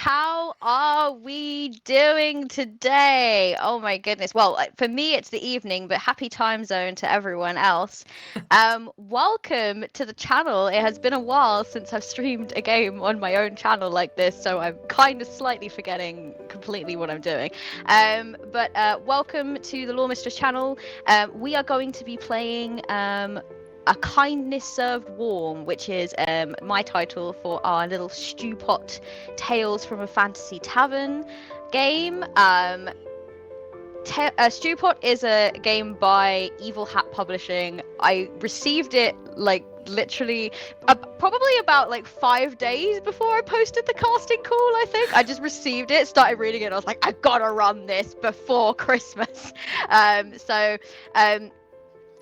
How are we doing today? Oh my goodness. Well, for me, it's the evening, but happy time zone to everyone else. Welcome to the channel. It has been a while since I've streamed a game on my own channel like this, so I'm kind of slightly forgetting completely what I'm doing. But welcome to the Law Mistress channel. We are going to be playing A Kindness Served Warm, which is my title for our little Stewpot Tales from a Fantasy Tavern game. Stewpot is a game by Evil Hat Publishing. I received it like literally probably about like 5 days before I posted the casting call. I think I just received it, started reading it, and I was like, I gotta run this before Christmas.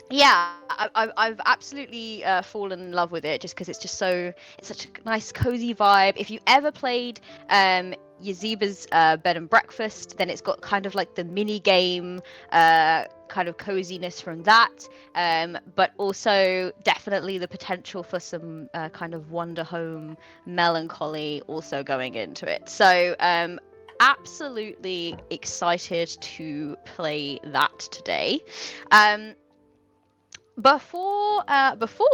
Yeah, I've absolutely fallen in love with it just because it's such a nice cozy vibe. If you ever played Yazeba's Bed and Breakfast, then it's got kind of like the mini game kind of coziness from that, but also definitely the potential for some kind of Wonder Home melancholy also going into it. So absolutely excited to play that today. Before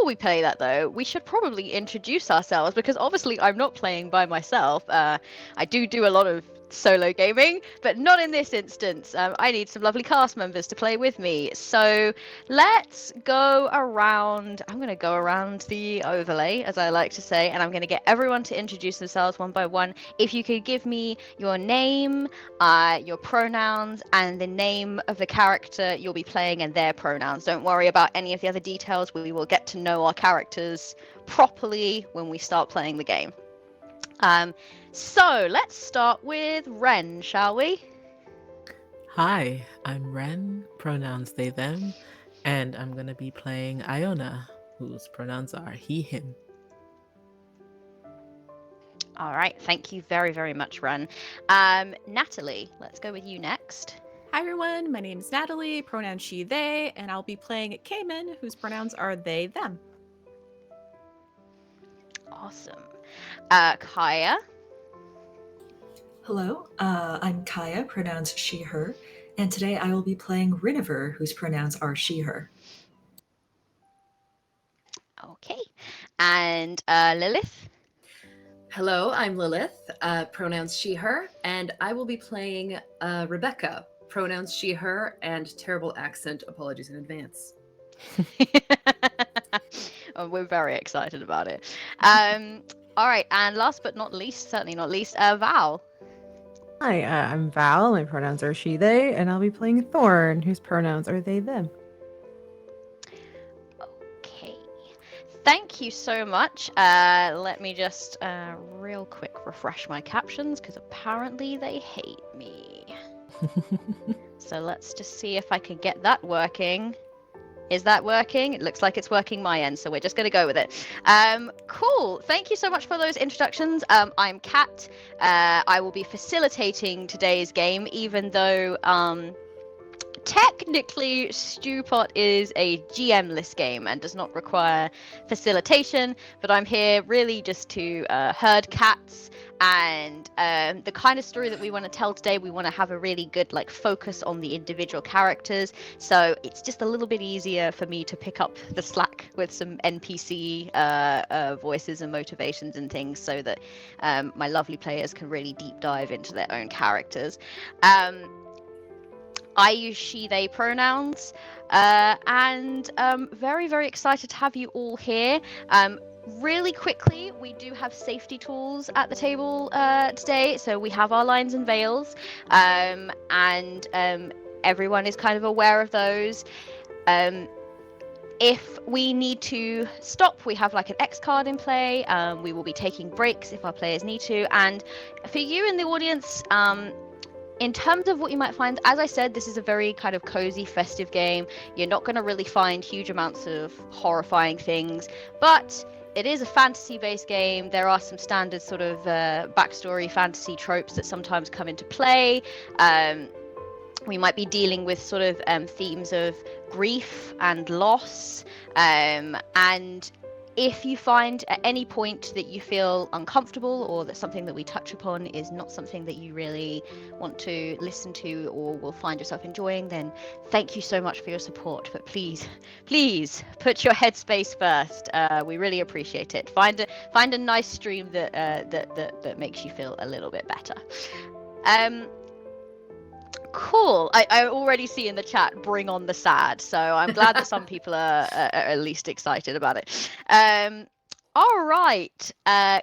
we play that, though, we should probably introduce ourselves, because obviously I'm not playing by myself. I do a lot of solo gaming, but not in this instance. I need some lovely cast members to play with me. So let's go around. I'm going to go around the overlay, as I like to say, and I'm going to get everyone to introduce themselves one by one. If you could give me your name, your pronouns, and the name of the character you'll be playing and their pronouns. Don't worry about any of the other details. We will get to know our characters properly when we start playing the game. So let's start with Ren, shall we? Hi, I'm Ren, pronouns they, them, and I'm going to be playing Iona, whose pronouns are he, him. All right, thank you very, very much, Ren. Natalie, let's go with you next. Hi everyone, my name is Natalie, pronouns she, they, and I'll be playing Cayman, whose pronouns are they, them. Awesome. Kaya. Hello, I'm Kaya, pronouns she, her, and today I will be playing Riniver, whose pronouns are she, her. Okay. And Lilith. Hello, I'm Lilith, pronouns she, her, and I will be playing Rebecca, pronouns she, her, and terrible accent, apologies in advance. Oh, we're very excited about it. All right, and last but not least, certainly not least, Val. Hi, I'm Val. My pronouns are she, they, and I'll be playing Thorn, whose pronouns are they, them. Okay. Thank you so much. Let me just real quick refresh my captions, because apparently they hate me. So let's just see if I can get that working. Is that working? It looks like it's working my end, so we're just going to go with it. Cool. Thank you so much for those introductions. I'm Kat. I will be facilitating today's game, even though technically Stewpot is a GM-less game and does not require facilitation, but I'm here really just to herd cats. And the kind of story that we want to tell today, we want to have a really good focus on the individual characters. So it's just a little bit easier for me to pick up the slack with some NPC voices and motivations and things, so that my lovely players can really deep dive into their own characters. I use she, they pronouns, and very, very excited to have you all here. Really quickly, we do have safety tools at the table today. So we have our lines and veils, and everyone is kind of aware of those. If we need to stop, we have an X card in play. We will be taking breaks if our players need to. And for you in the audience, in terms of what you might find, as I said, this is a very kind of cozy, festive game. You're not going to really find huge amounts of horrifying things, but it is a fantasy-based game. There are some standard sort of backstory fantasy tropes that sometimes come into play. We might be dealing with sort of themes of grief and loss, and If you find at any point that you feel uncomfortable or that something that we touch upon is not something that you really want to listen to or will find yourself enjoying, then thank you so much for your support. But please put your headspace first. We really appreciate it. Find a nice stream that makes you feel a little bit better. Cool. I already see in the chat, bring on the sad. So I'm glad that some people are at least excited about it. All right.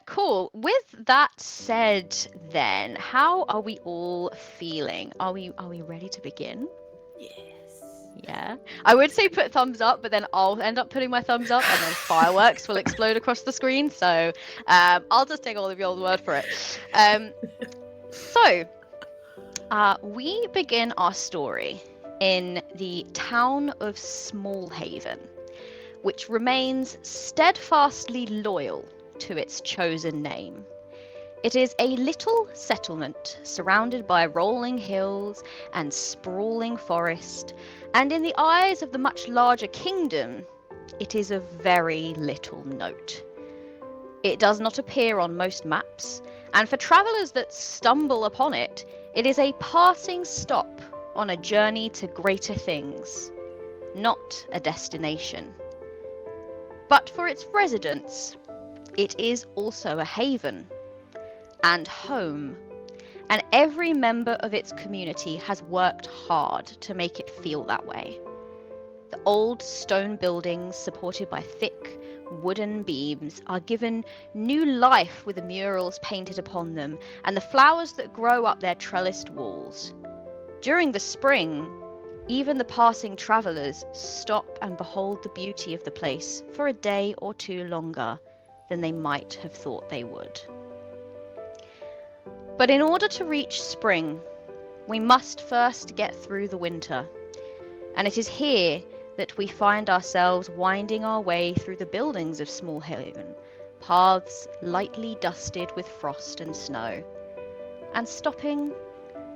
Cool. With that said, then, how are we all feeling? Are we ready to begin? Yes. Yeah. I would say put thumbs up, but then I'll end up putting my thumbs up, and then fireworks will explode across the screen. So I'll just take all of your word for it. We begin our story in the town of Smallhaven, which remains steadfastly loyal to its chosen name. It is a little settlement surrounded by rolling hills and sprawling forest, and in the eyes of the much larger kingdom, it is of very little note. It does not appear on most maps, and for travellers that stumble upon it, it is a passing stop on a journey to greater things, not a destination. But for its residents, it is also a haven and home, and every member of its community has worked hard to make it feel that way. The old stone buildings, supported by thick wooden beams, are given new life with the murals painted upon them and the flowers that grow up their trellised walls. During the spring, even the passing travellers stop and behold the beauty of the place for a day or two longer than they might have thought they would. But in order to reach spring, we must first get through the winter, and it is here that we find ourselves winding our way through the buildings of Smallhaven, paths lightly dusted with frost and snow, and stopping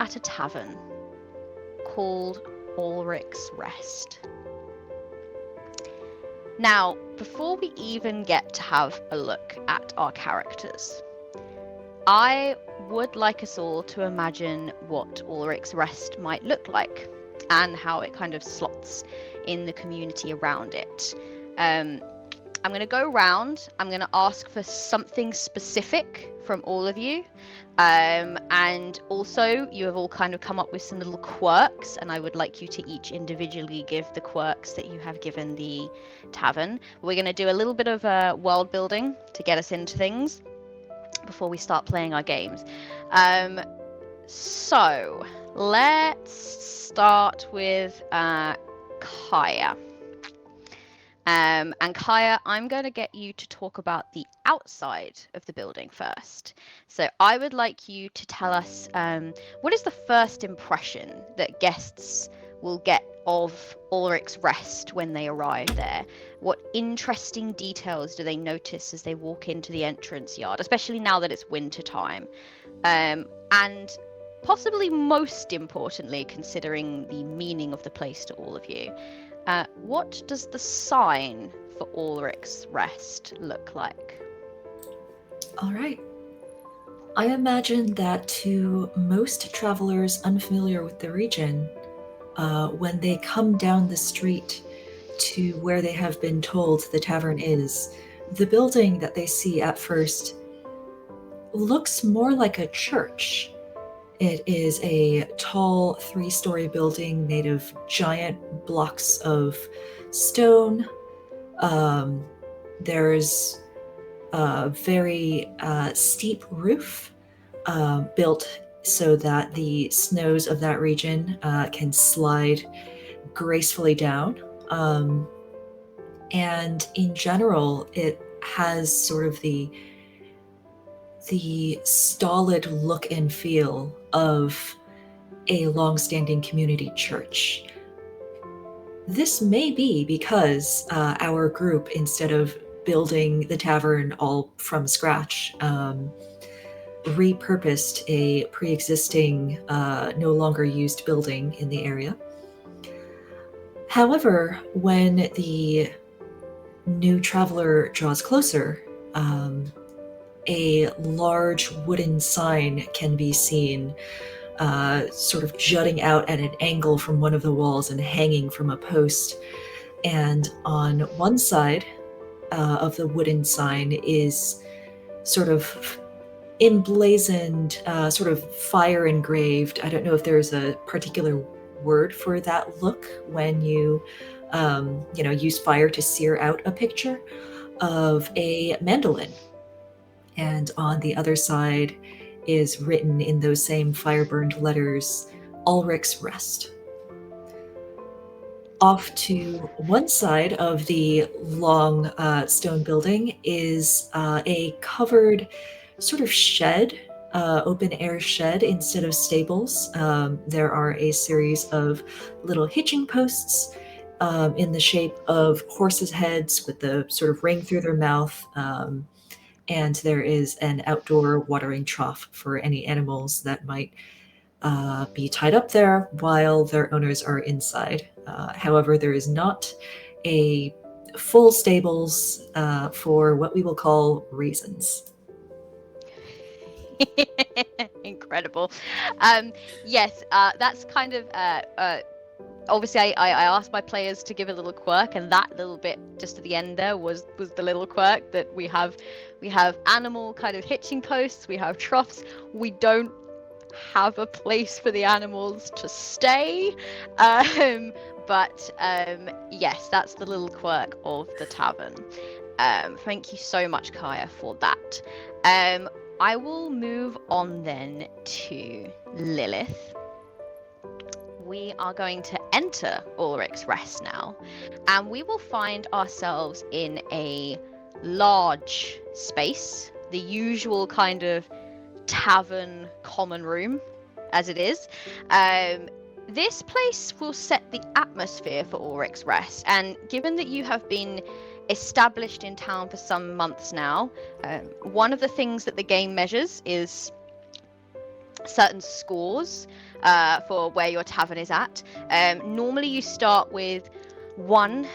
at a tavern called Ulrich's Rest. Now, before we even get to have a look at our characters, I would like us all to imagine what Ulrich's Rest might look like and how it kind of slots in the community around it. I'm going to go around. I'm going to ask for something specific from all of you. And also, you have all kind of come up with some little quirks, and I would like you to each individually give the quirks that you have given the tavern. We're going to do a little bit of world building to get us into things before we start playing our games. So, let's start with Kaya. And Kaya, I'm going to get you to talk about the outside of the building first. So I would like you to tell us what is the first impression that guests will get of Ulrich's Rest when they arrive there? What interesting details do they notice as they walk into the entrance yard, especially now that it's winter time? And possibly most importantly, considering the meaning of the place to all of you, what does the sign for Ulrich's Rest look like? All right. I imagine that to most travelers unfamiliar with the region, when they come down the street to where they have been told the tavern is, the building that they see at first looks more like a church. It is a tall 3-story building made of giant blocks of stone. There's a very steep roof built so that the snows of that region can slide gracefully down. And in general, it has sort of the stolid look and feel of a long-standing community church. This may be because our group, instead of building the tavern all from scratch, repurposed a pre-existing, no longer used building in the area. However, when the new traveler draws closer, a large wooden sign can be seen sort of jutting out at an angle from one of the walls and hanging from a post. And on one side of the wooden sign is sort of emblazoned, sort of fire engraved. I don't know if there's a particular word for that look when you, use fire to sear out a picture of a mandolin. And on the other side is written in those same fire-burned letters, Ulrich's Rest. Off to one side of the long stone building is a covered sort of shed, open-air shed instead of stables. There are a series of little hitching posts in the shape of horses' heads with the sort of ring through their mouth. And there is an outdoor watering trough for any animals that might be tied up there while their owners are inside. However, there is not a full stables for what we will call reasons. Incredible. Yes, that's kind of obviously I asked my players to give a little quirk, and that little bit just at the end there was the little quirk that we have animal kind of hitching posts, we have troughs, we don't have a place for the animals to stay, but yes, that's the little quirk of the tavern. Thank you so much, Kaya, for that. I will move on then to Lilith. We are going to enter Ulrich's Rest now, and we will find ourselves in a large space, the usual kind of tavern common room as it is. This place will set the atmosphere for Ulrich's Rest, and given that you have been established in town for some months now, one of the things that the game measures is certain scores for where your tavern is at. Normally you start with one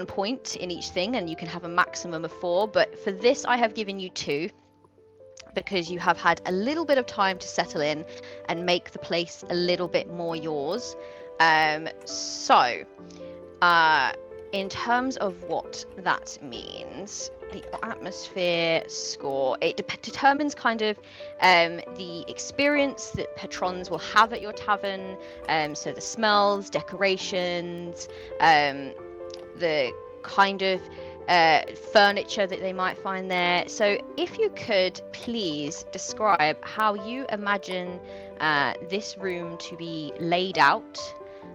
point in each thing, and you can have a maximum of 4, but for this I have given you 2 because you have had a little bit of time to settle in and make the place a little bit more yours. So in terms of what that means, the atmosphere score, it determines kind of the experience that patrons will have at your tavern, so the smells, decorations, the kind of furniture that they might find there. So if you could please describe how you imagine this room to be laid out,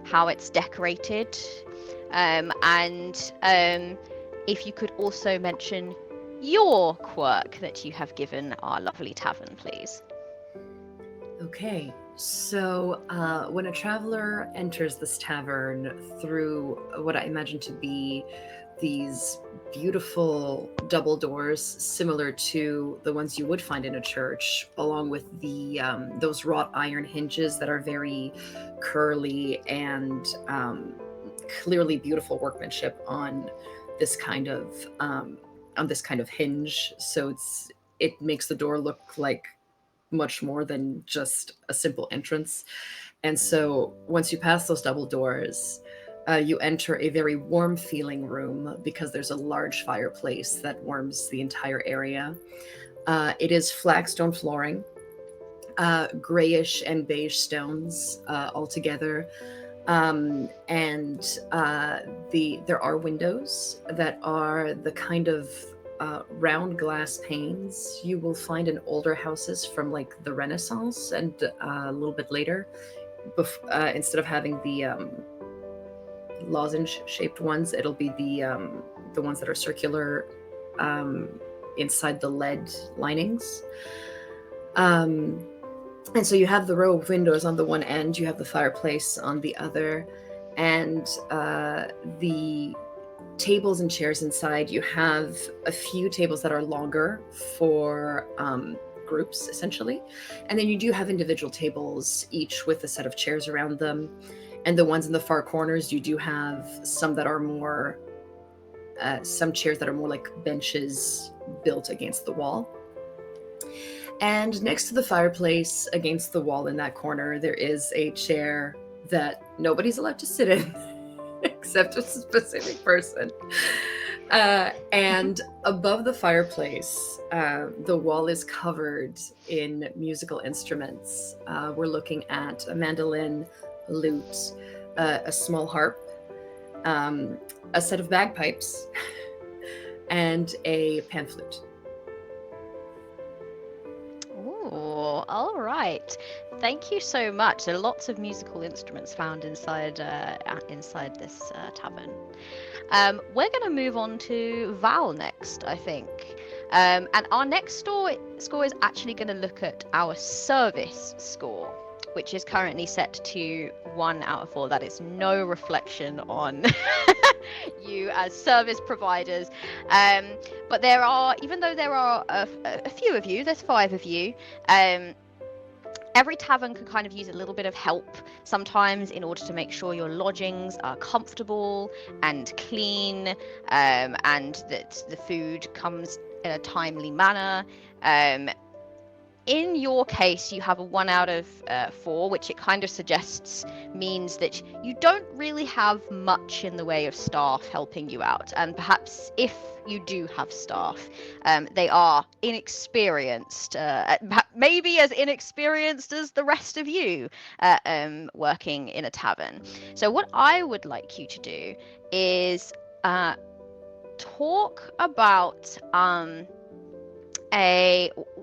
how it's decorated, and if you could also mention your quirk that you have given our lovely tavern, please. Okay, so when a traveler enters this tavern through what I imagine to be these beautiful double doors similar to the ones you would find in a church, along with the those wrought iron hinges that are very curly and clearly beautiful workmanship on this kind of hinge. So it makes the door look like much more than just a simple entrance. And so once you pass those double doors, you enter a very warm feeling room because there's a large fireplace that warms the entire area. It is flagstone flooring, grayish and beige stones all together. And there are windows that are the kind of round glass panes you will find in older houses from like the Renaissance and a little bit later, instead of having the lozenge shaped ones, it'll be the ones that are circular inside the lead linings. And so you have the row of windows on the one end, you have the fireplace on the other, and the tables and chairs inside, you have a few tables that are longer for groups, essentially. And then you do have individual tables, each with a set of chairs around them. And the ones in the far corners, you do have some that are more some chairs that are more like benches built against the wall. And next to the fireplace, against the wall in that corner, there is a chair that nobody's allowed to sit in except a specific person. And above the fireplace, the wall is covered in musical instruments. We're looking at a mandolin, a lute, a small harp, a set of bagpipes, and a pan flute. Ooh, all right. Thank you so much. There are lots of musical instruments found inside this tavern. We're going to move on to Val next, I think. And our next score is actually going to look at our service score, which is currently set to 1 out of 4. That is no reflection on you as service providers. But there are, even though there are a few of you, there's 5 of you, every tavern can kind of use a little bit of help sometimes in order to make sure your lodgings are comfortable and clean, and that the food comes in a timely manner. In your case, you have a 1 out of 4, which it kind of suggests means that you don't really have much in the way of staff helping you out. And perhaps if you do have staff, they are inexperienced, maybe as inexperienced as the rest of you working in a tavern. So what I would like you to do is talk about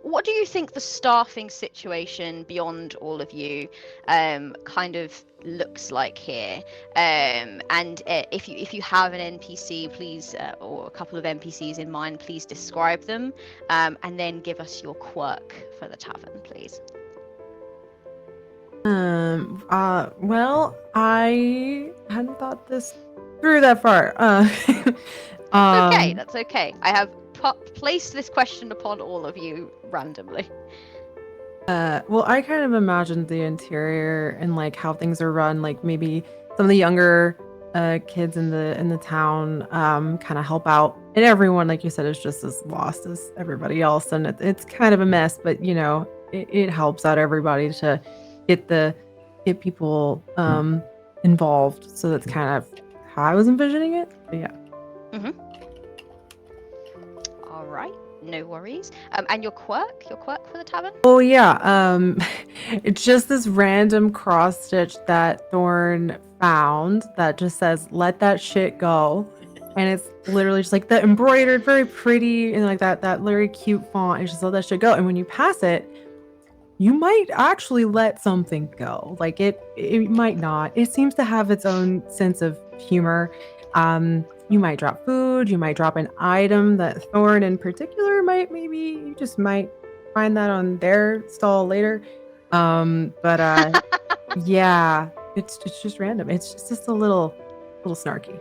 what do you think the staffing situation beyond all of you kind of looks like here, and if you have an NPC, please, or a couple of NPCs in mind, please describe them, and then give us your quirk for the tavern, please. Well, I hadn't thought this through that far. That's okay. I have placed this question upon all of you randomly. Well, I kind of imagined the interior and like how things are run, like maybe some of the younger kids in the town kind of help out, and everyone, like you said, is just as lost as everybody else, and it's kind of a mess, but you know, it helps out everybody to get people involved. So that's kind of how I was envisioning it. But yeah. All right, no worries. And your quirk for the tavern? Oh yeah, it's just this random cross stitch that Thorn found that just says "Let that shit go," and it's literally just like the embroidered, very pretty, and like that very cute font. It's just "Let that shit go," and when you pass it, you might actually let something go. Like it might not. It seems to have its own sense of humor. You might drop food, you might drop an item that Thorn in particular maybe you just might find that on their stall later. But yeah, it's just random. It's just a little snarky.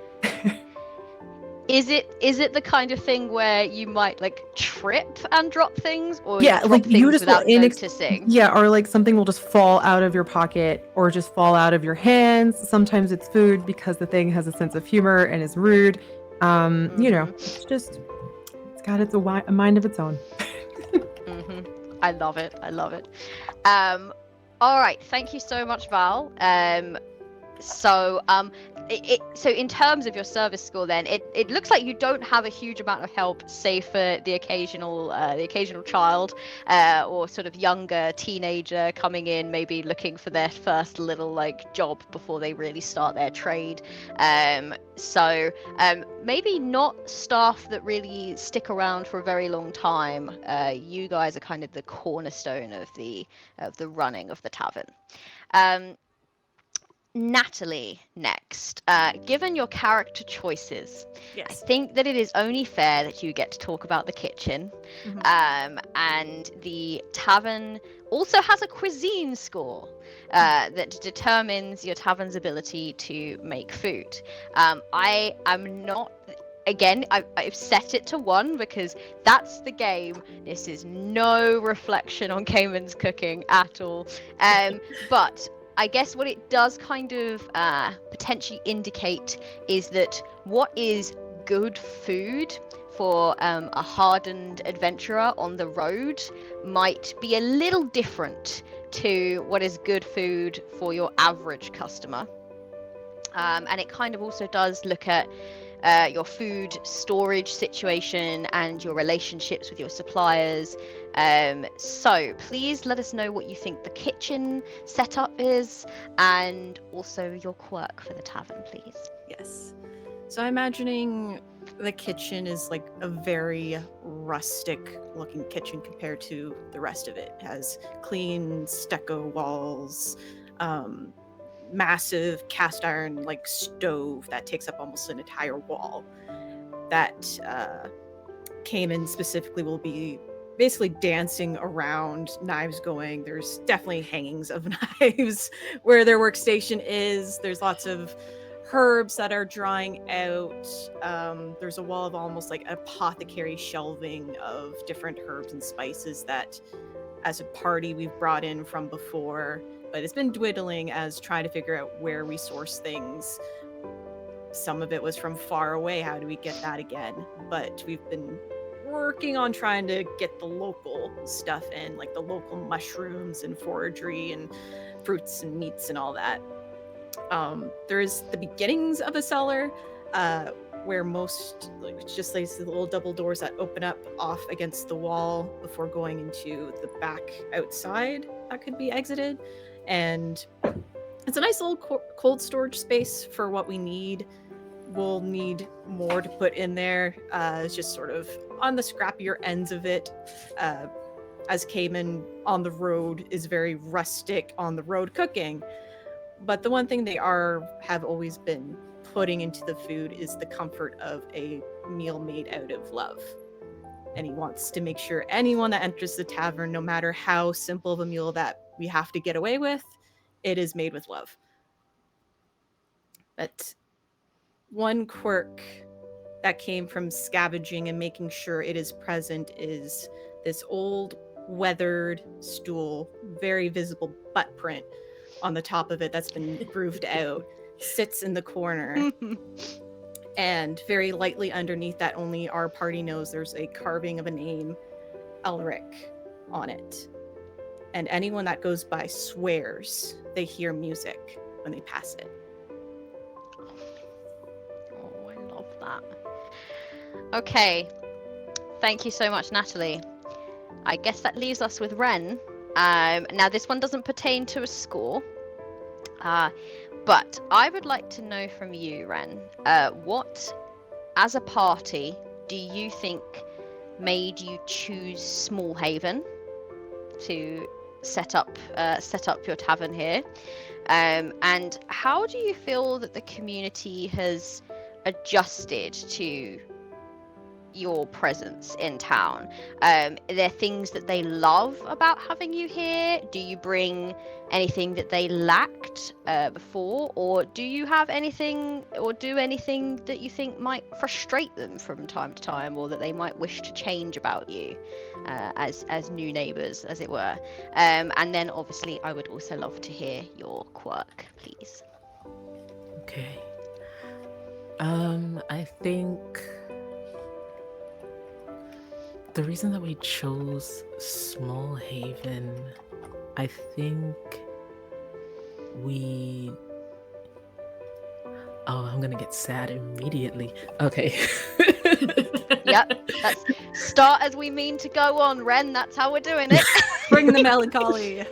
Is it the kind of thing where you might like trip and drop things, or yeah, drop like things you just without will noticing? Yeah, or like something will just fall out of your pocket or just fall out of your hands. Sometimes it's food because the thing has a sense of humor and is rude. You know, it's got a mind of its own. I love it. All right, thank you so much, Val. So in terms of your service score, then it looks like you don't have a huge amount of help, save for the occasional child or sort of younger teenager coming in, maybe looking for their first little like job before they really start their trade. So maybe not staff that really stick around for a very long time. You guys are kind of the cornerstone of the running of the tavern. Natalie, next. Given your character choices, Yes. I think that it is only fair that you get to talk about the kitchen. And the tavern also has a cuisine score that determines your tavern's ability to make food. I am not... Again, I've set it to 1 because that's the game. This is no reflection on Cayman's cooking at all. But I guess what it does kind of potentially indicate is that what is good food for a hardened adventurer on the road might be a little different to what is good food for your average customer. And it kind of also does look at your food storage situation and your relationships with your suppliers. So please let us know what you think the kitchen setup is, and also your quirk for the tavern, please. Yes. So I'm imagining the kitchen is like a very rustic looking kitchen compared to the rest of it. It has clean stucco walls, massive cast iron like stove that takes up almost an entire wall. That Cayman specifically will be basically dancing around, knives going. There's definitely hangings of knives where their workstation is. There's lots of herbs that are drying out. There's a wall of almost like apothecary shelving of different herbs and spices that as a party we've brought in from before, but it's been dwindling as trying to figure out where we source things. Some of it was from far away. How do we get that again? But we've been working on trying to get the local stuff in, like the local mushrooms and foragery and fruits and meats and all that. There's the beginnings of a cellar where most, like, just like the little double doors that open up off against the wall before going into the back outside that could be exited. And it's a nice little cold storage space for what we need. We'll need more to put in there. It's just sort of on the scrappier ends of it. As Cayman on the road is very rustic on the road cooking. But the one thing they have always been putting into the food is the comfort of a meal made out of love. And he wants to make sure anyone that enters the tavern, no matter how simple of a meal that we have to get away with, it is made with love. But one quirk that came from scavenging and making sure it is present is this old weathered stool, very visible butt print on the top of it that's been grooved out, sits in the corner. And very lightly underneath that, only our party knows, there's a carving of a name, Elric, on it. And anyone that goes by swears they hear music when they pass it. Oh, I love that. Okay. Thank you so much, Natalie. I guess that leaves us with Ren. Now, this one doesn't pertain to a score. But I would like to know from you, Ren, what, as a party, do you think made you choose Small Haven to set up your tavern here? And how do you feel that the community has adjusted to your presence in town? Are there things that they love about having you here? Do you bring anything that they lacked before, or do you have anything or do anything that you think might frustrate them from time to time, or that they might wish to change about you as new neighbors, as it were? And then obviously I would also love to hear your quirk, please. Okay. I think the reason that we chose Small Haven, I think I'm gonna get sad immediately. Okay. Yep, let's start as we mean to go on, Ren. That's how we're doing it. Bring the melancholy.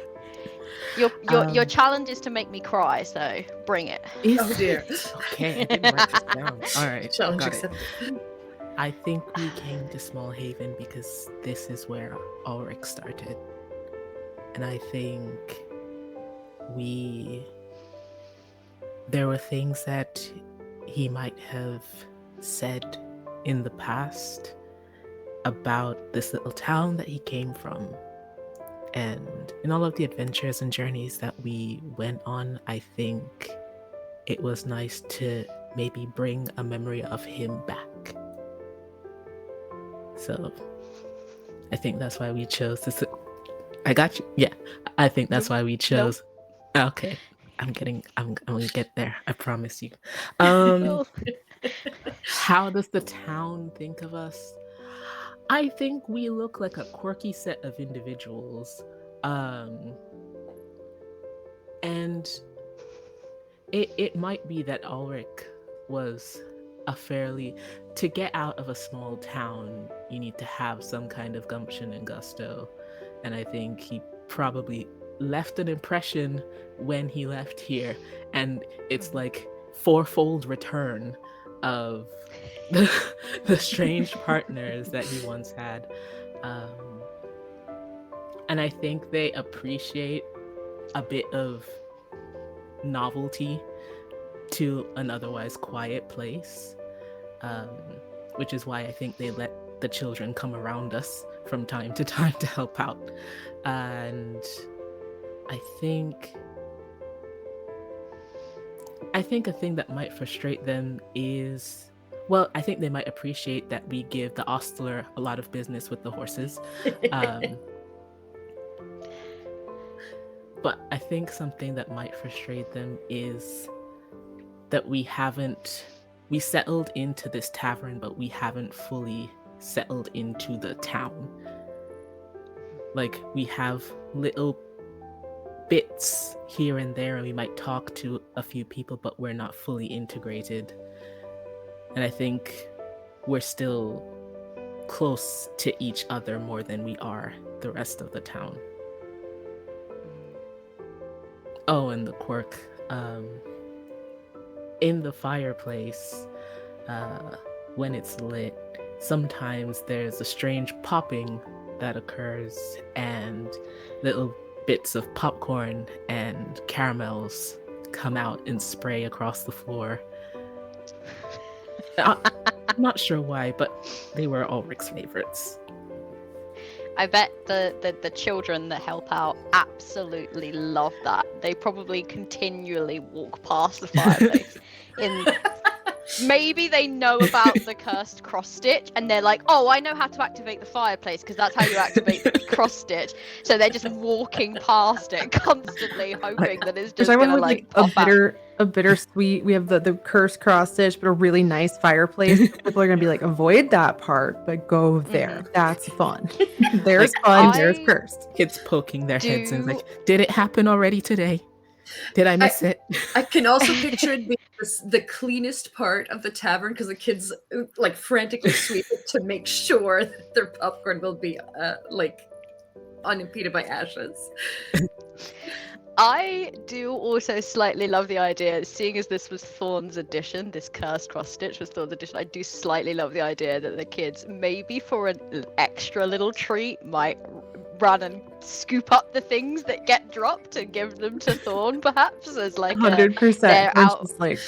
Your challenge is to make me cry, so bring it. Oh dear. Okay, I didn't write this down. All right, Challenge got it. accepted. I think we came to Small Haven because this is where Ulrich started. And I think there were things that he might have said in the past about this little town that he came from. And in all of the adventures and journeys that we went on, I think it was nice to maybe bring a memory of him back. So I think that's why we chose this. I got you. Yeah, I think that's why we chose. Okay, I'm gonna get there. I promise you. How does the town think of us? I think we look like a quirky set of individuals. And it might be that Ulrich was a fairly... To get out of a small town, you need to have some kind of gumption and gusto. And I think he probably left an impression when he left here. And it's like fourfold return of the strange partners that he once had. And I think they appreciate a bit of novelty to an otherwise quiet place, which is why I think they let the children come around us from time to time to help out. And I think a thing that might frustrate them is, well, I think they might appreciate that we give the ostler a lot of business with the horses. But I think something that might frustrate them is that we settled into this tavern, but we haven't fully settled into the town. Like, we have little bits here and there, and we might talk to a few people, but we're not fully integrated. And I think we're still close to each other more than we are the rest of the town. Oh, and the quirk. In the fireplace, when it's lit, sometimes there's a strange popping that occurs, and little bits of popcorn and caramels come out and spray across the floor. I'm not sure why, but they were Ulrich's favorites. I bet the children that help out absolutely love that. They probably continually walk past the fireplace. Maybe they know about the cursed cross stitch, and they're like, "Oh, I know how to activate the fireplace because that's how you activate the cross stitch." So they're just walking past it constantly, hoping that it's just gonna like pop out. A bittersweet. We have the cursed cross stitch, but a really nice fireplace. People are gonna be like, avoid that part, but go there. That's fun. There's fun. There's cursed. Kids poking their heads and like, did it happen already today? Did I miss it? I can also picture it being the cleanest part of the tavern because the kids like frantically sweep it to make sure that their popcorn will be like unimpeded by ashes. I do also slightly love the idea, seeing as this was Thorn's edition, this cursed cross stitch was Thorn's edition, I do slightly love the idea that the kids, maybe for an extra little treat, might run and scoop up the things that get dropped and give them to Thorn, perhaps, as like 100%. they're out. Just like...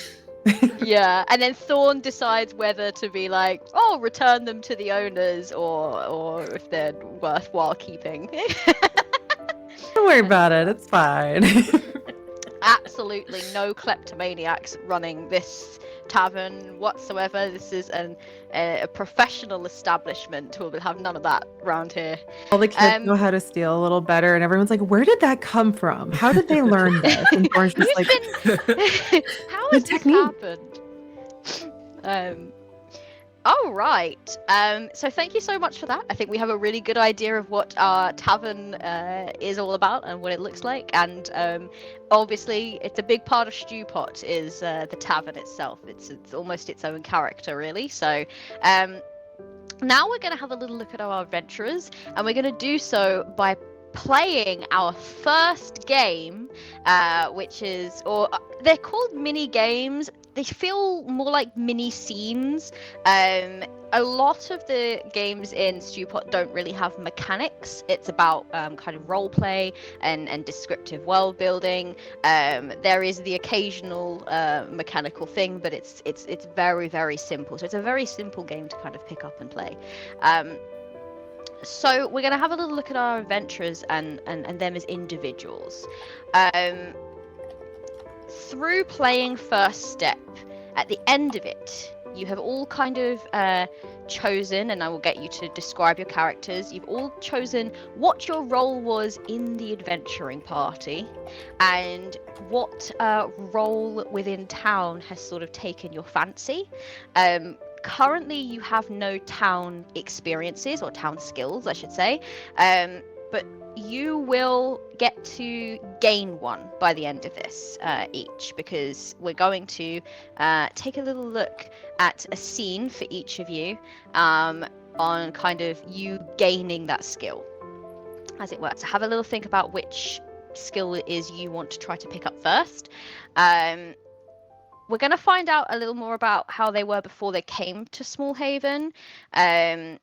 Yeah, and then Thorn decides whether to be like, oh, return them to the owners, or if they're worthwhile keeping. Don't worry about it. It's fine. Absolutely no kleptomaniacs running this tavern whatsoever. This is a professional establishment. We'll have none of that around here. All the kids know how to steal a little better, and everyone's like, where did that come from? How did they learn this? And Thorn's just like, how has this happened? All right. So thank you so much for that. I think we have a really good idea of what our tavern is all about and what it looks like. And obviously, it's a big part of Stewpot is the tavern itself. It's almost its own character, really. So now we're going to have a little look at our adventurers, and we're going to do so by playing our first game, which is, or they're called mini games. They feel more like mini scenes. A lot of the games in Stewpot don't really have mechanics. It's about kind of role play and descriptive world building. There is the occasional mechanical thing, but it's very, very simple. So it's a very simple game to kind of pick up and play. So we're going to have a little look at our adventurers and them as individuals. Through playing First Step, at the end of it, you have all kind of chosen, and I will get you to describe your characters, you've all chosen what your role was in the adventuring party and what role within town has sort of taken your fancy. currently you have no town experiences or town skills, I should say, but you will get to gain one by the end of this each, because we're going to take a little look at a scene for each of you on kind of you gaining that skill, as it were. So have a little think about which skill it is you want to try to pick up first. We're going to find out a little more about how they were before they came to Smallhaven. And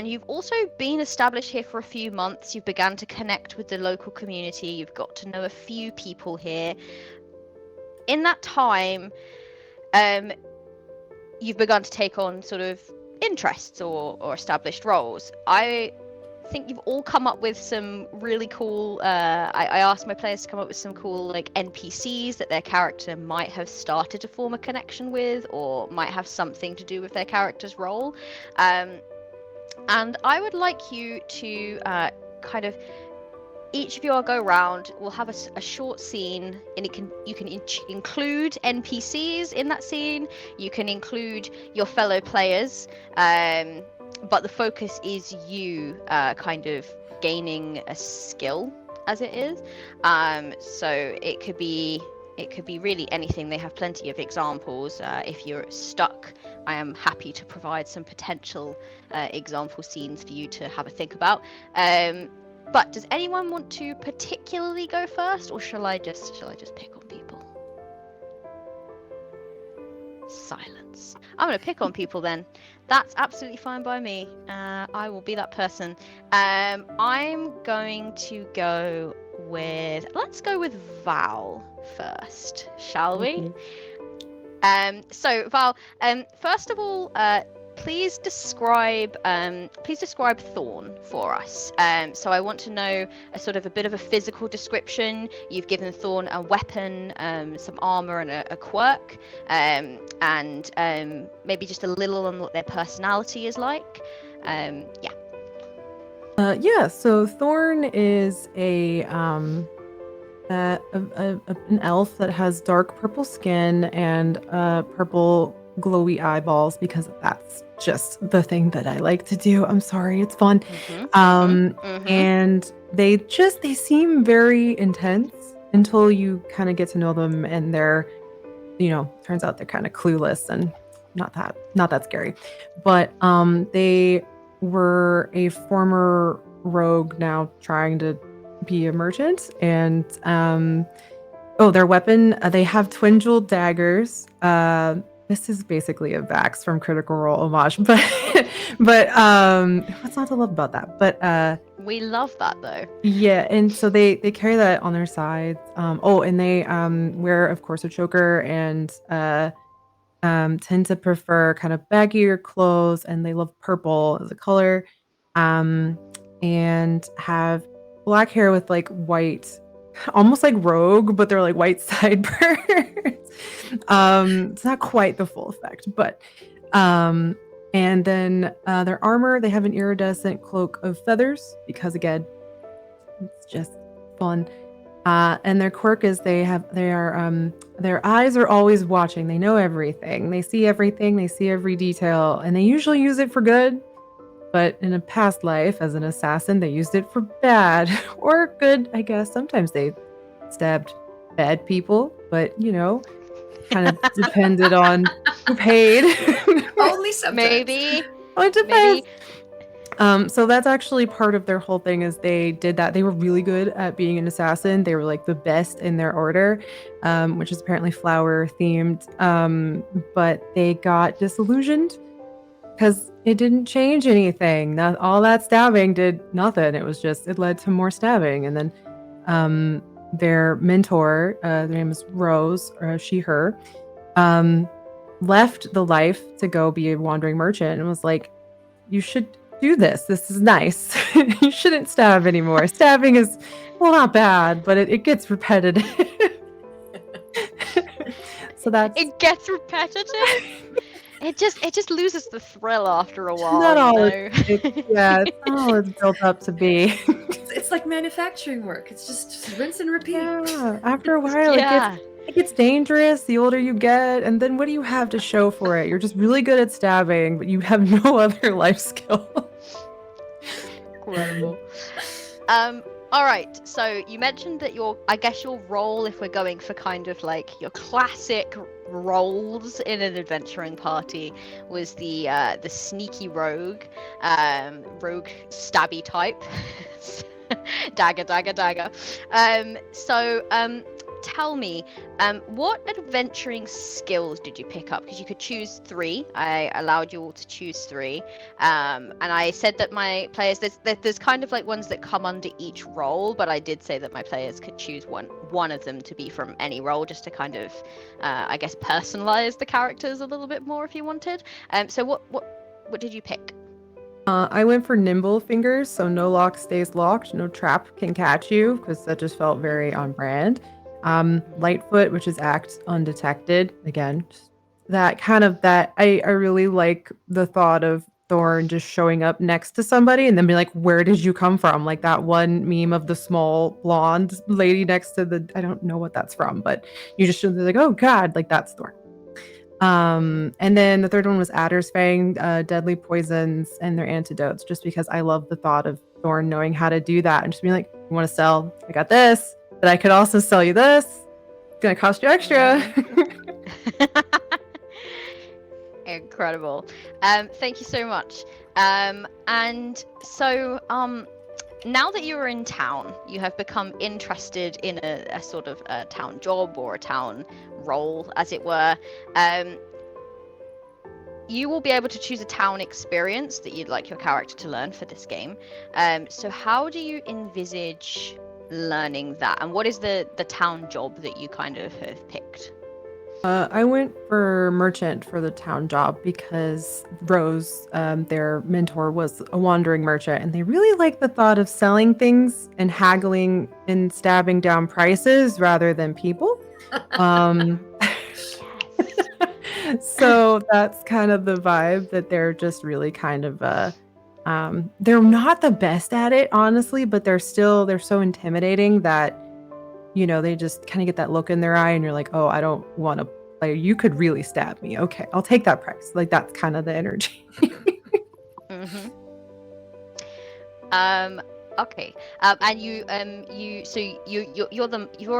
you've also been established here for a few months. You've begun to connect with the local community. You've got to know a few people here. In that time, you've begun to take on sort of interests or established roles. I think you've all come up with some really cool I asked my players to come up with some cool like NPCs that their character might have started to form a connection with, or might have something to do with their character's role. And I would like you to kind of, each of you will go around. We'll have a short scene, and you can include NPCs in that scene. You can include your fellow players, but the focus is you kind of gaining a skill, as it is. So it could be really anything. They have plenty of examples. If you're stuck, I am happy to provide some potential example scenes for you to have a think about. But does anyone want to particularly go first, or shall I just pick on people? Silence. I'm going to pick on people then. That's absolutely fine by me. I will be that person. I'm going to go with... Let's go with Val first, shall we? So Val, first of all, please describe Thorn for us. So I want to know a sort of a bit of a physical description. You've given Thorn a weapon, some armor, and a quirk, and maybe just a little on what their personality is like. So Thorn is an elf that has dark purple skin and purple glowy eyeballs, because that's just the thing that I like to do. I'm sorry, it's fun. And they seem very intense until you kind of get to know them, and they're, turns out they're kind of clueless and not that scary. But they were a former rogue, now trying to be a merchant, and their weapon, they have twin jeweled daggers. This is basically a Vax from Critical Role homage, but what's not to love about that? But we love that though. Yeah, and so they carry that on their sides. And they wear, of course, a choker, and tend to prefer kind of baggier clothes, and they love purple as a color, and have black hair with like white, almost like rogue, but they're like white sideburns. It's not quite the full effect, but and then their armor, they have an iridescent cloak of feathers, because again, it's just fun. And their quirk is their eyes are always watching. They know everything. They see everything. They see every detail, and they usually use it for good. But in a past life as an assassin, they used it for bad or good, I guess. Sometimes they stabbed bad people, but kind of depended on who paid. Only sometimes. Maybe. It depends. So that's actually part of their whole thing, is they did that. They were really good at being an assassin. They were like the best in their order, which is apparently flower themed. But they got disillusioned because it didn't change anything. All that stabbing did nothing. It led to more stabbing. And then their mentor, their name is Rose, or she, her, left the life to go be a wandering merchant, and was like, you should do this. This is nice. You shouldn't stab anymore. Stabbing is, well, not bad, but it gets repetitive. So it gets repetitive. It just loses the thrill after a while. Not all it's not all it's built up to be. It's like manufacturing work. It's just rinse and repeat. Yeah, after a while, It gets dangerous the older you get, and then what do you have to show for it? You're just really good at stabbing, but you have no other life skill. Incredible. All right. So you mentioned that I guess your role, if we're going for kind of like your classic roles in an adventuring party, was the sneaky rogue, rogue stabby type, dagger, dagger, dagger. Tell me, what adventuring skills did you pick up? Because you could choose 3. I allowed you all to choose 3. And I said that my players, there's kind of like ones that come under each role, but I did say that my players could choose one of them to be from any role, just to kind of, I guess, personalize the characters a little bit more if you wanted. So what did you pick? I went for nimble fingers, so no lock stays locked, no trap can catch you, because that just felt very on brand. Lightfoot, which is act undetected. Again, that I really like the thought of Thorn just showing up next to somebody and then be like, where did you come from? Like that one meme of the small blonde lady next to I don't know what that's from, but you just should be like, oh God, like that's Thorn. And then the third one was Adder's Fang, deadly poisons and their antidotes, just because I love the thought of Thorn knowing how to do that and just being like, you want to sell? I got this. But I could also sell you this. It's gonna cost you extra. Incredible. Thank you so much. And so now that you're in town, you have become interested in a sort of a town job or a town role, as it were. You will be able to choose a town experience that you'd like your character to learn for this game. So how do you envisage learning that, and what is the town job that you kind of have picked? I went for merchant for the town job because Rose, their mentor, was a wandering merchant, and they really like the thought of selling things and haggling and stabbing down prices rather than people. So that's kind of the vibe, that they're just really kind of they're not the best at it, honestly, but they're so intimidating that, you know, they just kind of get that look in their eye and you're like, oh, I don't want to play. You could really stab me. Okay, I'll take that price. Like that's kind of the energy. Mm-hmm. Okay. And you're a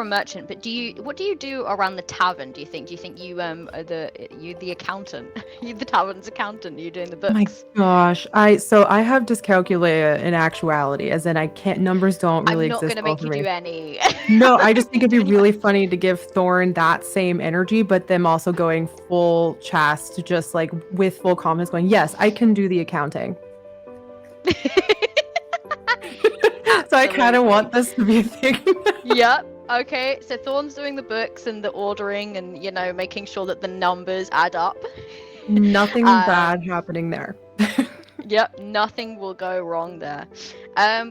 merchant, but what do you do around the tavern? Do you think you are the accountant? You're the tavern's accountant. You're doing the books. My gosh, I have dyscalculia in actuality, as in numbers don't really I'm not exist. gonna make you do any. No, I just think it'd be really funny to give Thorn that same energy, but them also going full chast, just like with full confidence, going, yes, I can do the accounting. So I kind of want this to be a thing. Yep. Okay. So Thorn's doing the books and the ordering, and making sure that the numbers add up. Nothing bad happening there. Yep. Nothing will go wrong there.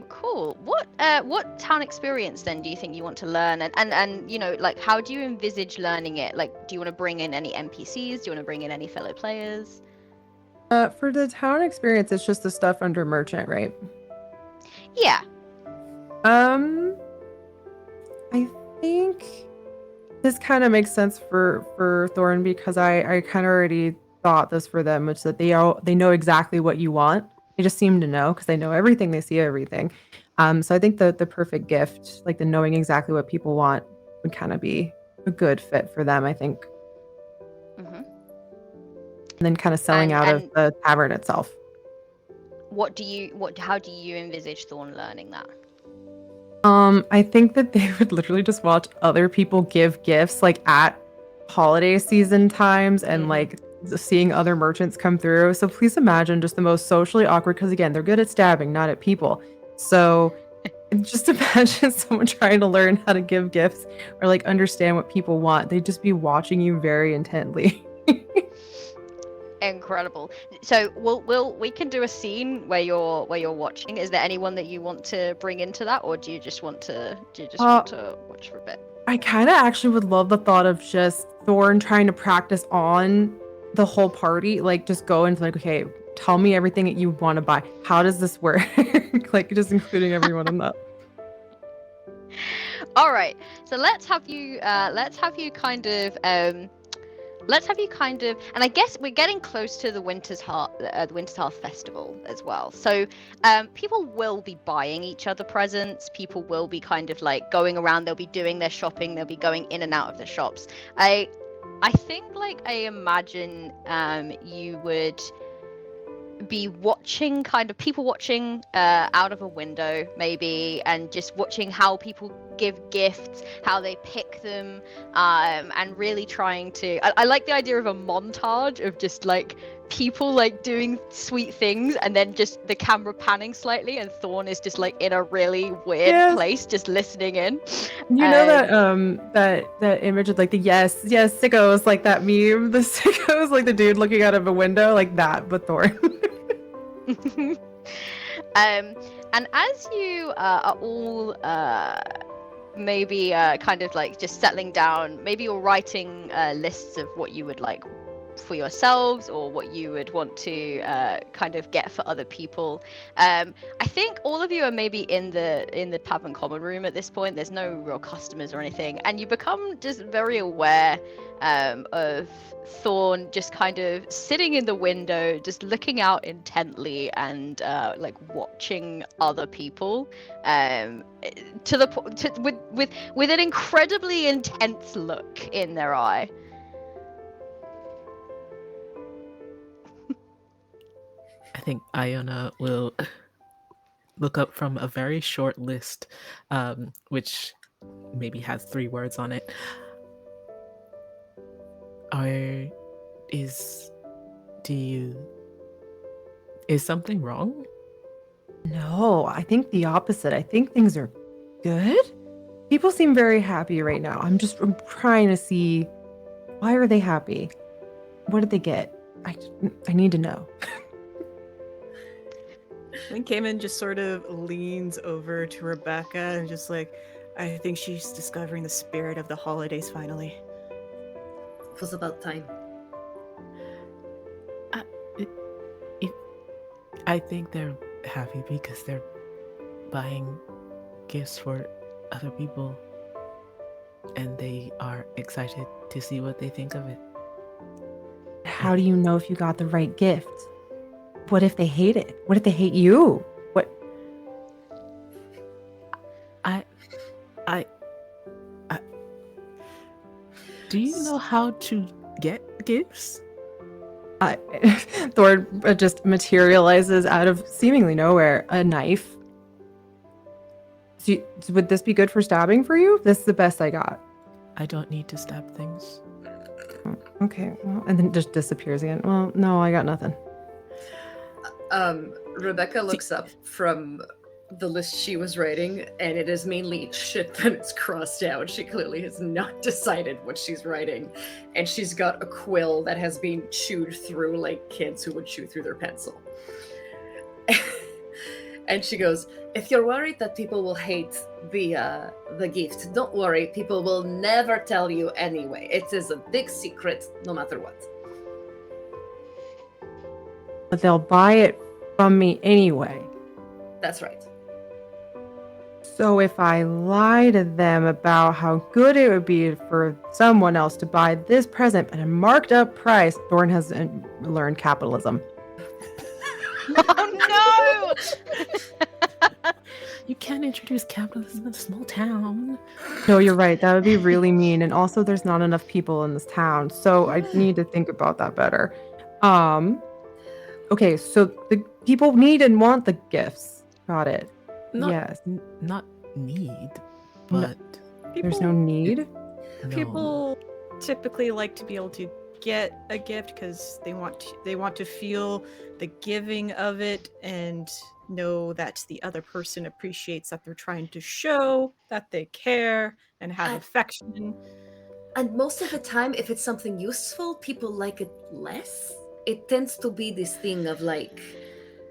Cool. What town experience then do you think you want to learn, and like how do you envisage learning it? Like, do you want to bring in any NPCs? Do you want to bring in any fellow players? For the town experience, it's just the stuff under merchant, right? Yeah. I think this kind of makes sense for Thorn, because I kind of already thought this for them, which that they know exactly what you want. They just seem to know because they know everything, they see everything. So I think the perfect gift, like the knowing exactly what people want, would kind of be a good fit for them, I think. Mm-hmm. And then kind of selling out of the tavern itself. How do you envisage Thorn learning that? I think that they would literally just watch other people give gifts, like at holiday season times, and like seeing other merchants come through. So please imagine just the most socially awkward, because again, they're good at stabbing, not at people. So just imagine someone trying to learn how to give gifts or like understand what people want. They'd just be watching you very intently. Incredible. So we can do a scene where you're watching. Is there anyone that you want to bring into that, or do you just want to watch for a bit? I kind of actually would love the thought of just Thorn trying to practice on the whole party, like just go into like, okay, tell me everything that you want to buy. How does this work? Like just including everyone in that. All right. So let's have you kind of and I guess we're getting close to the Winter's Hearth Festival as well. So people will be buying each other presents. People will be kind of like going around. They'll be doing their shopping. They'll be going in and out of the shops. I think like I imagine you would be watching kind of people watching out of a window maybe, and just watching how people give gifts, how they pick them, and really trying to I like the idea of a montage of just like people like doing sweet things, and then just the camera panning slightly and Thorn is just like in a really weird Yes. place just listening in. You know that image of like the yes sickos, like that meme, the sickos, like the dude looking out of a window, like that, but Thorn. And as you are all maybe kind of like just settling down, maybe you're writing lists of what you would like for yourselves or what you would want to kind of get for other people. I think all of you are maybe in the pub and common room at this point. There's no real customers or anything, and you become just very aware of Thorn just kind of sitting in the window, just looking out intently and like watching other people with an incredibly intense look in their eye. I think Iona will look up from a very short list, which maybe has 3 words on it. Is something wrong? No, I think the opposite. I think things are good. People seem very happy right now. I'm trying to see, why are they happy? What did they get? I need to know. And Cayman just sort of leans over to Rebecca and just like, I think she's discovering the spirit of the holidays finally. It was about time. I think they're happy because they're buying gifts for other people, and they are excited to see what they think of it. How do you know if you got the right gift? What if they hate it? What if they hate you? What? I do you know how to get gifts? Thor just materializes out of seemingly nowhere a knife. Would this be good for stabbing for you? This is the best I got. I don't need to stab things. Okay, well, and then just disappears again. Well, no, I got nothing. Rebecca looks up from the list she was writing, and it is mainly shit that it's crossed out. She clearly has not decided what she's writing, and she's got a quill that has been chewed through like kids who would chew through their pencil. And she goes, if you're worried that people will hate the gift, don't worry, people will never tell you anyway. It is a big secret no matter what. But they'll buy it from me anyway. That's right. So if I lie to them about how good it would be for someone else to buy this present at a marked up price, Thorn has learned capitalism. Oh no! You can't introduce capitalism in a small town. No, you're right. That would be really mean. And also there's not enough people in this town. So I need to think about that better. Okay, so the people need and want the gifts. Got it. Yes. Not need, but There's no need. no. People typically like to be able to get a gift because they want to feel the giving of it and know that the other person appreciates that they're trying to show that they care and have affection. And most of the time, if it's something useful, people like it less. It tends to be this thing of like...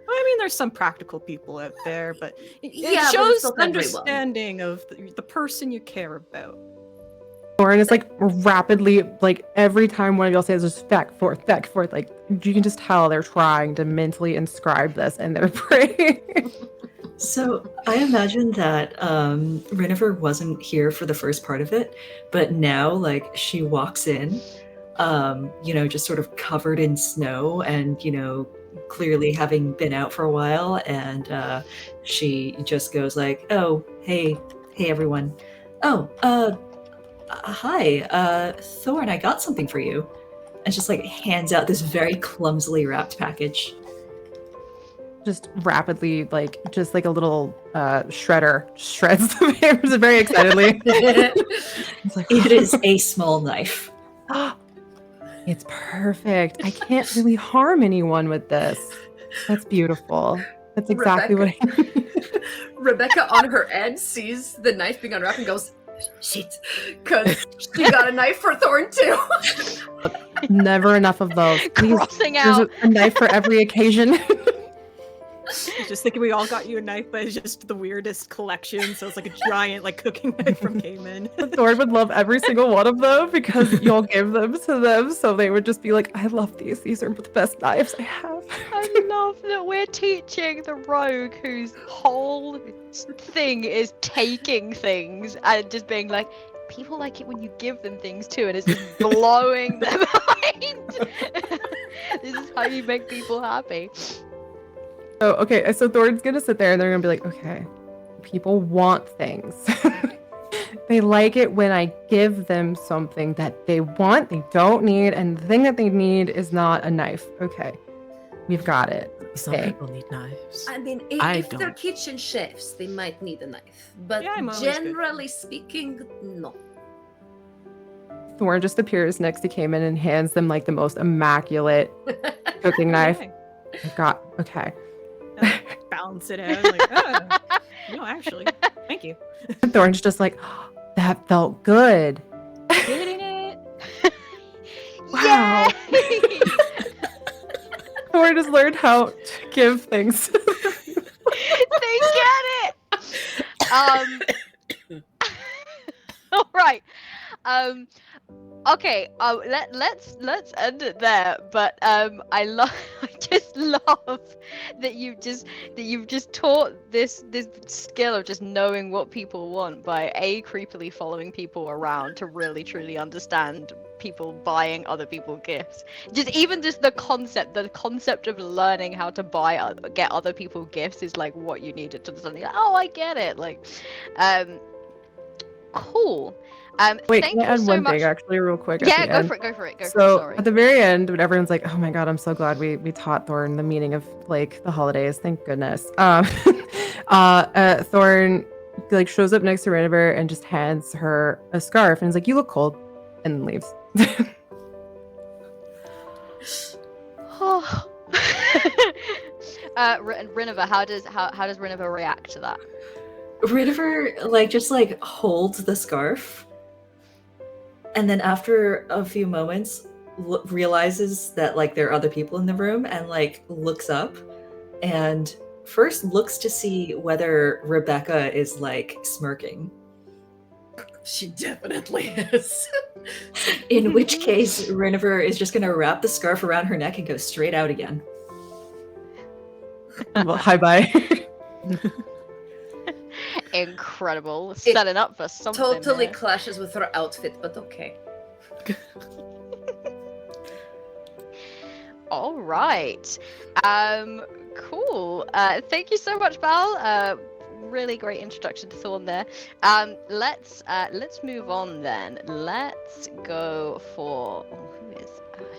I mean, there's some practical people out there, but it Yeah, but it's shows not everyone. understanding of the person you care about. Thorn is like rapidly, like every time one of y'all says just back forth, like you can just tell they're trying to mentally inscribe this in their brain. So I imagine that Renifer wasn't here for the first part of it, but now like she walks in, just sort of covered in snow and, clearly having been out for a while, and she just goes like, "Oh, hey everyone. Oh, hi, Thorn, I got something for you." And just like hands out this very clumsily wrapped package. Just rapidly, just like a little shredder shreds the papers very excitedly. It's like, It is a small knife. it's perfect. I can't really harm anyone with this. That's beautiful. That's exactly what I need. Rebecca on her end sees the knife being unwrapped and goes, shit, because she got a knife for Thorn too. Never enough of those. Please, Crossing there's out. a knife for every occasion. I was just thinking we all got you a knife, but it's just the weirdest collection. So it's like a giant like cooking knife from Cayman. Thorn would love every single one of them because you'll give them to them, so they would just be like, I love these. These are the best knives I have. I love that we're teaching the rogue whose whole thing is taking things and just being like, people like it when you give them things too, and it's just blowing their mind. This is how you make people happy. Oh, okay. So Thorn's gonna sit there and they're gonna be like, okay, people want things. They like it when I give them something that they want, they don't need, and the thing that they need is not a knife. Okay, we've got it. Some Okay. people need knives. I mean, I if they're don't. kitchen chefs, they might need a knife. But Yeah, I'm always good. generally speaking, no. Thorn just appears next to Cayman and hands them like the most immaculate cooking knife. Okay. I've got, okay. Balance it out. Like, oh, no, actually, thank you. And Thorn's just like, oh, that felt good. Getting it. Wow. Yay! Thorn has learned how to give things. They get it. All right. Okay. Let's end it there. But I just love that you've just taught this skill of just knowing what people want by creepily following people around to really truly understand people buying other people gifts. Just the concept of learning how to get other people gifts is like what you needed to understand. Like, oh, I get it. Like, cool. Wait, thank can I you add so one much. thing actually real quick? at Yeah, the go end? for it. Go for it. So Sorry. at the very end, when everyone's like, "Oh my god, I'm so glad we taught Thorn the meaning of like the holidays, thank goodness." Thorn like shows up next to Renifer and just hands her a scarf and is like, "You look cold," and then leaves. Renifer, how does Renifer react to that? Renifer just holds the scarf, and then after a few moments realizes that there are other people in the room, and looks up and first looks to see whether Rebecca is smirking, She definitely is. in which case Renifer is just going to wrap the scarf around her neck and go straight out again. Well, hi bye. Incredible. Setting up for something. Totally there. clashes with her outfit, but okay. All right. Cool. Thank you so much, Val. Really great introduction to Thorn there. Let's move on then. Let's go for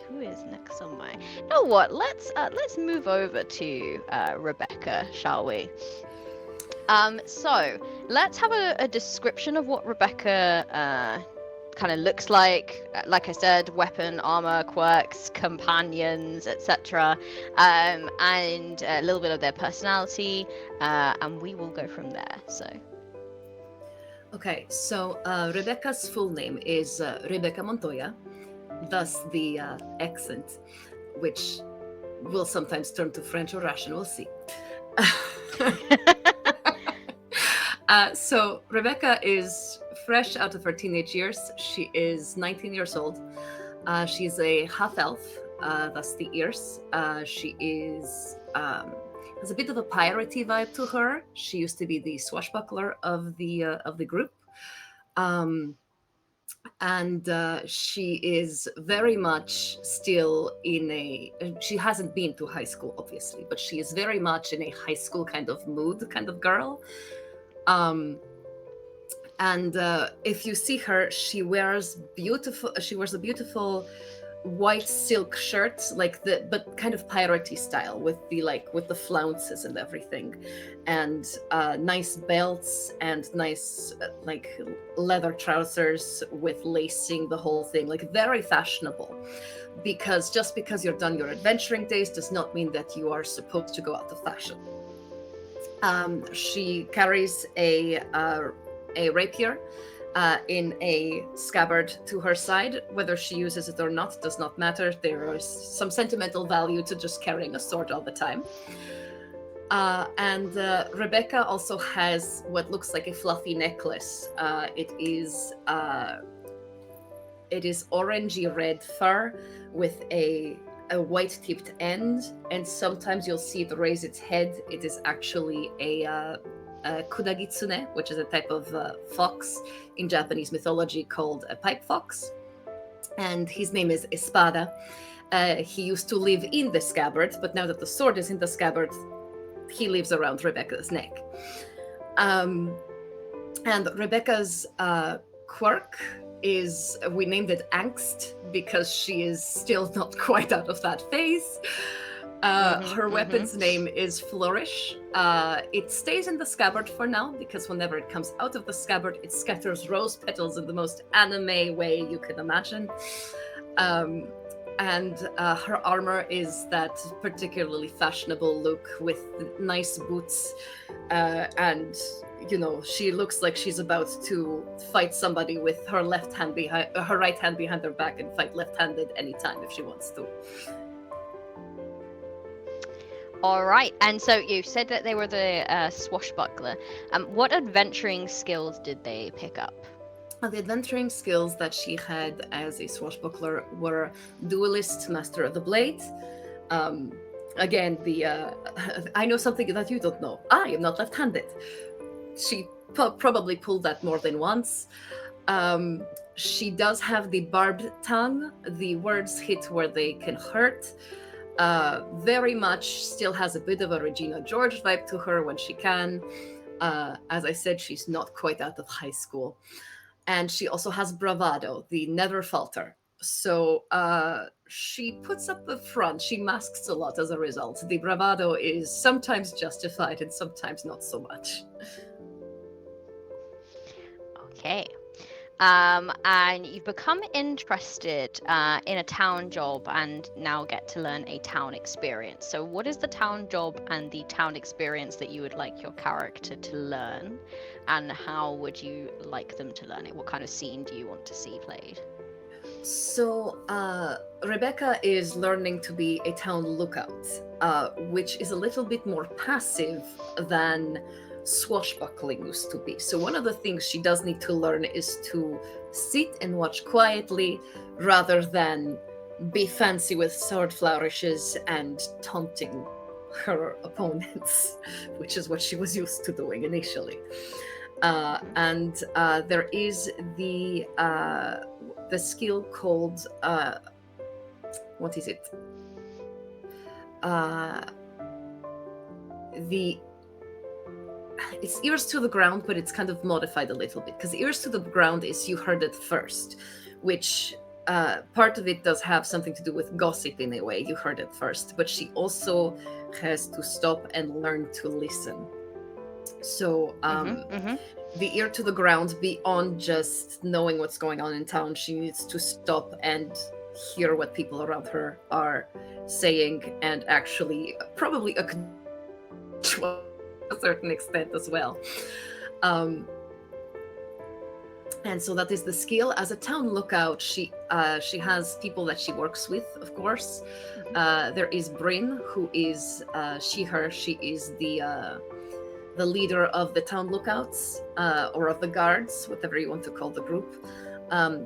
who is next on my. You know what? Let's move over to Rebecca, shall we? So let's have a description of what Rebecca kind of looks like. Like I said, weapon, armor, quirks, companions, etc., and a little bit of their personality, and we will go from there. So. Okay, so Rebecca's full name is Rebecca Montoya, thus the accent, which will sometimes turn to French or Russian, we'll see. So Rebecca is fresh out of her teenage years. She is 19 years old. She's a half elf, thus the ears. She is has a bit of a piratey vibe to her. She used to be the swashbuckler of the group. And she is very much still in a, she hasn't been to high school obviously, but she is very much in a high school kind of mood, kind of girl. And if you see her, she wears a beautiful white silk shirt, but kind of piratey style, with the flounces and everything, and nice belts and nice leather trousers with lacing, the whole thing, like very fashionable. Because just because you're done your adventuring days does not mean that you are supposed to go out of fashion. She carries a rapier in a scabbard to her side. Whether she uses it or not does not matter. There is some sentimental value to just carrying a sword all the time. And Rebecca also has what looks like a fluffy necklace. It is orangey red fur with a white tipped end, and sometimes you'll see it raise its head. It is actually a kudagitsune, which is a type of fox in Japanese mythology called a pipe fox. And his name is Espada. He used to live in the scabbard, but now that the sword is in the scabbard, he lives around Rebecca's neck. And Rebecca's quirk is, we named it Angst, because she is still not quite out of that phase. Her weapon's name is Flourish. It stays in the scabbard for now, because whenever it comes out of the scabbard, it scatters rose petals in the most anime way you can imagine. And her armor is that particularly fashionable look with nice boots, and she looks like she's about to fight somebody with her her right hand behind her back, and fight left-handed anytime if she wants to. All right, and so you said that they were the swashbuckler. What adventuring skills did they pick up? The adventuring skills that she had as a swashbuckler were duelist, master of the blade. Again, I know something that you don't know. I am not left-handed. She probably pulled that more than once. She does have the barbed tongue. The words hit where they can hurt. Very much still has a bit of a Regina George vibe to her when she can. As I said, she's not quite out of high school. And she also has bravado, the never falter. So she puts up the front. She masks a lot as a result. The bravado is sometimes justified and sometimes not so much. Okay. And you've become interested in a town job and now get to learn a town experience. So what is the town job and the town experience that you would like your character to learn? And how would you like them to learn it? What kind of scene do you want to see played? So Rebecca is learning to be a town lookout, which is a little bit more passive than swashbuckling used to be. So one of the things she does need to learn is to sit and watch quietly rather than be fancy with sword flourishes and taunting her opponents, which is what she was used to doing initially. And there is the skill called what is it? It's ears to the ground, but it's kind of modified a little bit, because ears to the ground is you heard it first, which part of it does have something to do with gossip in a way. You heard it first, but she also has to stop and learn to listen. So the ear to the ground, beyond just knowing what's going on in town, she needs to stop and hear what people around her are saying, and actually probably acknowledge a certain extent as well. And so that is the skill. As a town lookout, she has people that she works with, of course. There is Bryn, who is she is the leader of the town lookouts, or of the guards, whatever you want to call the group.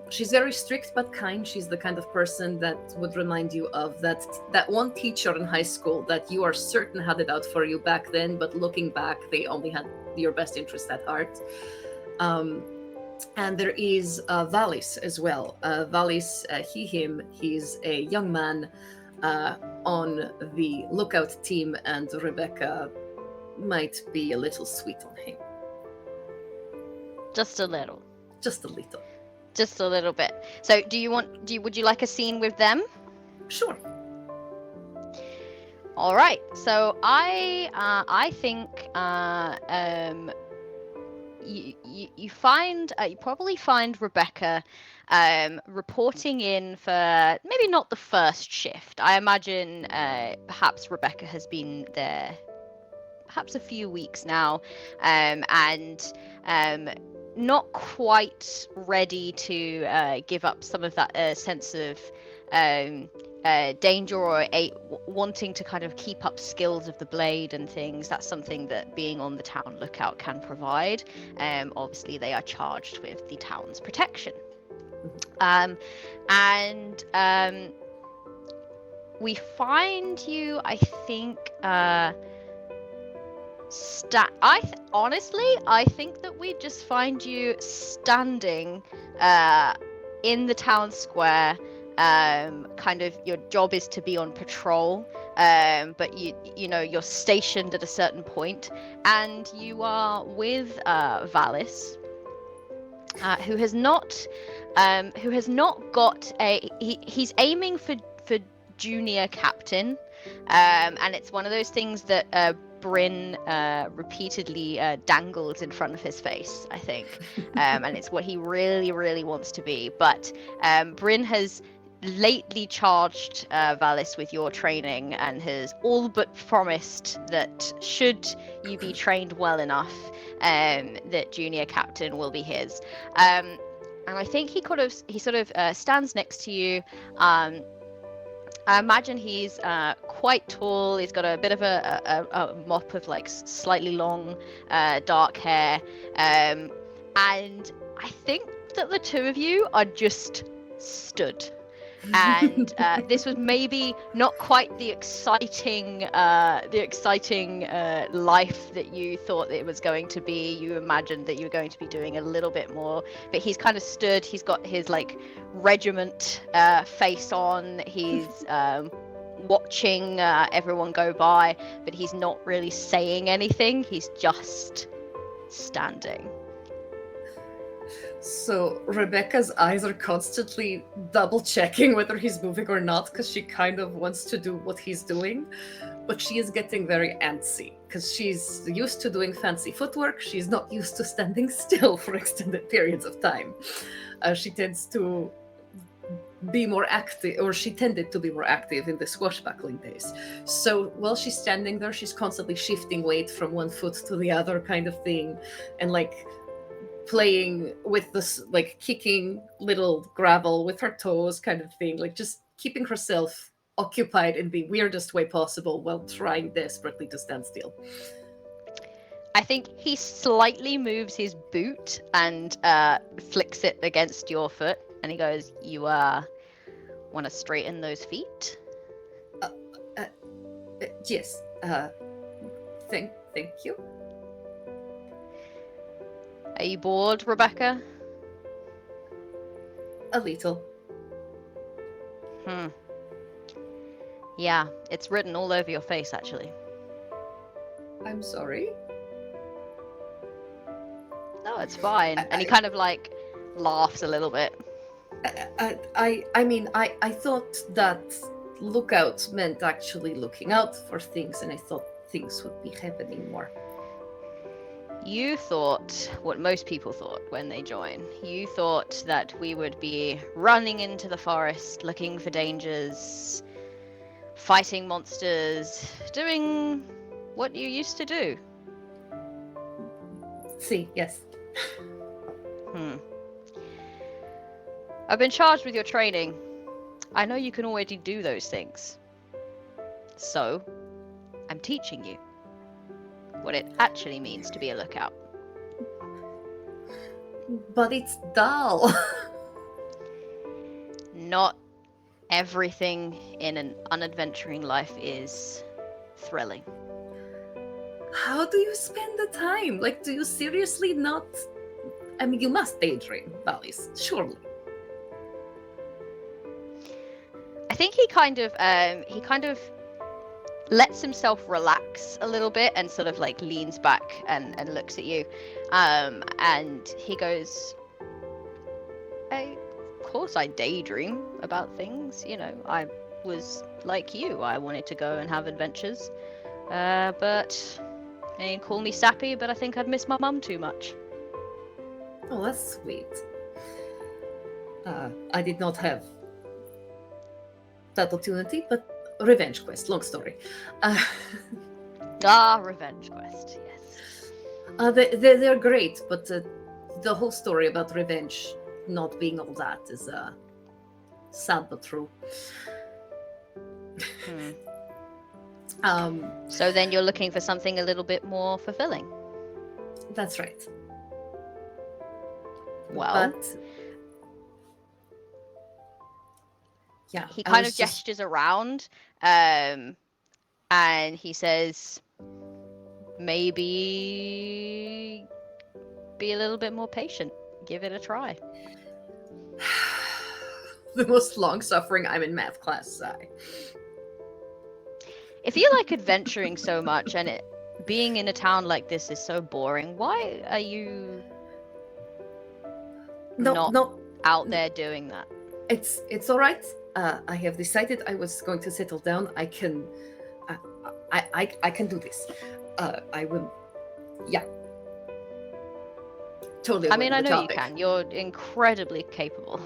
She's very strict but kind. She's the kind of person that would remind you of that one teacher in high school that you are certain had it out for you back then, but looking back, they only had your best interest at heart. And there is Valis as well. Valis, he's a young man on the lookout team, and Rebecca might be a little sweet on him. Just a little. Just a little. Just a little bit. So would you like a scene with them? Sure. All right. So I think you probably find Rebecca reporting in for maybe not the first shift. I imagine perhaps Rebecca has been there perhaps a few weeks now, and not quite ready to give up some of that sense of danger or wanting to kind of keep up skills of the blade and things. That's something that being on the town lookout can provide. Obviously, they are charged with the town's protection. We find you, I think, honestly, I think that we just find you standing in the town square. Kind of your job is to be on patrol, but you're stationed at a certain point, and you are with Valis, who has not got he's aiming for junior captain, and it's one of those things that Bryn repeatedly dangles in front of his face, I think, and it's what he really, really wants to be. But Bryn has lately charged Valis with your training and has all but promised that should you be trained well enough, that junior captain will be his. And I think he sort of stands next to you. I imagine he's quite tall. He's got a bit of a mop of like slightly long dark hair, and I think that the two of you are just stood. And this was maybe not quite the exciting life that you thought it was going to be. You imagined that you were going to be doing a little bit more, but he's kind of stood. He's got his like regiment face on. He's watching everyone go by, but he's not really saying anything. He's just standing. So Rebecca's eyes are constantly double checking whether he's moving or not, because she kind of wants to do what he's doing, but she is getting very antsy because she's used to doing fancy footwork. She's not used to standing still for extended periods of time. She tends to be more active, or she tended to be more active in the swashbuckling days. So while she's standing there, she's constantly shifting weight from one foot to the other kind of thing, and like playing with this, like kicking little gravel with her toes kind of thing, like just keeping herself occupied in the weirdest way possible while trying desperately to stand still. I think he slightly moves his boot and flicks it against your foot, and he goes, "You want to straighten those feet?" Yes. Thank you. Are you bored, Rebecca? A little. Yeah, it's written all over your face, actually. I'm sorry. No, it's fine. And he kind of like laughs a little bit. I mean, I thought that lookout meant actually looking out for things, and I thought things would be happening more. You thought what most people thought when they join. You thought that we would be running into the forest, looking for dangers, fighting monsters, doing what you used to do. See, yes. I've been charged with your training. I know you can already do those things. So, I'm teaching you what it actually means to be a lookout. But it's dull. not everything in an unadventuring life is thrilling. How do you spend the time? Like, do you seriously not? I mean, you must daydream, Valis, surely. I think he kind of lets himself relax a little bit and sort of like leans back and looks at you, and he goes, of course I daydream about things, you know. I was like you, I wanted to go and have adventures, but they call me sappy, but I think I'd miss my mum too much. Oh, that's sweet. I did not have that opportunity, but revenge quest, long story. Revenge quest, yes. They're great, but the whole story about revenge not being all that is sad but true. So then you're looking for something a little bit more fulfilling. That's right. Well, but yeah, he I kind was of just- gestures around, and he says, maybe be a little bit more patient. Give it a try. the most long-suffering I'm in math class, sigh. If you like adventuring so much and being in a town like this is so boring, why are you not out there doing that? It's all right. I have decided I was going to settle down. I can do this. I will. Yeah. Totally. I mean, I avoiding the know you topic. can. You're incredibly capable.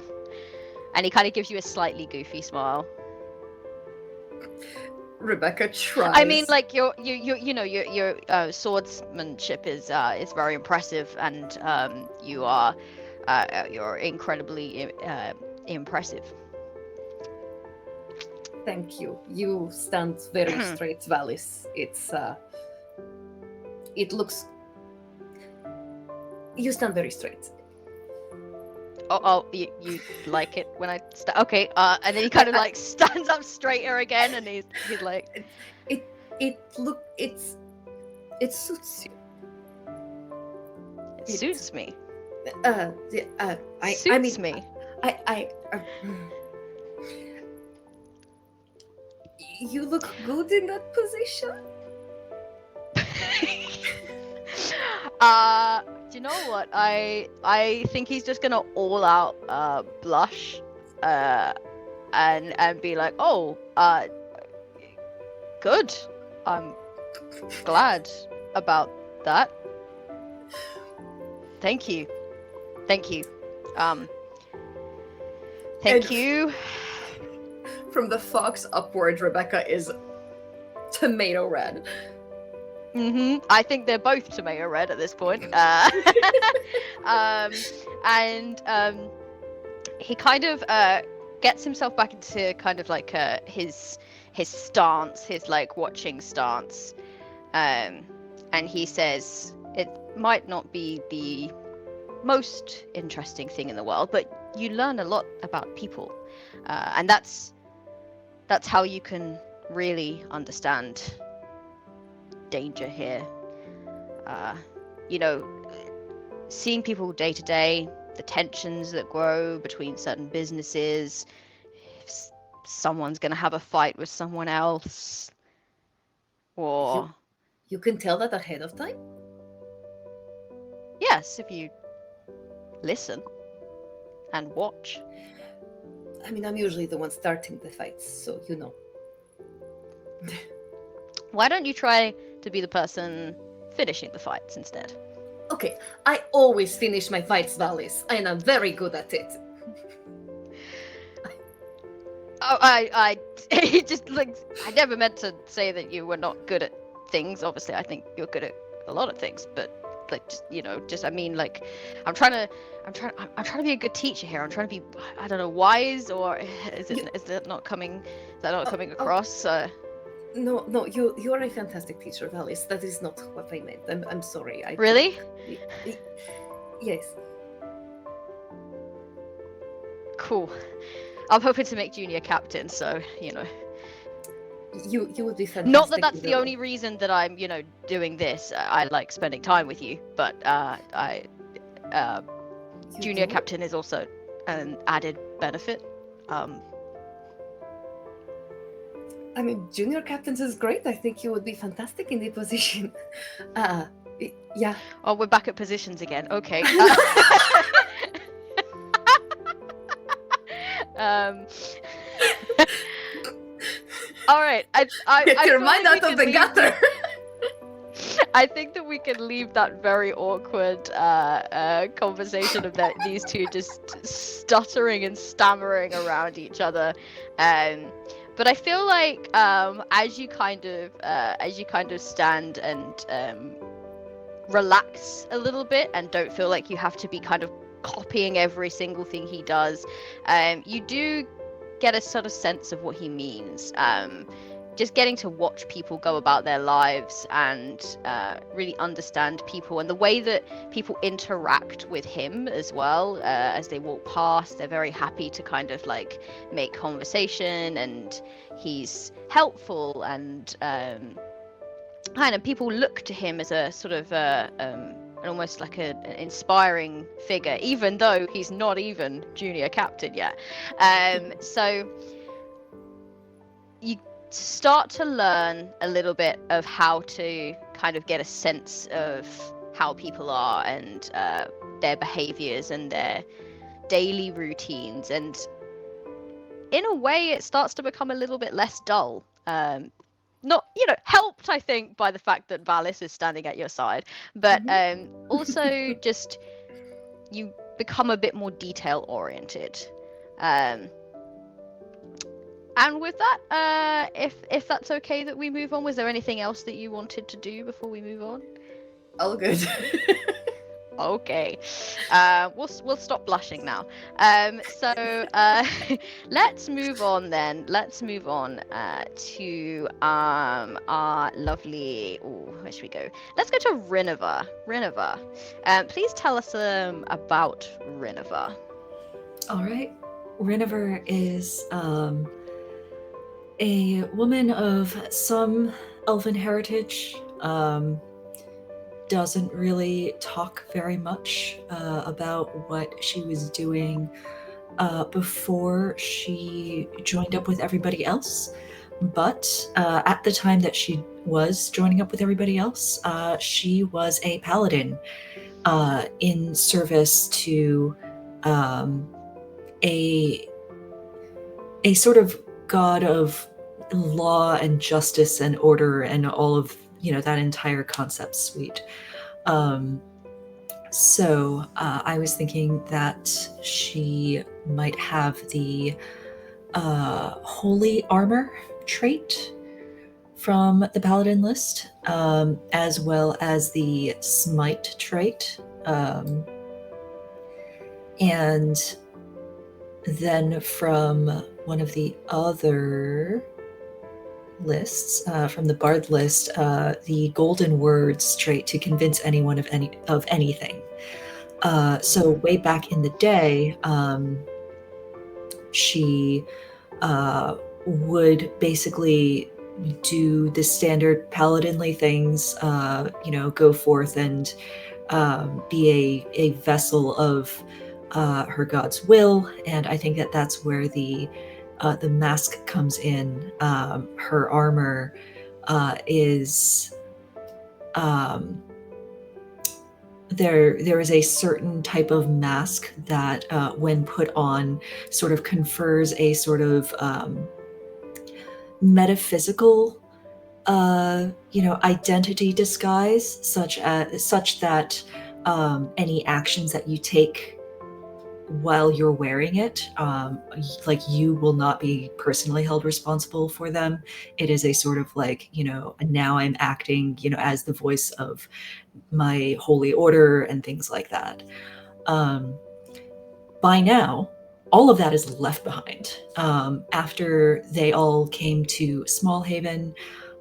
And he kind of gives you a slightly goofy smile. Rebecca tries. I mean, like your swordsmanship is very impressive, and you're incredibly impressive. Thank you. You stand very straight, Valis. It looks. You stand very straight. You like it when I okay, and then he kind of like stands up straighter again, and he's like, it suits you. it suits me. Suits me. You look good in that position. Do you know what? I think he's just gonna all out blush, and be like, oh, good. I'm glad about that. Thank you. Thank you. Thank you. From the fox upwards, Rebecca is tomato red. I think they're both tomato red at this point. He kind of gets himself back into kind of like his stance, his like watching stance, and he says, it might not be the most interesting thing in the world, but you learn a lot about people, and that's how you can really understand danger here. Seeing people day to day, the tensions that grow between certain businesses, if someone's gonna have a fight with someone else, or you can tell that ahead of time. Yes, if you listen and watch. I mean, I'm usually the one starting the fights, so you know. Why don't you try to be the person finishing the fights instead? Okay, I always finish my fights, Valis, and I'm very good at it. Oh, I just like, I never meant to say that you were not good at things. Obviously, I think you're good at a lot of things, but like, I mean, like, I'm trying to be a good teacher here. I'm trying to be, I don't know, wise, or is that not coming across? No, you are a fantastic teacher, Valis. That is not what I meant. I'm sorry. Really? Yes. Cool. I'm hoping to make junior captain, so You would be fantastic. not that that's the either only way. reason that I'm doing this. I like spending time with you, but You junior do? captain is also an added benefit. I mean, junior captains is great. I think you would be fantastic in the position. Yeah. Oh, we're back at positions again. Okay. All right. Get I your feel mind like out we of the can gutter. I think that we can leave that very awkward conversation of these two just stuttering and stammering around each other. But I feel like as you kind of stand and relax a little bit and don't feel like you have to be kind of copying every single thing he does, you do get a sort of sense of what he means. Just getting to watch people go about their lives and really understand people and the way that people interact with him as well. As they walk past, they're very happy to kind of like make conversation, and he's helpful, and kind of people look to him as a sort of almost like an inspiring figure, even though he's not even junior captain yet. So you start to learn a little bit of how to kind of get a sense of how people are and their behaviors and their daily routines, and in a way it starts to become a little bit less dull. Not helped, I think, by the fact that Valis is standing at your side, but also just you become a bit more detail oriented. And with that, if that's okay that we move on, was there anything else that you wanted to do before we move on? All good. Okay, we'll stop blushing now. So let's move on then. Let's move on to our lovely. Oh, where should we go? Let's go to Rinova. Rinova, please tell us about Rinova. All right. Reniver is a woman of some elven heritage. Doesn't really talk very much about what she was doing before she joined up with everybody else. But at the time that she was joining up with everybody else, she was a paladin in service to a sort of god of law and justice and order and all of that entire concept suite. So I was thinking that she might have the holy armor trait from the paladin list, as well as the smite trait, and then from one of the other lists, from the bard list, the golden words trait to convince anyone of anything. So way back in the day, she would basically do the standard paladinly things, go forth and be a vessel of her god's will, and I think that that's where the mask comes in. Her armor is there is a certain type of mask that when put on sort of confers a sort of metaphysical identity disguise, such that any actions that you take while you're wearing it, like you will not be personally held responsible for them. It is a sort of like, now I'm acting, as the voice of my holy order and things like that. By now, all of that is left behind. After they all came to Smallhaven,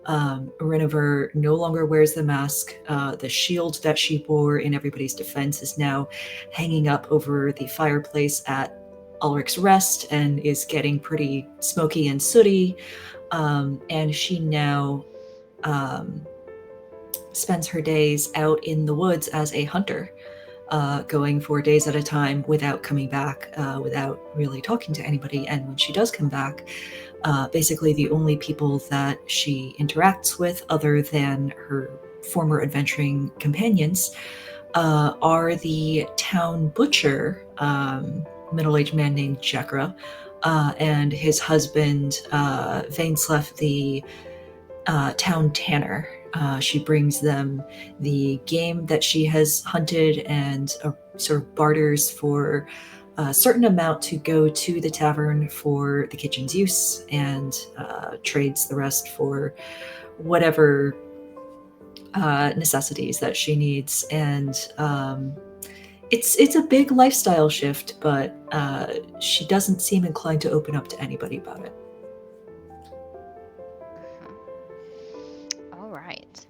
Reniver no longer wears the mask. The shield that she wore in everybody's defense is now hanging up over the fireplace at Ulrich's Rest and is getting pretty smoky and sooty. And she now spends her days out in the woods as a hunter, going for days at a time without coming back, without really talking to anybody. And when she does come back, basically the only people that she interacts with, other than her former adventuring companions, are the town butcher, middle-aged man named Jekra, and his husband, Vainslef, the town tanner. She brings them the game that she has hunted and sort of barters for a certain amount to go to the tavern for the kitchen's use, and trades the rest for whatever necessities that she needs. And it's a big lifestyle shift, but she doesn't seem inclined to open up to anybody about it. All right.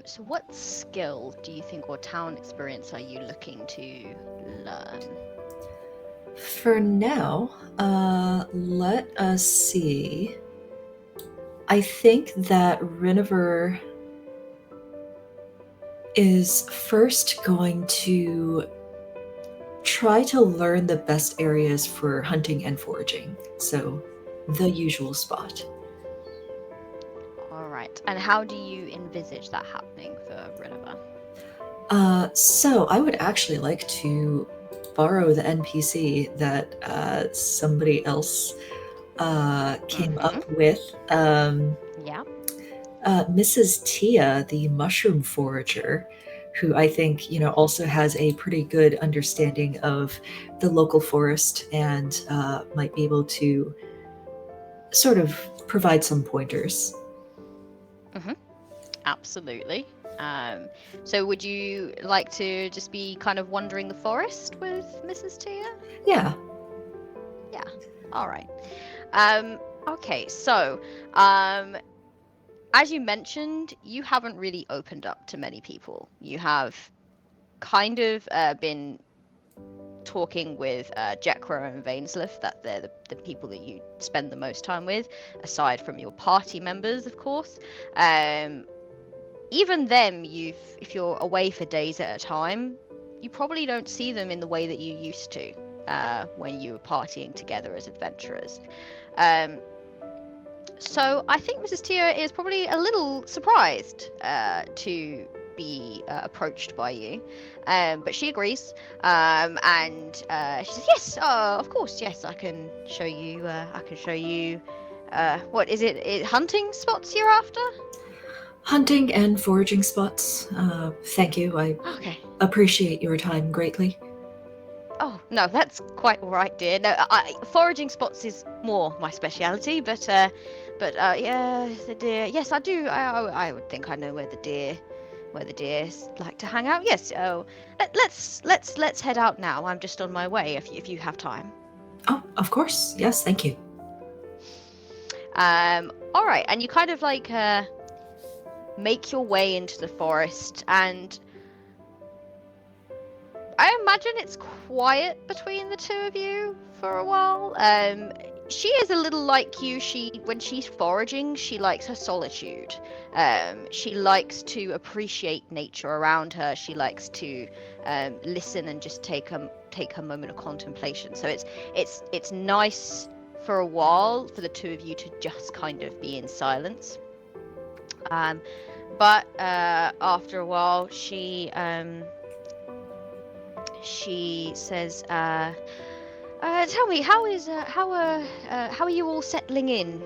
So what skill do you think, or town experience, are you looking to learn? For now, let us see. I think that Rinover is first going to try to learn the best areas for hunting and foraging. So, the usual spot. All right. And how do you envisage that happening for Rinover? So I would actually like to borrow the NPC that somebody else came up with. Yeah. Mrs. Tia, the mushroom forager, who I think, also has a pretty good understanding of the local forest and might be able to sort of provide some pointers. Absolutely. So would you like to just be kind of wandering the forest with Mrs. Tia? Yeah. Yeah. All right. Okay. So, as you mentioned, you haven't really opened up to many people. You have kind of been talking with Jekra and Vainslef, that they're the people that you spend the most time with, aside from your party members, of course. Even them, if you're away for days at a time, you probably don't see them in the way that you used to when you were partying together as adventurers. So I think Mrs. Tia is probably a little surprised to be approached by you, but she agrees, and she says, "Yes, of course, yes, I can show you. What is it? Hunting spots you're after?" Hunting and foraging spots. Thank you. I appreciate your time greatly. Oh, no, that's quite all right, dear. No, foraging spots is more my speciality, but yeah, the deer. Yes, I do. I would think I know where the deers like to hang out. Yes. So let's head out now. I'm just on my way. If you have time. Oh, of course. Yes, thank you. All right, and you kind of like make your way into the forest, and I imagine it's quiet between the two of you for a while. She is a little like you. When she's foraging, she likes her solitude. She likes to appreciate nature around her. She likes to listen and just take a moment of contemplation. So it's nice for a while for the two of you to just kind of be in silence. But after a while, she says, "Tell me, how are you all settling in?"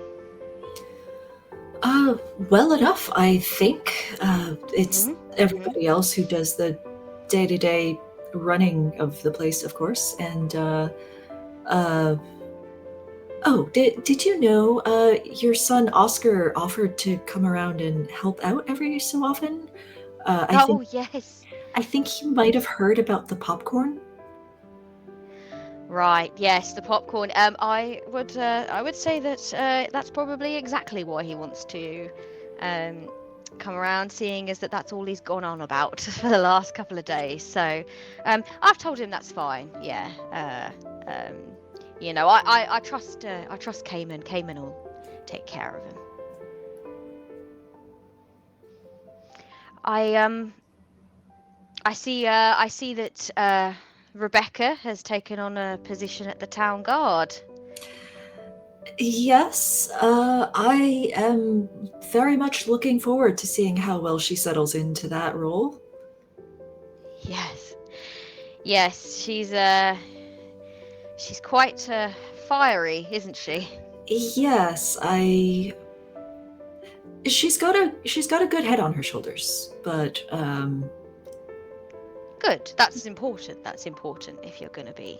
Well enough, I think. It's everybody else who does the day-to-day running of the place, of course. And did you know your son Oscar offered to come around and help out every so often? Yes. I think he might have heard about the popcorn. Right. Yes, the popcorn. I would say that that's probably exactly why he wants to come around, seeing as that's all he's gone on about for the last couple of days. So I've told him that's fine. Yeah. You know, I trust Cayman. Cayman will take care of him. I see that Rebecca has taken on a position at the town guard. Yes, I am very much looking forward to seeing how well she settles into that role. Yes, she's quite fiery, isn't she? Yes, she's got a good head on her shoulders, but Good. That's important. That's important if you're going to be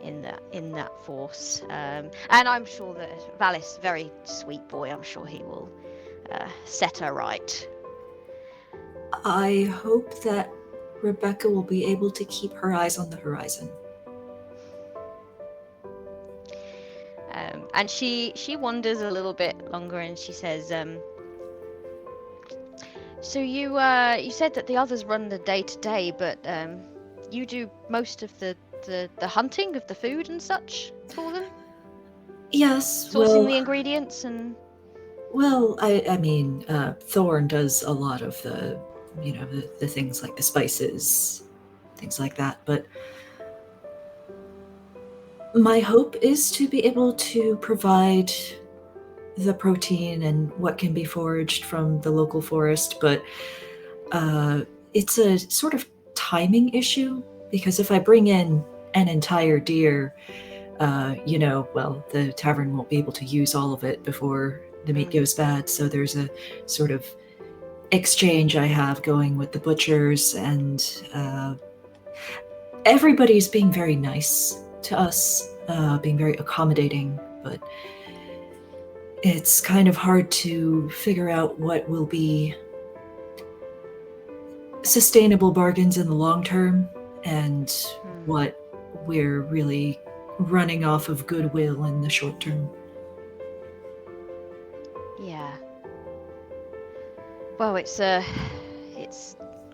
in that force. And I'm sure that Valis, very sweet boy, I'm sure he will set her right. I hope that Rebecca will be able to keep her eyes on the horizon. And she wonders a little bit longer, and she says, "So you said that the others run the day-to-day, but you do most of the hunting of the food and such for them? Yes, Sourcing the ingredients and..." Well, I mean, Thorn does a lot of the, the things like the spices, things like that, but my hope is to be able to provide the protein and what can be foraged from the local forest, but it's a sort of timing issue, because if I bring in an entire deer, the tavern won't be able to use all of it before the meat goes bad, so there's a sort of exchange I have going with the butchers, and everybody's being very nice to us, being very accommodating, but it's kind of hard to figure out what will be sustainable bargains in the long term and what we're really running off of goodwill in the short term. Yeah. Well, it's a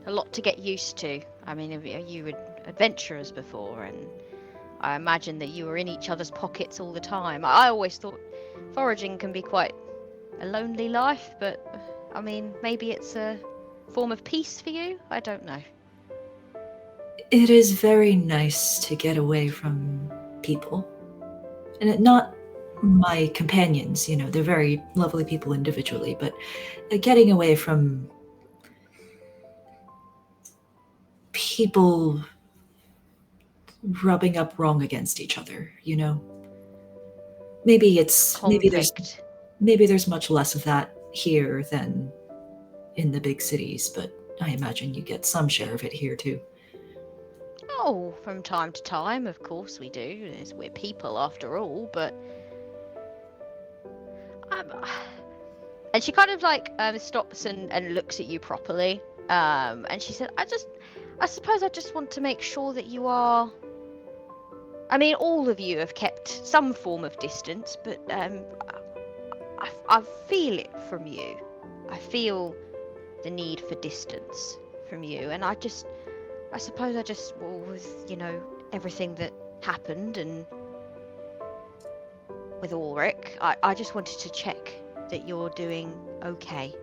lot to get used to. I mean, you were adventurers before, and I imagine that you were in each other's pockets all the time. I always thought foraging can be quite a lonely life, but I mean, maybe it's a form of peace for you? I don't know. It is very nice to get away from people. And not my companions, they're very lovely people individually, but getting away from people rubbing up wrong against each other, maybe there's much less of that here than in the big cities, but I imagine you get some share of it here too. Oh, from time to time, of course we do. We're people after all, but and she kind of like stops and looks at you properly, and she said, I suppose I just want to make sure that you are, I mean, all of you have kept some form of distance, but I feel it from you. I feel the need for distance from you, and I suppose I just, well, with, everything that happened and with Ulrich, I just wanted to check that you're doing okay.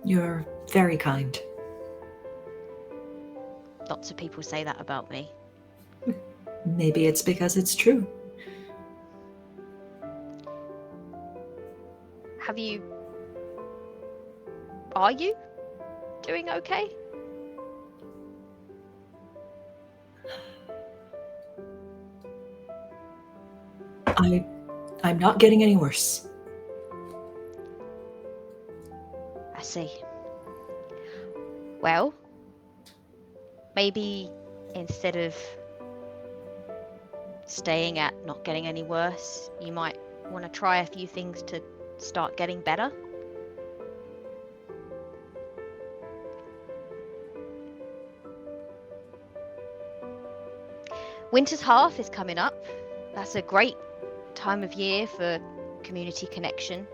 You're very kind. Lots of people say that about me. Maybe it's because it's true. Are you doing okay? I'm not getting any worse. I see. Well, maybe instead of staying at not getting any worse, you might want to try a few things to start getting better. Winter's Hearth is coming up. That's a great time of year for community connection.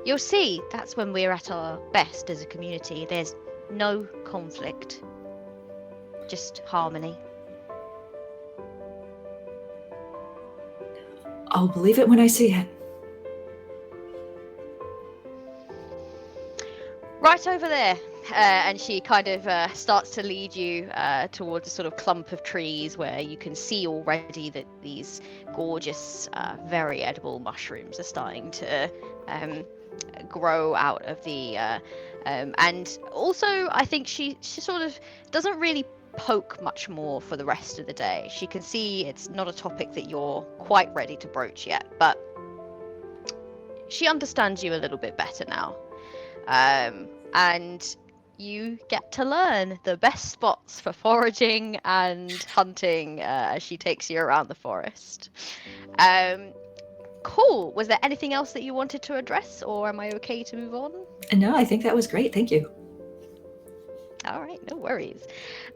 You'll see that's when we're at our best as a community. There's no conflict, just harmony. I'll believe it when I see it. Right over there. And she kind of starts to lead you towards a sort of clump of trees where you can see already that these gorgeous, very edible mushrooms are starting to grow out of the. And also, I think she sort of doesn't really poke much more for the rest of the day. She can see it's not a topic that you're quite ready to broach yet, but she understands you a little bit better now. And you get to learn the best spots for foraging and hunting as she takes you around the forest. Cool. Was there anything else that you wanted to address, or am I okay to move on? No, I think that was great. Thank you. All right, no worries.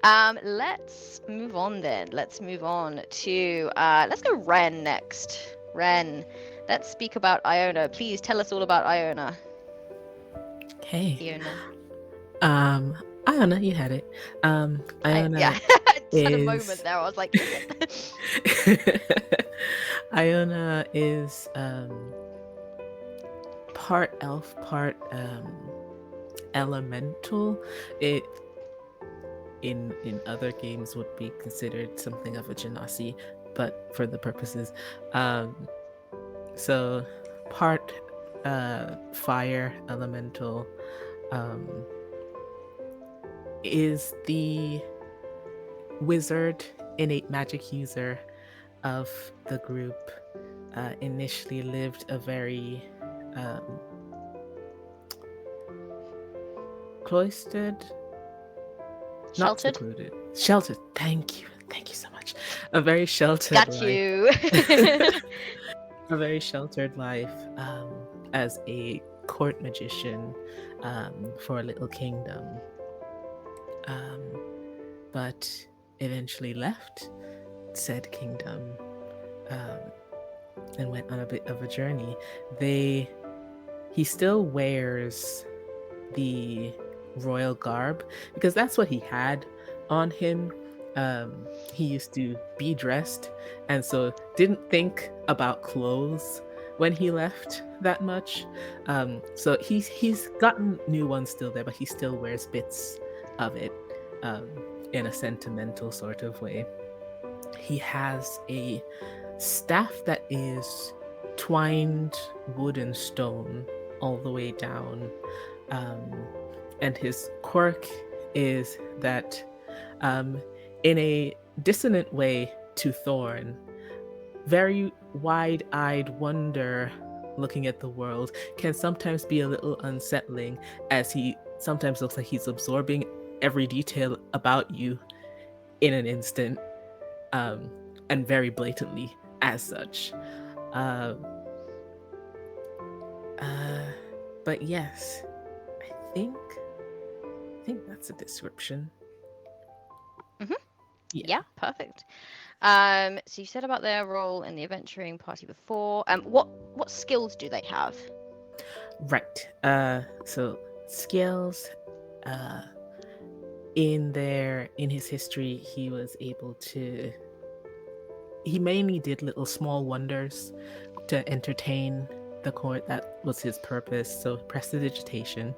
Let's move on then. Let's move on to let's go Ren next. Ren, let's speak about Iona. Please tell us all about Iona. Okay. Iona. Iona, you had it. Iona Yeah, I just had a is- moment there. I was like, is it? Iona is part elf, part elemental. It in other games would be considered something of a genasi, but for the purposes, so part fire elemental, is the wizard innate magic user of the group. Initially lived a very cloistered, not Sheltered? secluded, sheltered. Thank you so much. A very sheltered Got life. you. A very sheltered life as a court magician for a little kingdom, but eventually left said kingdom and went on a bit of a journey. He still wears the royal garb because that's what he had on him. He used to be dressed, and so didn't think about clothes when he left that much. So he's gotten new ones still there, but he still wears bits of it in a sentimental sort of way. He has a staff that is twined wood and stone all the way down, and his quirk is that in a dissonant way to Thorn, very wide-eyed wonder looking at the world can sometimes be a little unsettling, as he sometimes looks like he's absorbing every detail about you in an instant, and very blatantly as such. But yes, I think that's a description. Mhm. Yeah, perfect. So you said about their role in the adventuring party before. What skills do they have? Right. So skills. In his history, he was able to. He mainly did little small wonders to entertain the court. That was his purpose. So prestidigitation.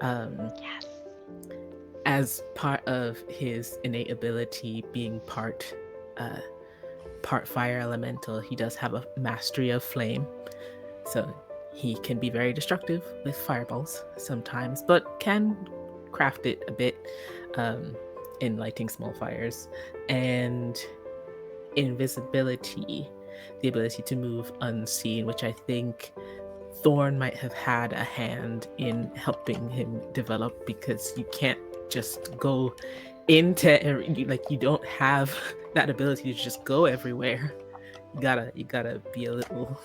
Yes. As part of his innate ability, being part fire elemental, he does have a mastery of flame, so he can be very destructive with fireballs sometimes, but can craft it a bit in lighting small fires. And invisibility, the ability to move unseen, which I think Thorn might have had a hand in helping him develop, because you can't just go into you don't have that ability to just go everywhere. You gotta be a little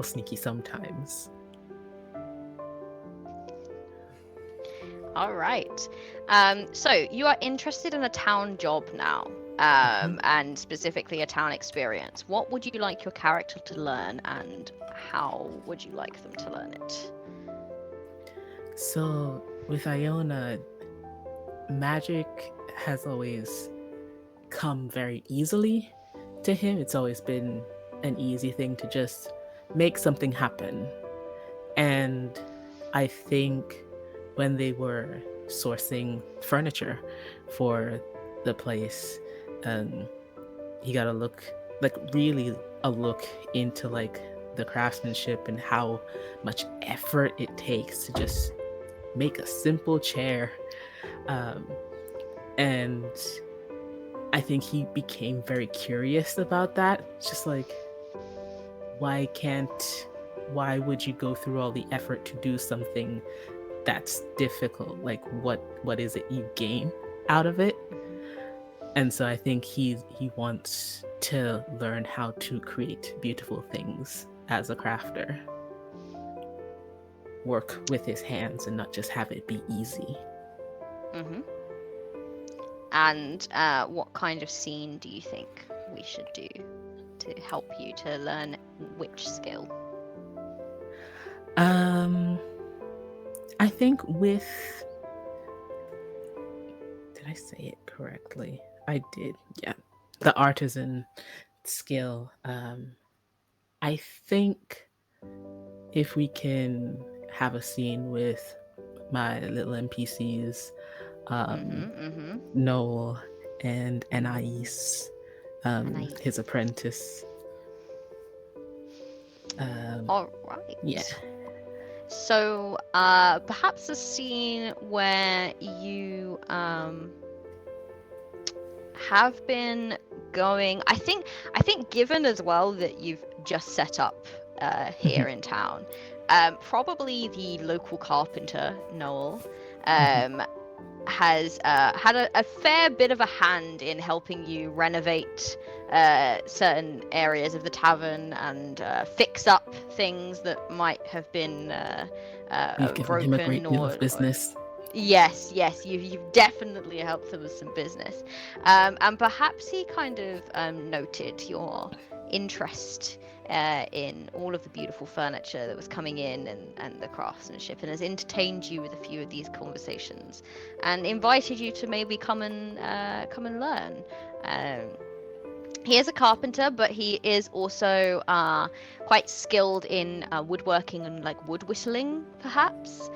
sneaky sometimes. All right. So you are interested in a town job now, and specifically a town experience. What would you like your character to learn, and how would you like them to learn it? So with Iona, magic has always come very easily to him. It's always been an easy thing to just make something happen. And I think when they were sourcing furniture for the place, he got a look into like the craftsmanship and how much effort it takes to just make a simple chair. And I think he became very curious about that. It's just like, why would you go through all the effort to do something that's difficult? Like, what is it you gain out of it? And so I think he wants to learn how to create beautiful things as a crafter. Work with his hands and not just have it be easy. Mm-hmm. And what kind of scene do you think we should do to help you to learn which skill? I think with... Did I say it correctly? I did, yeah. The artisan skill. I think if we can have a scene with my little NPCs, Noel and Anais, his apprentice. All right. Yeah. So, perhaps a scene where you have been going. I think given as well that you've just set up here in town, probably the local carpenter Noel has had a fair bit of a hand in helping you renovate certain areas of the tavern and fix up things that might have been We've given broken him a great deal of business. Yes, you've definitely helped him with some business, and perhaps he kind of noted your interest in all of the beautiful furniture that was coming in and the craftsmanship, and has entertained you with a few of these conversations and invited you to maybe come and learn. He is a carpenter, but he is also quite skilled in woodworking and like wood whistling, perhaps.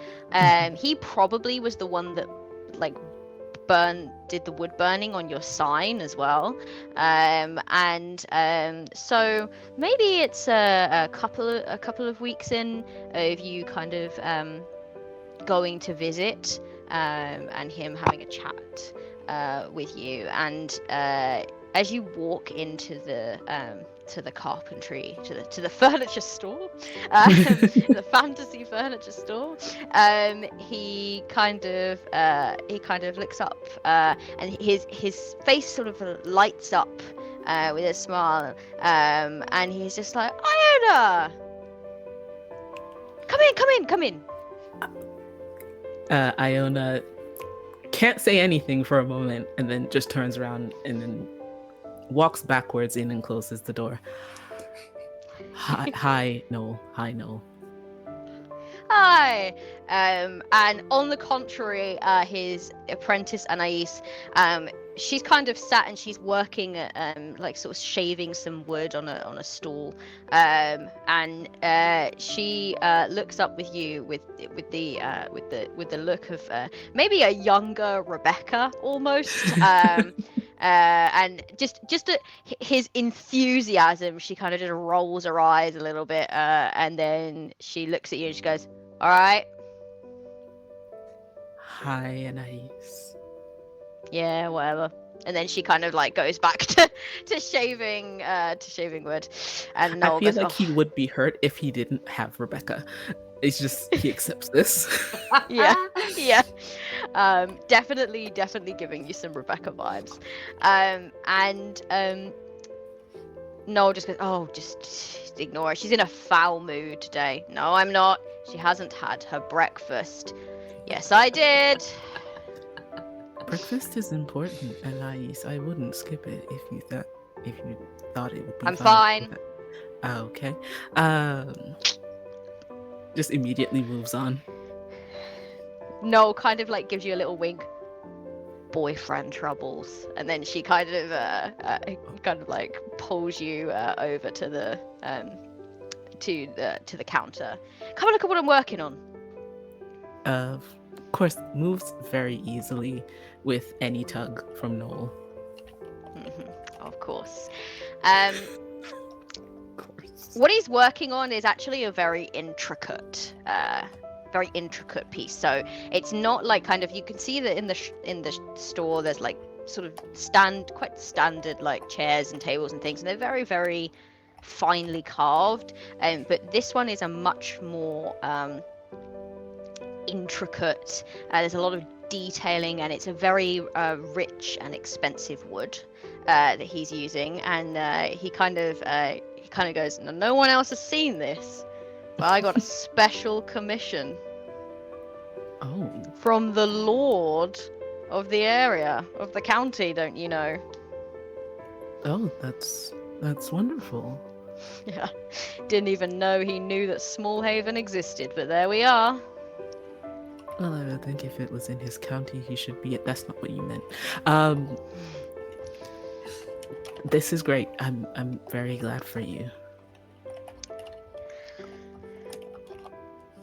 He probably was the one that like did the wood burning on your sign as well. So maybe it's a couple of weeks in of you kind of going to visit and him having a chat with you, and as you walk into the carpentry, to the furniture store, the fantasy furniture store, he kind of looks up, and his face sort of lights up with a smile, and he's just like, Iona, come in. Iona can't say anything for a moment, and then just turns around and then walks backwards in and closes the door. Hi, Noel. Hi. And on the contrary, his apprentice Anais, she's kind of sat and she's working at like sort of shaving some wood on a stool, and she looks up with you with the look of maybe a younger Rebecca almost. And just his enthusiasm, she kind of just rolls her eyes a little bit, and then she looks at you and she goes, all right. Hi, Anais. Yeah, whatever. And then she kind of like goes back to shaving wood. And Noel I feel goes, like he would be hurt if he didn't have Rebecca. It's just he accepts this. yeah. Definitely giving you some Rebecca vibes. And Noel just goes, oh, just ignore her. She's in a foul mood today. No, I'm not. She hasn't had her breakfast. Yes, I did. Breakfast is important, Anais. I wouldn't skip it if you thought it would be. I'm fine. Okay. Just immediately moves on. Noel kind of like gives you a little wink. boyfriend troubles. And then she kind of like pulls you over to the counter. Come and look at what I'm working on. Of course, moves very easily with any tug from Noel. Of course. Of course. What he's working on is actually a very intricate piece. So it's not like kind of, you can see that in the store there's like sort of quite standard like chairs and tables and things, and they're very, very finely carved. But this one is a much more intricate. There's a lot of detailing, and it's a very rich and expensive wood that he's using. And he kind of goes, no one else has seen this, but I got a special commission Oh, from the lord of the area, of the county, don't you know? oh, that's wonderful. Yeah, didn't even know he knew that Smallhaven existed, but there we are. Well, I would think if it was in his county, he should be it. That's not what you meant. This is great. I'm very glad for you.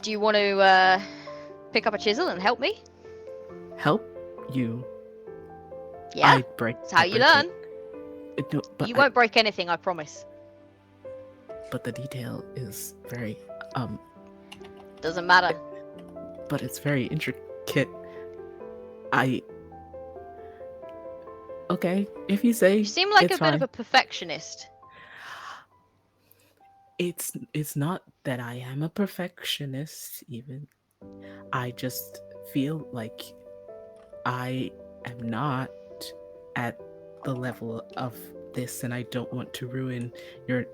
Do you want to pick up a chisel and help me? Help you. Yeah, I break. that's how I you break learn. it. No, but You won't break anything, I promise. but the detail is very Doesn't matter. but it's very intricate. Okay, if you say. You seem like it's a bit of fine. a perfectionist. It's not that I am a perfectionist even. I just feel like I am not at the level of this, and I don't want to ruin your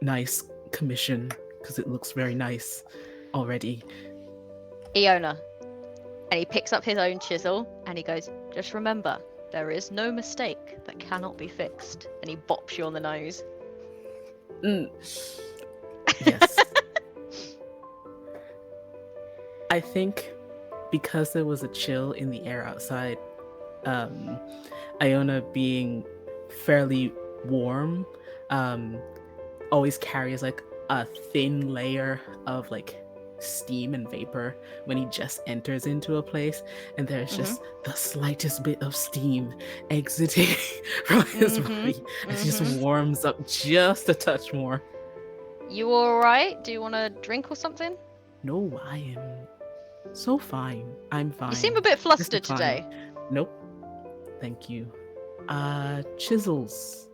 nice commission because it looks very nice already. Iona. And he picks up his own chisel and he goes, just remember, there is no mistake that cannot be fixed. And he bops you on the nose. Yes. I think because there was a chill in the air outside, Iona being fairly warm, always carries like a thin layer of like steam and vapor when he just enters into a place, and there's just the slightest bit of steam exiting from his body as he just warms up just a touch more. You alright? Do you want a drink or something? No, I am so fine. I'm fine. You seem a bit Just flustered fine. today. Nope. Thank you. Chisels.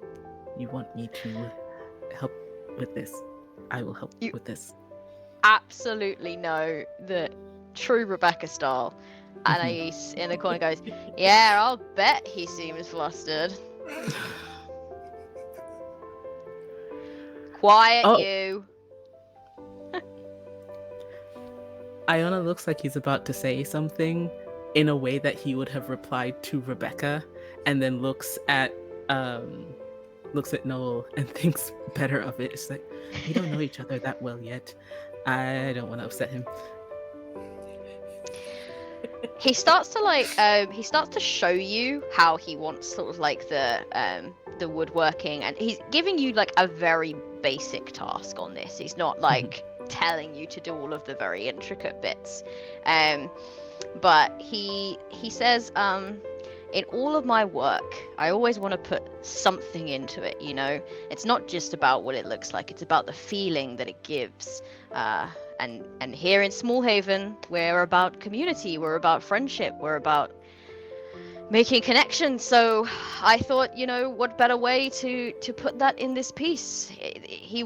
You want me to help with this? I will help You- with this. Absolutely know the true Rebecca style. And he's in the corner goes, yeah, I'll bet he seems flustered. Quiet, Oh. you. Iona looks like he's about to say something in a way that he would have replied to Rebecca, and then looks at Noel and thinks better of it. It's like, we don't know each other that well yet. I don't want to upset him. He starts to show you how he wants sort of like the woodworking, and he's giving you like a very basic task on this. He's not like telling you to do all of the very intricate bits. But he says, in all of my work, I always want to put something into it, you know? It's not just about what it looks like, it's about the feeling that it gives. And here in Smallhaven, we're about community, we're about friendship, we're about making connections. So I thought, you know, what better way to put that in this piece? He's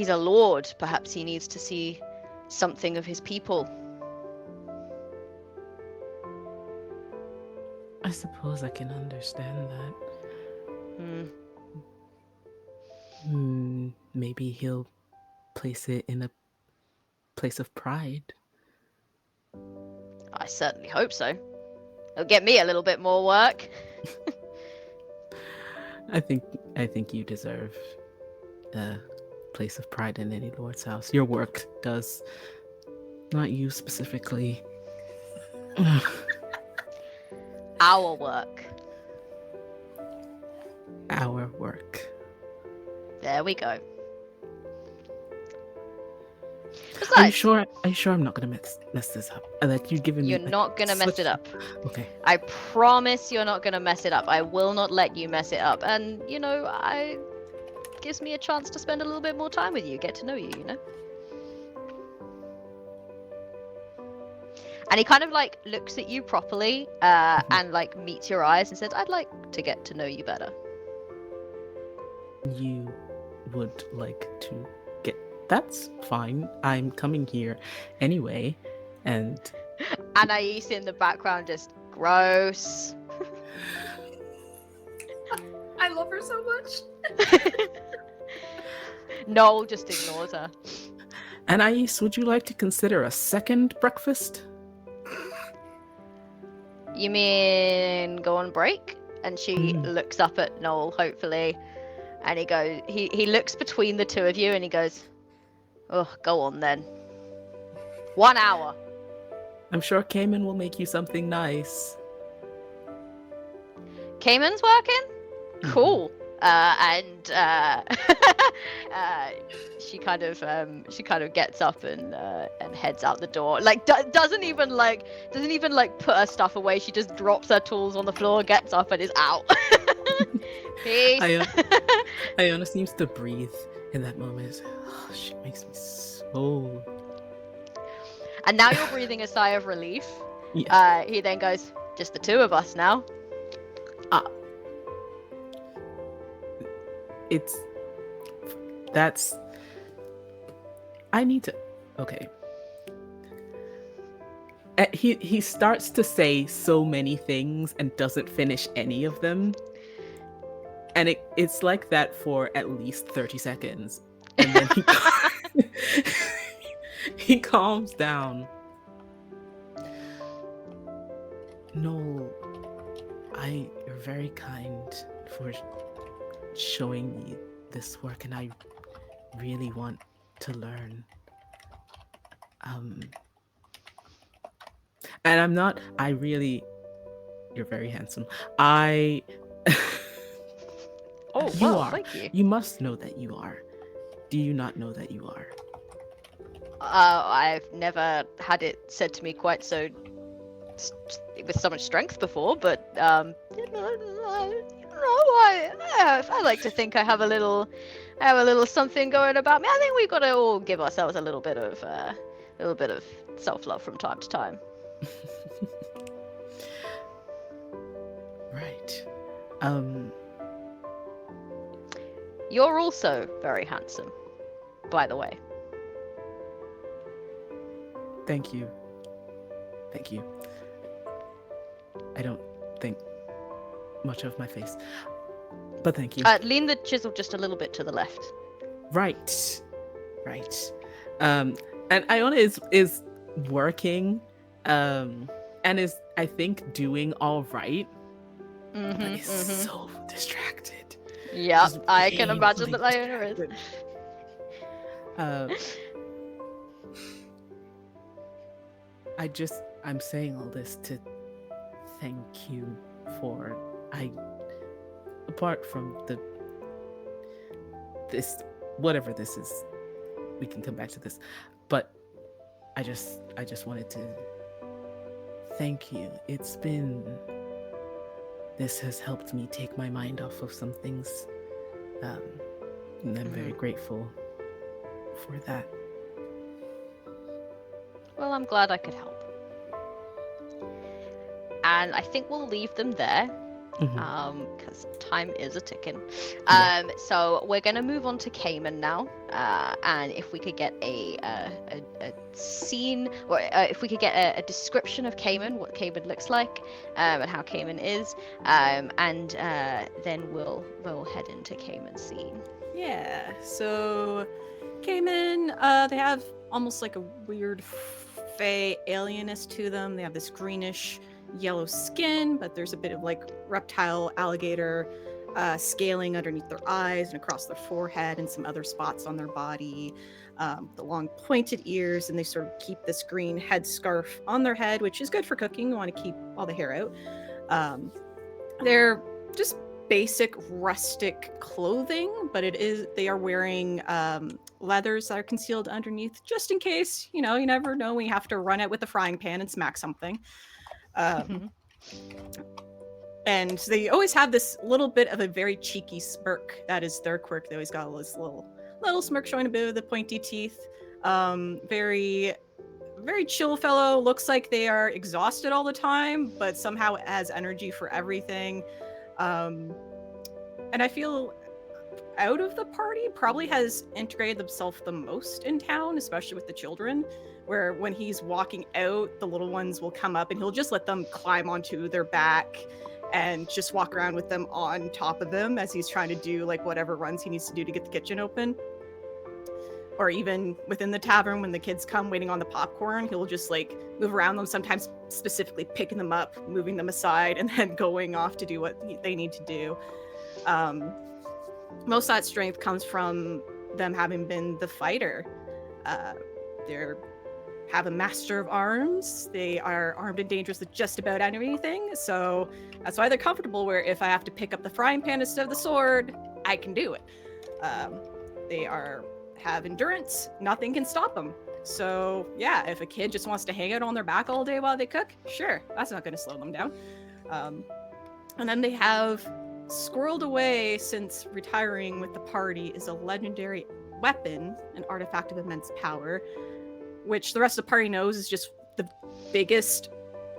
a lord, perhaps he needs to see something of his people. I suppose I can understand that. Maybe he'll place it in a place of pride. I certainly hope so. It'll get me a little bit more work. I think you deserve a place of pride in any lord's house. Your work does, not you specifically. our work. Our work. There we go. Are you Besides, sure? Are you sure I'm not gonna mess this up? That you've given me. you're like, not gonna mess such- it up. Okay. I promise you're not gonna mess it up. I will not let you mess it up. And I gives me a chance to spend a little bit more time with you, get to know you, And he kind of like looks at you properly, and like meets your eyes and says, "I'd like to get to know you better." You would like to get. That's fine. I'm coming here anyway, and Anais in the background just gross. I love her so much. Noel just ignores her. Anais, would you like to consider a second breakfast? You mean go on break? And she looks up at Noel, hopefully, and he goes. He looks between the two of you, and he goes, "Oh, go on then. 1 hour." I'm sure Cayman will make you something nice. Cayman's working? Cool. And she kind of gets up and heads out the door. Like doesn't even put her stuff away. She just drops her tools on the floor, gets up, and is out. Peace. Iona seems to breathe in that moment. Oh, she makes me so. And now you're breathing a sigh of relief. Yeah. He then goes, "Just the two of us now." I need to. Okay. He starts to say so many things and doesn't finish any of them. And it's like that for at least 30 seconds. And then he calms down. No, you're very kind for showing me this work, and I really want to learn. And I'm not. You're very handsome. Oh, You well, are. thank you. You must know that you are. Do you not know that you are? I've never had it said to me quite so with so much strength before, but I like to think I have a little something going about me. I think we've got to all give ourselves a little bit of self-love from time to time. Right. You're also very handsome, by the way. Thank you. Thank you. I don't think much of my face, but thank you. Lean the chisel just a little bit to the left. Right. And Iona is working, and is, I think, doing all right. But is so distracted. Yeah, Just I can imagine painfully that Iona is. distracted. I'm saying all this to thank you for apart from this whatever this is, we can come back to this, but I just wanted to thank you. This has helped me take my mind off of some things, and I'm very grateful for that. Well, I'm glad I could help. And I think we'll leave them there, because time is a ticking. So we're gonna move on to Cayman now, and if we could get a scene, or if we could get a description of Cayman, what Cayman looks like, and how Cayman is, and then we'll head into Cayman's scene. Yeah, so Cayman, they have almost like a weird fey alienness to them. They have this greenish yellow skin, but there's a bit of like reptile alligator scaling underneath their eyes and across their forehead and some other spots on their body. The long pointed ears, and they sort of keep this green headscarf on their head, which is good for cooking. You want to keep all the hair out. They're just basic rustic clothing, but they are wearing leathers that are concealed underneath, just in case. You never know when you have to run out with the frying pan and smack something. And they always have this little bit of a very cheeky smirk. That is their quirk. They always got this little smirk showing a bit of the pointy teeth. Very, very chill fellow. Looks like they are exhausted all the time, but somehow has energy for everything. And I feel out of the party probably has integrated themselves the most in town, especially with the children, where when he's walking out, the little ones will come up and he'll just let them climb onto their back and just walk around with them on top of them as he's trying to do like whatever runs he needs to do to get the kitchen open. Or even within the tavern, when the kids come waiting on the popcorn, he'll just like move around them, sometimes specifically picking them up, moving them aside, and then going off to do what they need to do. Most of that strength comes from them having been the fighter. They have a master of arms. They are armed and dangerous with just about anything. So that's why they're comfortable, where if I have to pick up the frying pan instead of the sword, I can do it. They have endurance. Nothing can stop them. So yeah, if a kid just wants to hang out on their back all day while they cook, sure, that's not going to slow them down. And then they have squirreled away since retiring with the party is a legendary weapon, an artifact of immense power, which the rest of the party knows is just the biggest.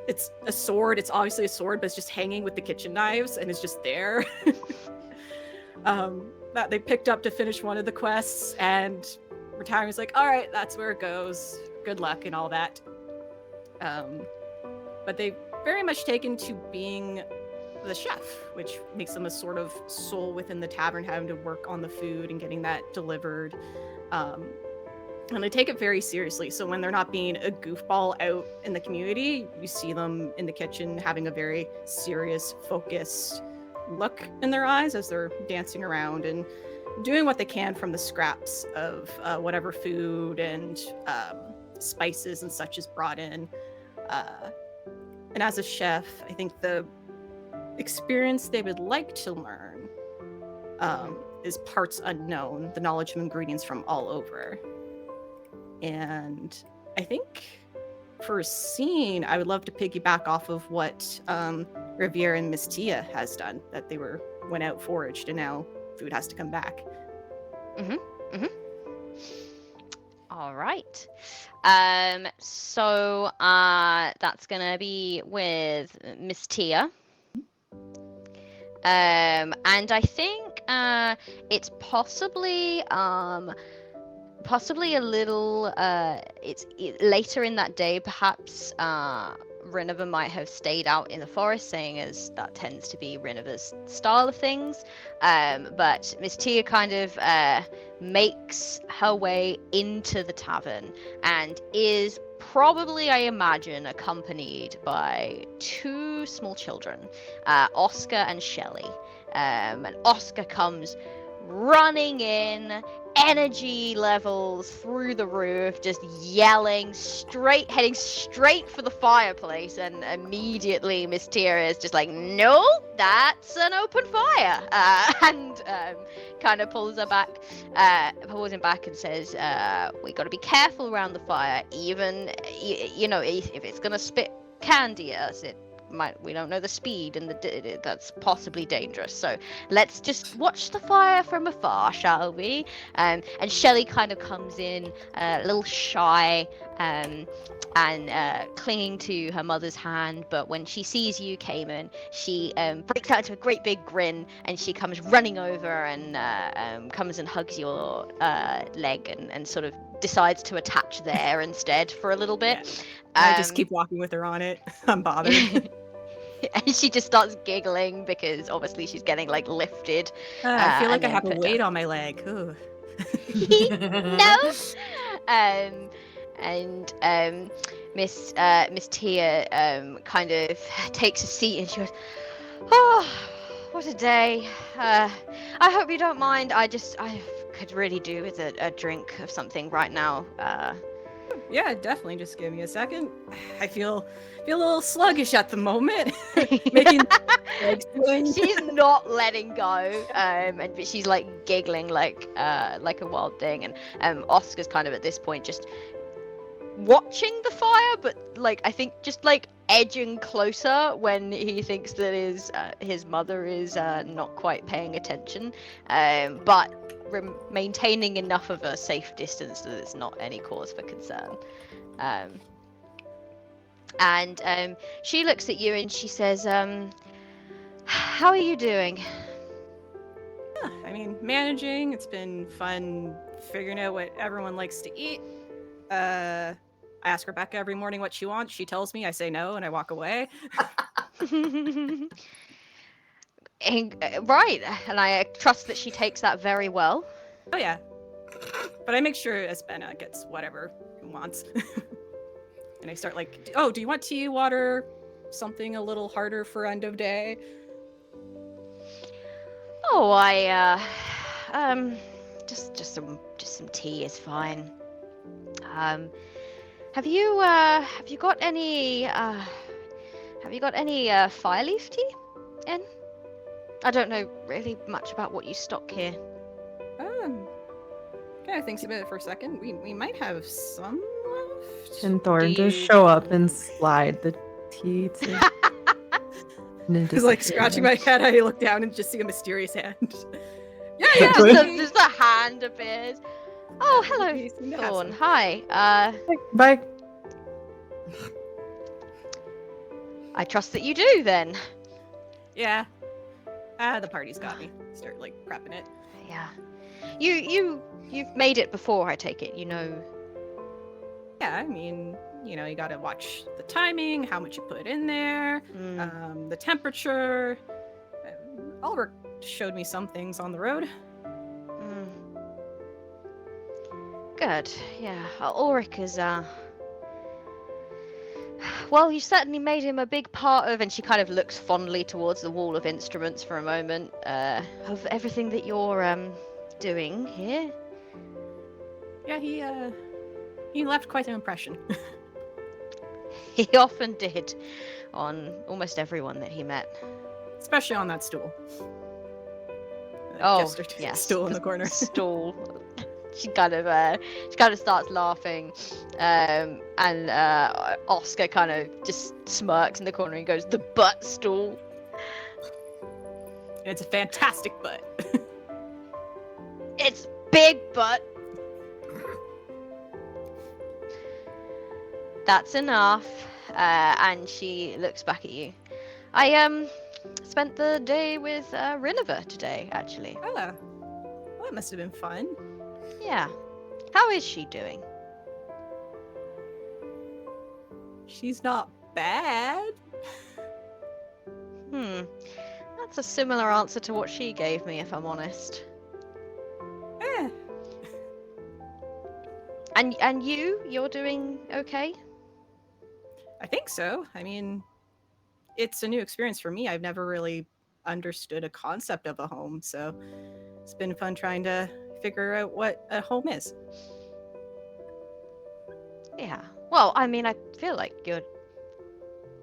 It's a sword. It's obviously a sword, but it's just hanging with the kitchen knives and it's just there. That they picked up to finish one of the quests, and retiring was like, all right, that's where it goes. Good luck and all that. But they've very much taken to being the chef, which makes them a sort of soul within the tavern, having to work on the food and getting that delivered. And they take it very seriously. So when they're not being a goofball out in the community, you see them in the kitchen having a very serious, focused look in their eyes as they're dancing around and doing what they can from the scraps of whatever food and spices and such is brought in. And as a chef, I think the experience they would like to learn is parts unknown, the knowledge of ingredients from all over. And I think for a scene, I would love to piggyback off of what Riviera and Miss Tia has done, that they went out foraged and now food has to come back. All right. So that's gonna be with Miss Tia. And I think it's possibly a little it's later in that day, perhaps. Rinova might have stayed out in the forest, saying as that tends to be Rinova's style of things. But Miss Tia kind of makes her way into the tavern and is probably, I imagine, accompanied by two small children, Oscar and Shelley. And Oscar comes running in, energy levels through the roof, just yelling, heading straight for the fireplace, and immediately Miss Tia is just like, no, that's an open fire, and kind of pulls him back and says, we got to be careful around the fire, even if it's gonna spit candy at us, we don't know the speed, and that's possibly dangerous. So let's just watch the fire from afar, shall we? And Shelley kind of comes in a little shy and clinging to her mother's hand. But when she sees you, Cayman, she breaks out into a great big grin, and she comes running over and comes and hugs your leg and sort of decides to attach there instead for a little bit. I just keep walking with her on it. I'm bothered. And she just starts giggling because obviously she's getting like lifted. I feel like I have a weight on my leg. No. Miss Tia kind of takes a seat and she goes, "Oh, what a day! I hope you don't mind. I could really do with a drink of something right now." Yeah, definitely. Just give me a second. I feel a little sluggish at the moment. Making legs swing. She's not letting go, but she's like giggling like a wild thing, and Oscar's kind of at this point just watching the fire, but like I think just like edging closer when he thinks that his mother is not quite paying attention, but maintaining enough of a safe distance that it's not any cause for concern. And she looks at you and she says, how are you doing? I mean, managing. It's been fun figuring out what everyone likes to eat. I ask Rebecca every morning what she wants. She tells me, I say no, and I walk away. Right, and I trust that she takes that very well. Oh yeah. But I make sure Espenna gets whatever he wants. And I start like, oh, do you want tea, water, something a little harder for end of day? Oh, just some tea is fine. Have you got any fire leaf tea in? I don't know really much about what you stock here. Kind of thinks about it for a second. We might have some left. And Thorn Do just you- show up and slide the tea to. And then He's like disappear. scratching my head. I look down and just see a mysterious hand. Yeah, Just a hand appears. Oh, hello, You seem to have Thorn. some. Hi. Bye. I trust that you do then. Yeah. The party's got me. Start like prepping it. Yeah. You've made it before, I take it. You know. Yeah, I mean, you know, you gotta watch the timing, how much you put in there, the temperature. Ulrich showed me some things on the road. Good. Yeah. Ulrich is well, you certainly made him a big part of, and she kind of looks fondly towards the wall of instruments for a moment, of everything that you're doing here. Yeah, he left quite an impression. He often did on almost everyone that he met. Especially on that stool. Oh, Jester yes, stool in the corner. Stool. She kind of starts laughing, and Oscar kind of just smirks in the corner and goes, "The butt stool." And it's a fantastic butt. It's big butt. That's enough. And she looks back at you. I spent the day with Rinova today, actually. Oh, well, that must have been fun. Yeah. How is she doing? She's not bad. That's a similar answer to what she gave me, if I'm honest. Eh. And you're doing okay? I think so. I mean, it's a new experience for me. I've never really understood a concept of a home, so it's been fun trying to figure out what a home is. Yeah. Well, I mean, I feel like you're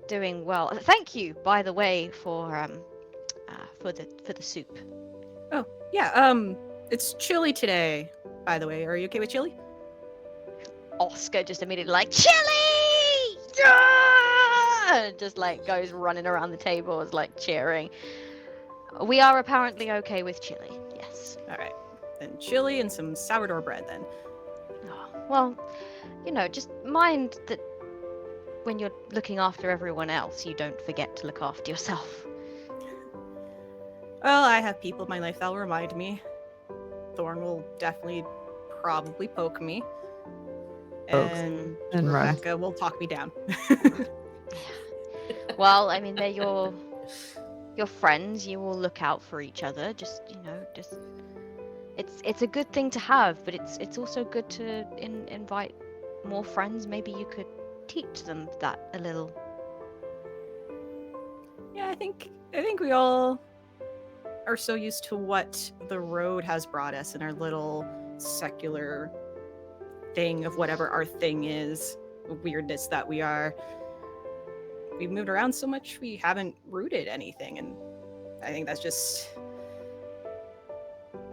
doing well. Thank you, by the way, for the soup. Oh, yeah, it's chilly today, by the way. Are you okay with chili? Oscar just immediately like, chili! Yeah! And just like goes running around the table, is like cheering. We are apparently okay with chili. Yes. All right. Then chili and some sourdough bread then. Oh, well, you know, just mind that when you're looking after everyone else, you don't forget to look after yourself. Well, I have people in my life that'll remind me. Thorn will definitely probably poke me. Pokes And and runs. Rebecca will talk me down. Well, I mean, they're your friends. You will look out for each other. Just, you know, just it's a good thing to have, but it's also good to invite more friends. Maybe you could teach them that a little. Yeah, I think we all are so used to what the road has brought us in our little secular thing of whatever our thing is, the weirdness that we are. We've moved around so much, we haven't rooted anything, and I think that's just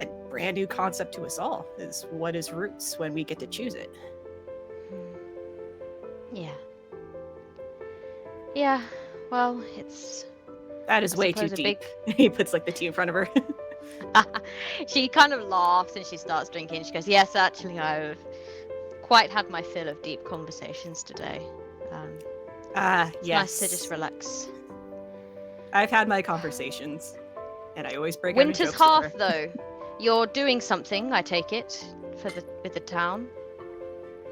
a brand new concept to us all, is what is roots when we get to choose it. Yeah. Yeah, well, it's... That is I way too suppose a deep. He puts like the tea in front of her. She kind of laughs and she starts drinking. She goes, yes, actually, I've quite had my fill of deep conversations today. It's yes. nice to just relax. I've had my conversations, and I always break Winter's out in jokes half, with her. though. You're doing something, I take it, with the town.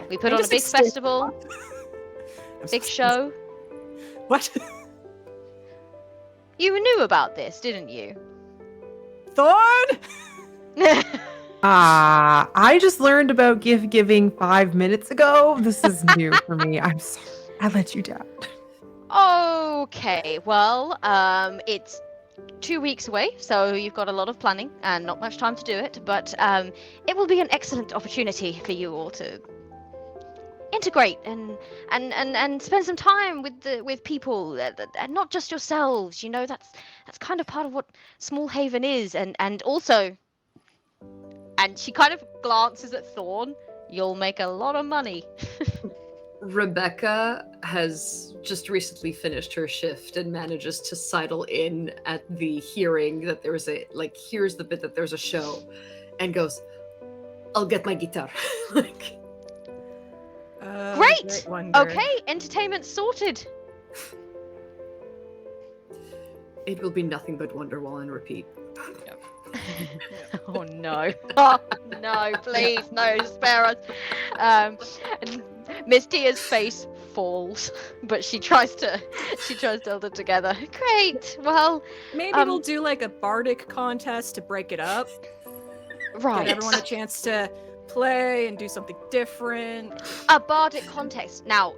We put I'm on a just big excited. festival, I'm big so- show. What? You knew about this, didn't you? Thorn? I just learned about gift giving 5 minutes ago. This is new for me. I'm sorry. I let you down. Okay, well, it's 2 weeks away, so you've got a lot of planning and not much time to do it, but it will be an excellent opportunity for you all to integrate and spend some time with people, and not just yourselves. You know, that's kind of part of what Small Haven is, and also, and she kind of glances at Thorn, you'll make a lot of money. Rebecca has just recently finished her shift and manages to sidle in at the hearing that there's here's the bit that there's a show, and goes, I'll get my guitar. Like, Great! Wonder. Okay, entertainment sorted. it will be nothing but Wonderwall and repeat. Oh no. Oh no, please, no, spare us. And Miss Tia's face falls, but she tries to hold it together. Great. Well, Maybe we'll do like a bardic contest to break it up. right. Give everyone a chance to play and do something different. A bardic context. Now,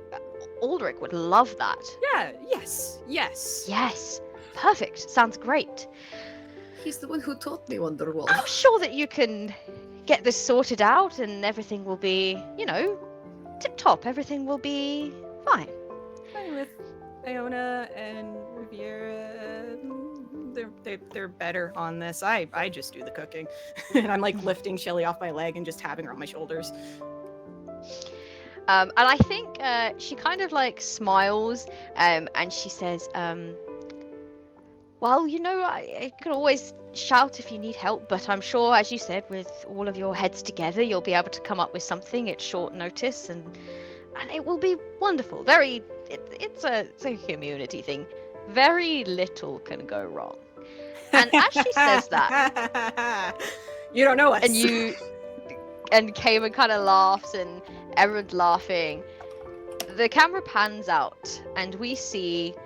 Aldrich would love that. Yeah, yes. Yes. Perfect. Sounds great. He's the one who taught me Wonderwall. I'm sure that you can get this sorted out and everything will be, tip top. Everything will be fine. Playing with Iona and Riviera, they're better on this. I just do the cooking. And I'm like lifting Shelly off my leg and just having her on my shoulders. And I think she kind of like smiles and she says, well, I can always shout if you need help, but I'm sure, as you said, with all of your heads together, you'll be able to come up with something at short notice, and it will be wonderful. It's a community thing. Very little can go wrong. And as she says that, you don't know us. and Kamen kind of laughs, and everyone's laughing. The camera pans out, and we see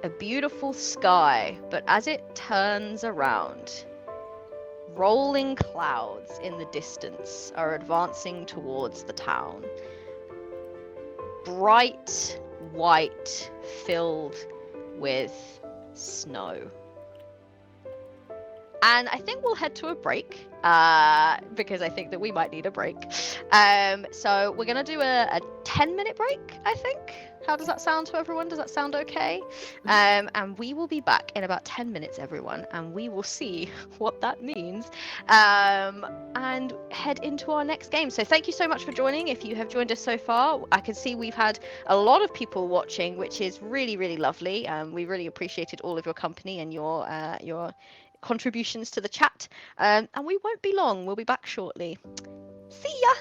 a beautiful sky, but as it turns around, rolling clouds in the distance are advancing towards the town. Bright white, filled with snow. And I think we'll head to a break, because I think that we might need a break. So we're going to do a 10-minute break, I think. How does that sound to everyone? Does that sound okay? And we will be back in about 10 minutes, everyone, and we will see what that means, and head into our next game. So thank you so much for joining. If you have joined us so far, I can see we've had a lot of people watching, which is really, really lovely. We really appreciated all of your company and your contributions to the chat. And we won't be long. We'll be back shortly. See ya!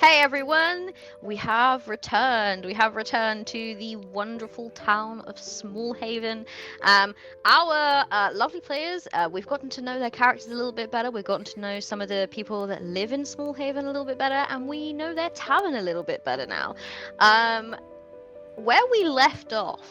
Hey everyone, we have returned. We have returned to the wonderful town of Smallhaven. Our lovely players, we've gotten to know their characters a little bit better. We've gotten to know some of the people that live in Smallhaven a little bit better, and we know their tavern a little bit better now. Where we left off,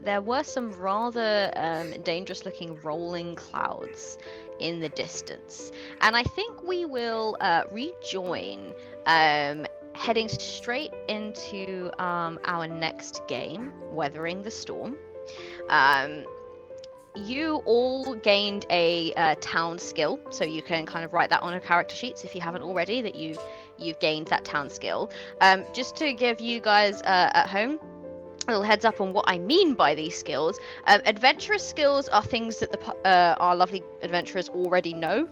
there were some rather dangerous-looking rolling clouds in the distance, and I think we will rejoin, heading straight into our next game, Weathering the Storm. You all gained a town skill, so you can kind of write that on your character sheets if you haven't already, that you've gained that town skill. Just to give you guys at home a little heads up on what I mean by these skills. Adventurous skills are things that our lovely adventurers already know.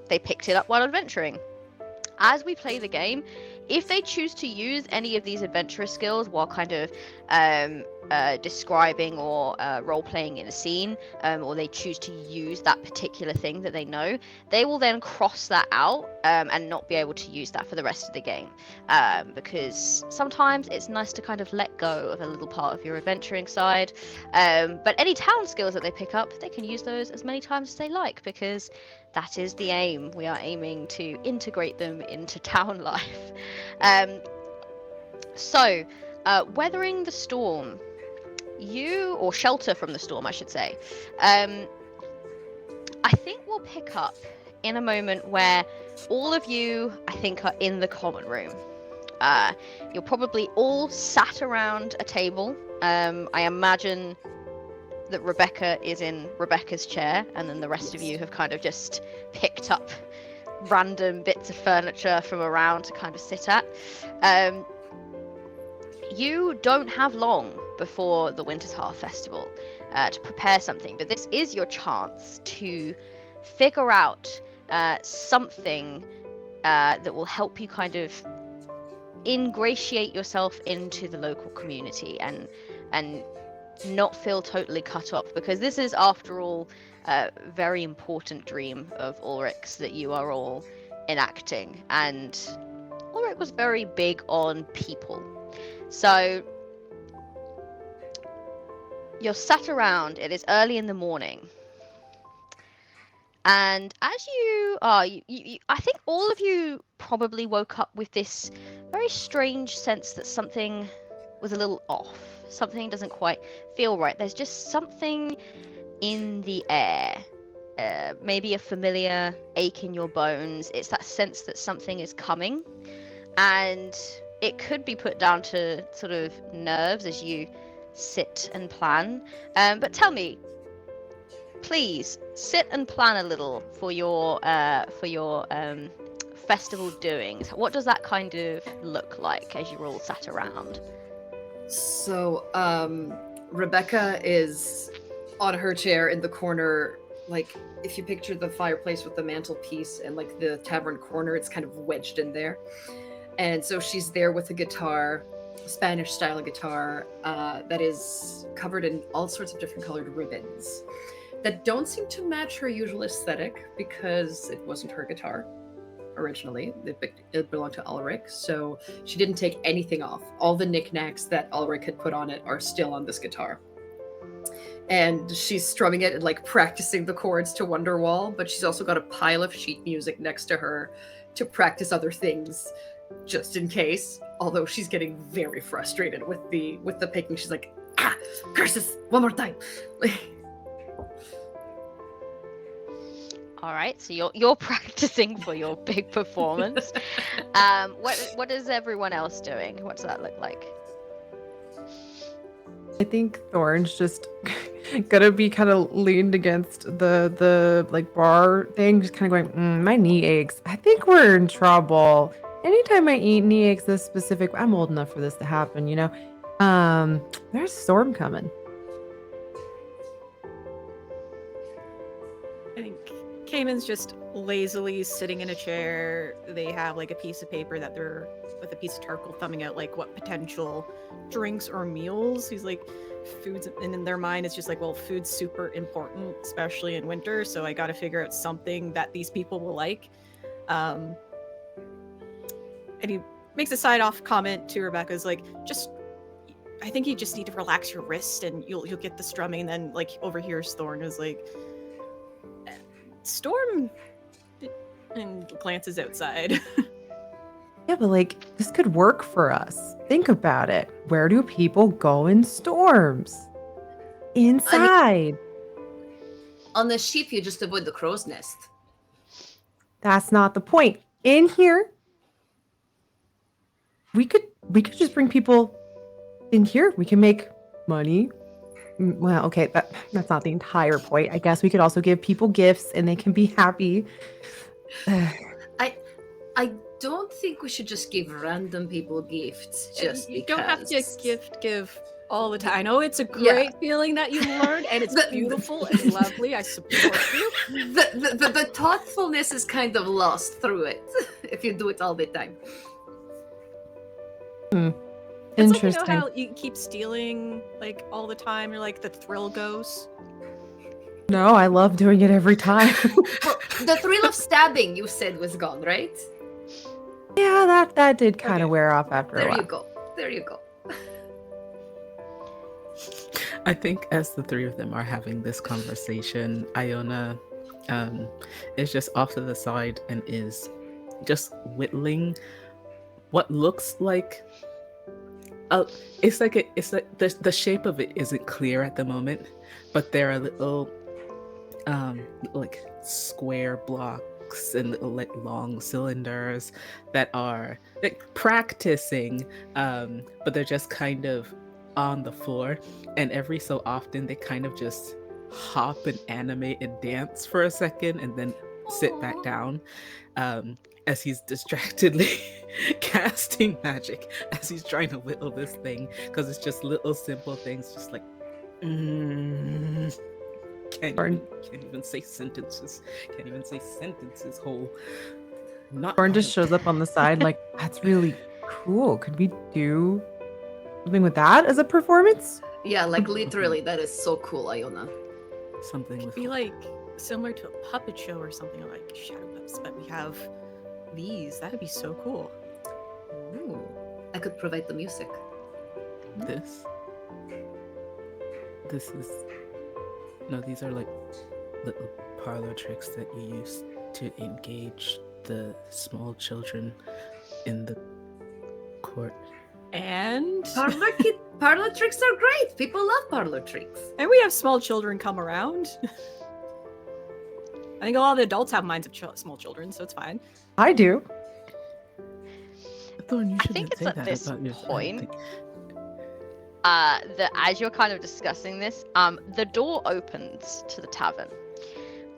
They picked it up while adventuring. As we play the game, if they choose to use any of these adventurous skills while kind of describing or role-playing in a scene, or they choose to use that particular thing that they know, they will then cross that out and not be able to use that for the rest of the game. Because sometimes it's nice to kind of let go of a little part of your adventuring side. But any town skills that they pick up, they can use those as many times as they like, because that is the aim. We are aiming to integrate them into town life. So, Weathering the Storm. Or Shelter from the Storm, I should say. I think we'll pick up in a moment where all of you, I think, are in the common room. You're probably all sat around a table. I imagine that Rebecca is in Rebecca's chair, and then the rest of you have kind of just picked up random bits of furniture from around to kind of sit at. You don't have long before the Winter's Hearth Festival to prepare something, but this is your chance to figure out something that will help you kind of ingratiate yourself into the local community and not feel totally cut off, because this is, after all, a very important dream of Ulrich's that you are all enacting, and Ulrich was very big on people. So you're sat around, it is early in the morning, and as you are, I think all of you probably woke up with this very strange sense that something was a little off. Something doesn't quite feel right. There's just something in the air. Maybe a familiar ache in your bones. It's that sense that something is coming, and it could be put down to sort of nerves as you sit and plan. But tell me, please sit and plan a little for your festival doings. What does that kind of look like as you're all sat around? So, Rebecca is on her chair in the corner. Like, if you picture the fireplace with the mantelpiece and like the tavern corner, it's kind of wedged in there. And so she's there with a guitar, Spanish style guitar, that is covered in all sorts of different colored ribbons that don't seem to match her usual aesthetic, because it wasn't her guitar originally. It belonged to Ulrich, so she didn't take anything off. All the knickknacks that Ulrich had put on it are still on this guitar. And she's strumming it and like practicing the chords to Wonderwall, but she's also got a pile of sheet music next to her to practice other things, just in case. Although she's getting very frustrated with the picking. She's like, curses, one more time. All right, so you're practicing for your big performance. What is everyone else doing? What does that look like? I think Thorn's just gonna be kind of leaned against the like bar thing, just kind of going, my knee aches. I think we're in trouble. Anytime I eat knee aches this specific, I'm old enough for this to happen, you know. There's a storm coming. I think Cayman's just lazily sitting in a chair. They have like a piece of paper that they're with a piece of charcoal thumbing out like what potential drinks or meals. He's like, foods, and in their mind it's just like, well, food's super important, especially in winter, so I gotta figure out something that these people will like. And he makes a side off comment to Rebecca's like, I think you just need to relax your wrist and you'll get the strumming. And then like overhears Thorn is like, Storm, and glances outside. Yeah, but like this could work for us. Think about it. Where do people go in storms? Inside. On the ship, you just avoid the crow's nest. That's not the point. In here, we could just bring people in here. We can make money. Well, okay, that's not the entire point. I guess we could also give people gifts and they can be happy. I don't think we should just give random people gifts just you because. don't have to give all the time. I know it's a great feeling that you learned, and it's beautiful, it's lovely. I support you. The thoughtfulness is kind of lost through it if you do it all the time. It's like, Interesting. how you keep stealing like all the time. You're like, the thrill goes. No, I love doing it every time. Well, the thrill of stabbing, you said, was gone, right? Yeah, that did kind of wear off after a There while. you go. There you go. I think as the three of them are having this conversation, Iona is just off to the side and is just whittling what looks like it's like the shape of it isn't clear at the moment, but there are little like square blocks and little like long cylinders that are like practicing, but they're just kind of on the floor, and every so often they kind of just hop and animate and dance for a second and then sit back down, as he's distractedly casting magic as he's trying to whittle this thing, because it's just little simple things, just like can't even say sentences whole. Thorn just shows up on the side like, that's really cool. Could we do something with that as a performance? Yeah, like literally, that is so cool, Iona. Something It'd with be like similar to a puppet show or something, like shadow puppets, but we have these. That'd be so cool. Ooh, I could provide the music. this is no, these are like little parlor tricks that you use to engage the small children in the court. And Parlor tricks are great. People love parlor tricks. we have small children come around. I think a lot of the adults have minds of small children, so it's fine. I do. Thorn, you I shouldn't think it's say at that this about your point think- that as you're kind of discussing this, the door opens to the tavern,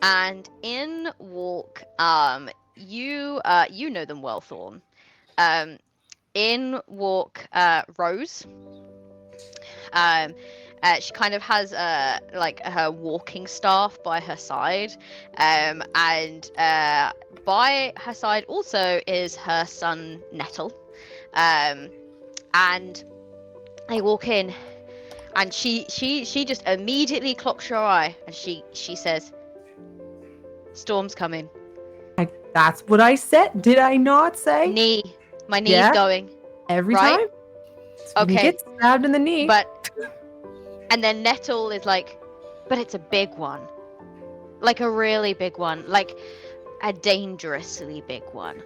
and in walk you know them well, Thorn. In walk Rose. She kind of has like her walking staff by her side, and by her side also is her son Nettle, and they walk in, and she just immediately clocks your eye, and she says, "Storm's coming." That's what I said. Did I not say? My knee's Yeah. going. Every Right? time? When you Okay. get stabbed in the knee. And then Nettle is like, but it's a big one. Like a really big one. Like a dangerously big one.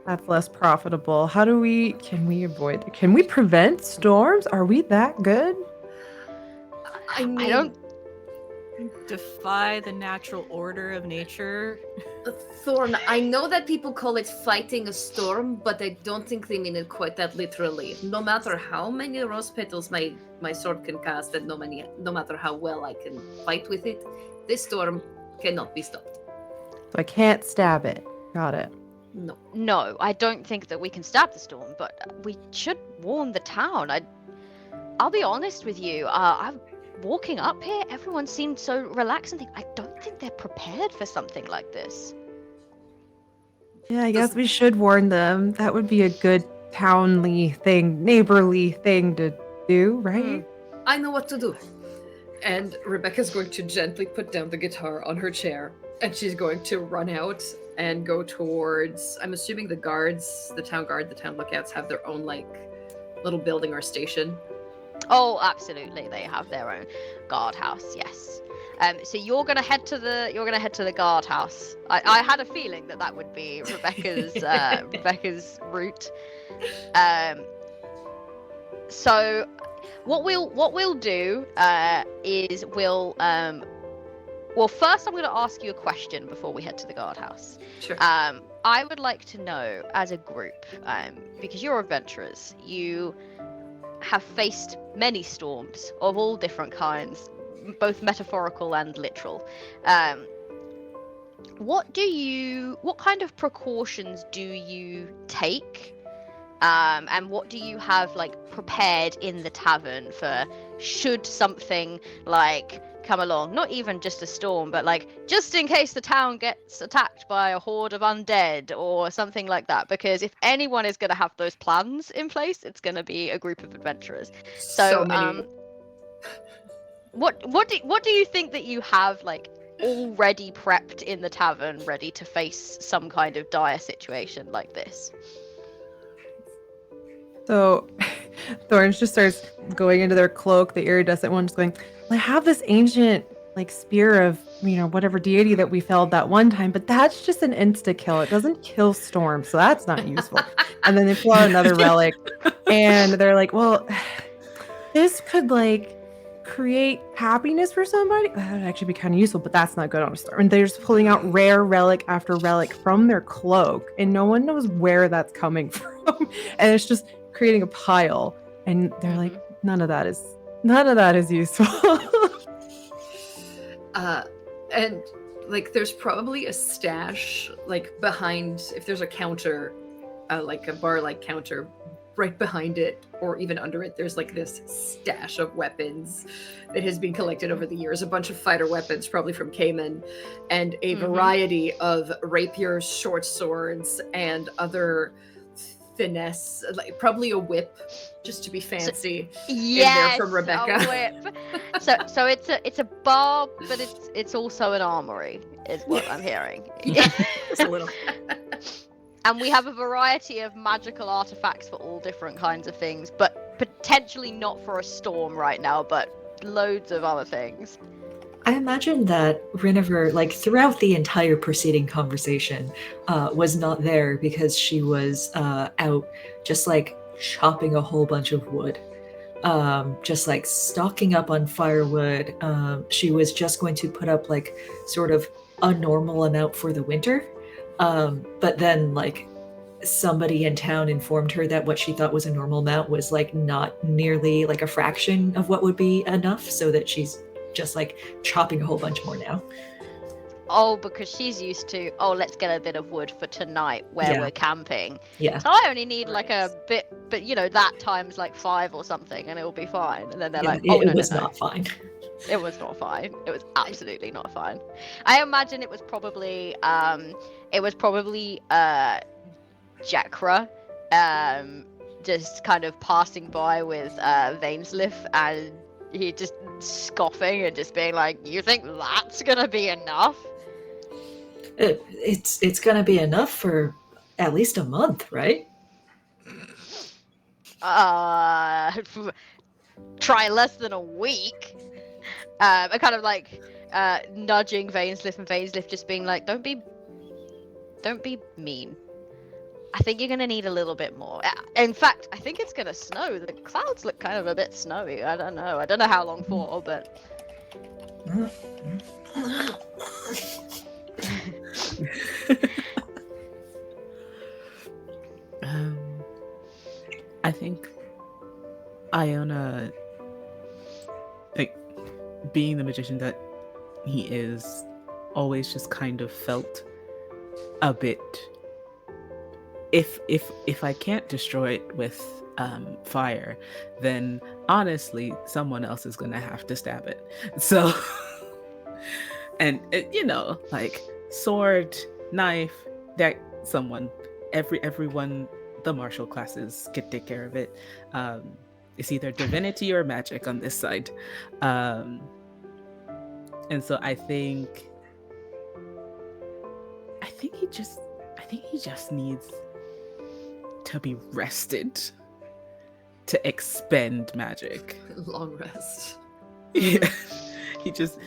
That's less profitable. Can we prevent storms? Are we that good? I mean, I don't. Defy the natural order of nature. Thorn, I know that people call it fighting a storm, but I don't think they mean it quite that literally. No matter how many rose petals my sword can cast, and no matter how well I can fight with it, this storm cannot be stopped. So I can't stab it. Got it. No, I don't think that we can stab the storm, but we should warn the town. I'll be honest with you. I'm walking up here. Everyone seemed so relaxed and I don't think they're prepared for something like this. Yeah, I guess we should warn them. That would be a good townly thing, neighborly thing to do, right? I know what to do. And Rebecca's going to gently put down the guitar on her chair, and she's going to run out and go towards. I'm assuming the guards, the town guard, the town lookouts have their own like little building or station. Oh, absolutely, they have their own guardhouse. Yes. So you're gonna head to the guardhouse. I had a feeling that would be Rebecca's route. So what we'll do is well, first I'm going to ask you a question before we head to the guardhouse. Sure. I would like to know, as a group, because you're adventurers, you have faced many storms of all different kinds, both metaphorical and literal. What kind of precautions do you take? And what do you have prepared in the tavern for should something come along? Not even just a storm, but just in case the town gets attacked by a horde of undead or something like that. Because if anyone is going to have those plans in place, it's going to be a group of adventurers. So many. What do you think that you have already prepped in the tavern, ready to face some kind of dire situation like this? So Thorns just starts going into their cloak, the iridescent one, just going, I have this ancient spear of, whatever deity that we felled that one time, but that's just an insta-kill. It doesn't kill storms, so that's not useful. And then they pull out another relic, and they're like, well, this could create happiness for somebody. That would actually be kind of useful, but that's not good on a storm. And they're just pulling out rare relic after relic from their cloak, and no one knows where that's coming from. And it's just creating a pile, and they're like, none of that is useful. And there's probably a stash behind, if there's a counter, a bar counter right behind it, or even under it, there's this stash of weapons that has been collected over the years, a bunch of fighter weapons, probably from Cayman, and a variety of rapiers, short swords, and other finesse, probably a whip, just to be fancy. Yes, in there from Rebecca. A whip. So it's a bar, but it's also an armory, is what I'm hearing. Just a little. And we have a variety of magical artifacts for all different kinds of things, but potentially not for a storm right now, but loads of other things. I imagine that Renifer, throughout the entire preceding conversation, was not there because she was out just chopping a whole bunch of wood, just stocking up on firewood. She was just going to put up sort of a normal amount for the winter, but then somebody in town informed her that what she thought was a normal amount was not nearly a fraction of what would be enough, so that she's just chopping a whole bunch more now. Oh, because she's used to, let's get a bit of wood for tonight where we're camping. Yeah. So I only need a bit, but that times 5 or something and it'll be fine. And then they're it was not fine. It was not fine. It was absolutely not fine. I imagine it was probably Jakra, just kind of passing by with Vainsliff, and he just scoffing and just being like, you think that's gonna be enough? It's gonna be enough for at least a month, right? Try less than a week. I kind of nudging Vainsliff, and Vainsliff just being like, don't be mean. I think you're gonna need a little bit more. In fact, I think it's gonna snow. The clouds look kind of a bit snowy. I don't know how long for, but I think Iona, being the magician that he is, always just kind of felt a bit, if I can't destroy it with fire, then honestly someone else is gonna have to stab it. So and sword, knife, that someone, everyone, the martial classes can take care of it. It's either divinity or magic on this side, and so I think think he just needs to be rested to expend magic. Long rest. Yeah. He just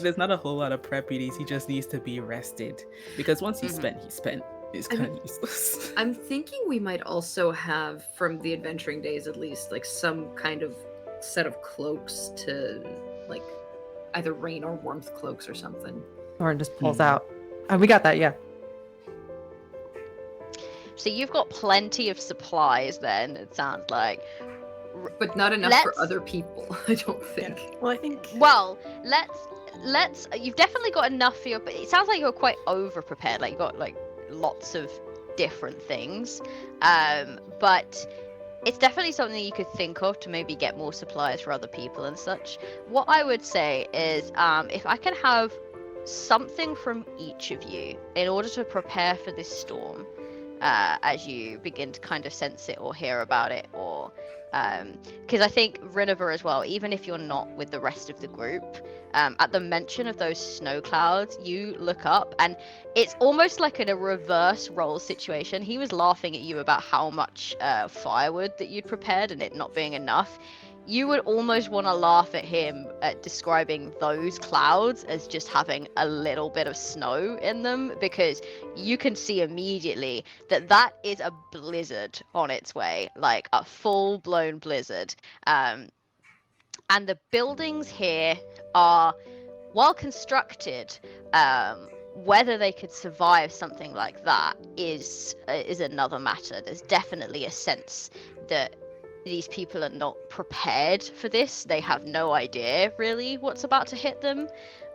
there's not a whole lot of prep he needs. He just needs to be rested because once he's spent, he's spent. It's kind of useless. I'm thinking we might also have, from the adventuring days at least, like some kind of set of cloaks to, like, either rain or warmth cloaks or something. Thorn just pulls out. We got that, yeah. So you've got plenty of supplies then, it sounds like. But not enough Let's- for other people, I don't think. Well, I think Well, let's you've definitely got enough for your, but it sounds like you're quite over prepared, like you got like lots of different things. But it's definitely something you could think of to maybe get more supplies for other people and such. What I would say is if I can have something from each of you in order to prepare for this storm, as you begin to kind of sense it or hear about it, or because I think Rinover as well, even if you're not with the rest of the group, at the mention of those snow clouds, you look up and it's almost like in a reverse role situation. He was laughing at you about how much firewood that you'd prepared and it not being enough. You would almost want to laugh at him at describing those clouds as just having a little bit of snow in them, because you can see immediately that that is a blizzard on its way, like a full-blown blizzard. And the buildings here are well constructed. Whether they could survive something like that is another matter. There's definitely a sense that these people are not prepared for this. They have no idea really what's about to hit them.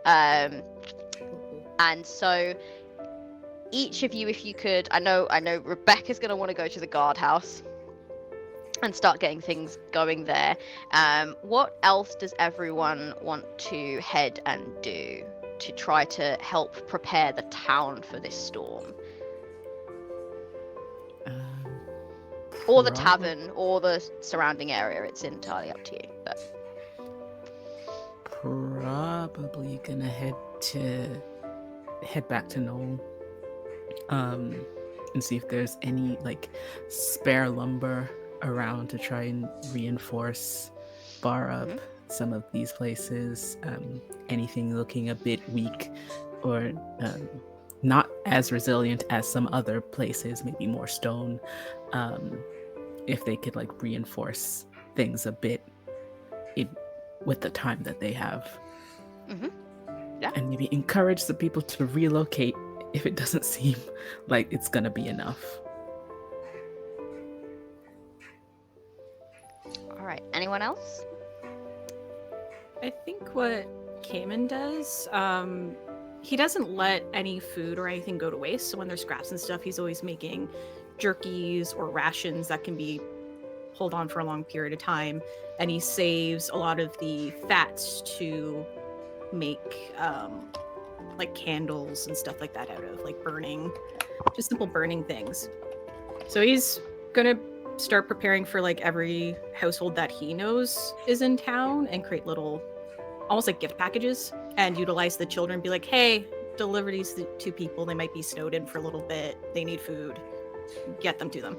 And so each of you, if you could, I know Rebecca's going to want to go to the guardhouse and start getting things going there. What else does everyone want to head and do to try to help prepare the town for this storm? Or the tavern, or the surrounding area. It's entirely up to you. But Probably gonna head back to Knoll, and see if there's any like spare lumber around to try and reinforce, bar up some of these places. Anything looking a bit weak or not as resilient as some other places, maybe more stone. If they could like reinforce things a bit with the time that they have. Yeah. And maybe encourage the people to relocate if it doesn't seem like it's gonna be enough. all right, anyone else? I think what Cayman does, he doesn't let any food or anything go to waste. So when there's scraps and stuff, he's always making jerkies or rations that can be hold on for a long period of time. And he saves a lot of the fats to make like candles and stuff like that out of, like burning, just simple burning things. So he's gonna start preparing for like every household that he knows is in town and create little almost like gift packages and utilize the children, be like, hey, deliver these to people. They might be snowed in for a little bit. They need food. Get them to them.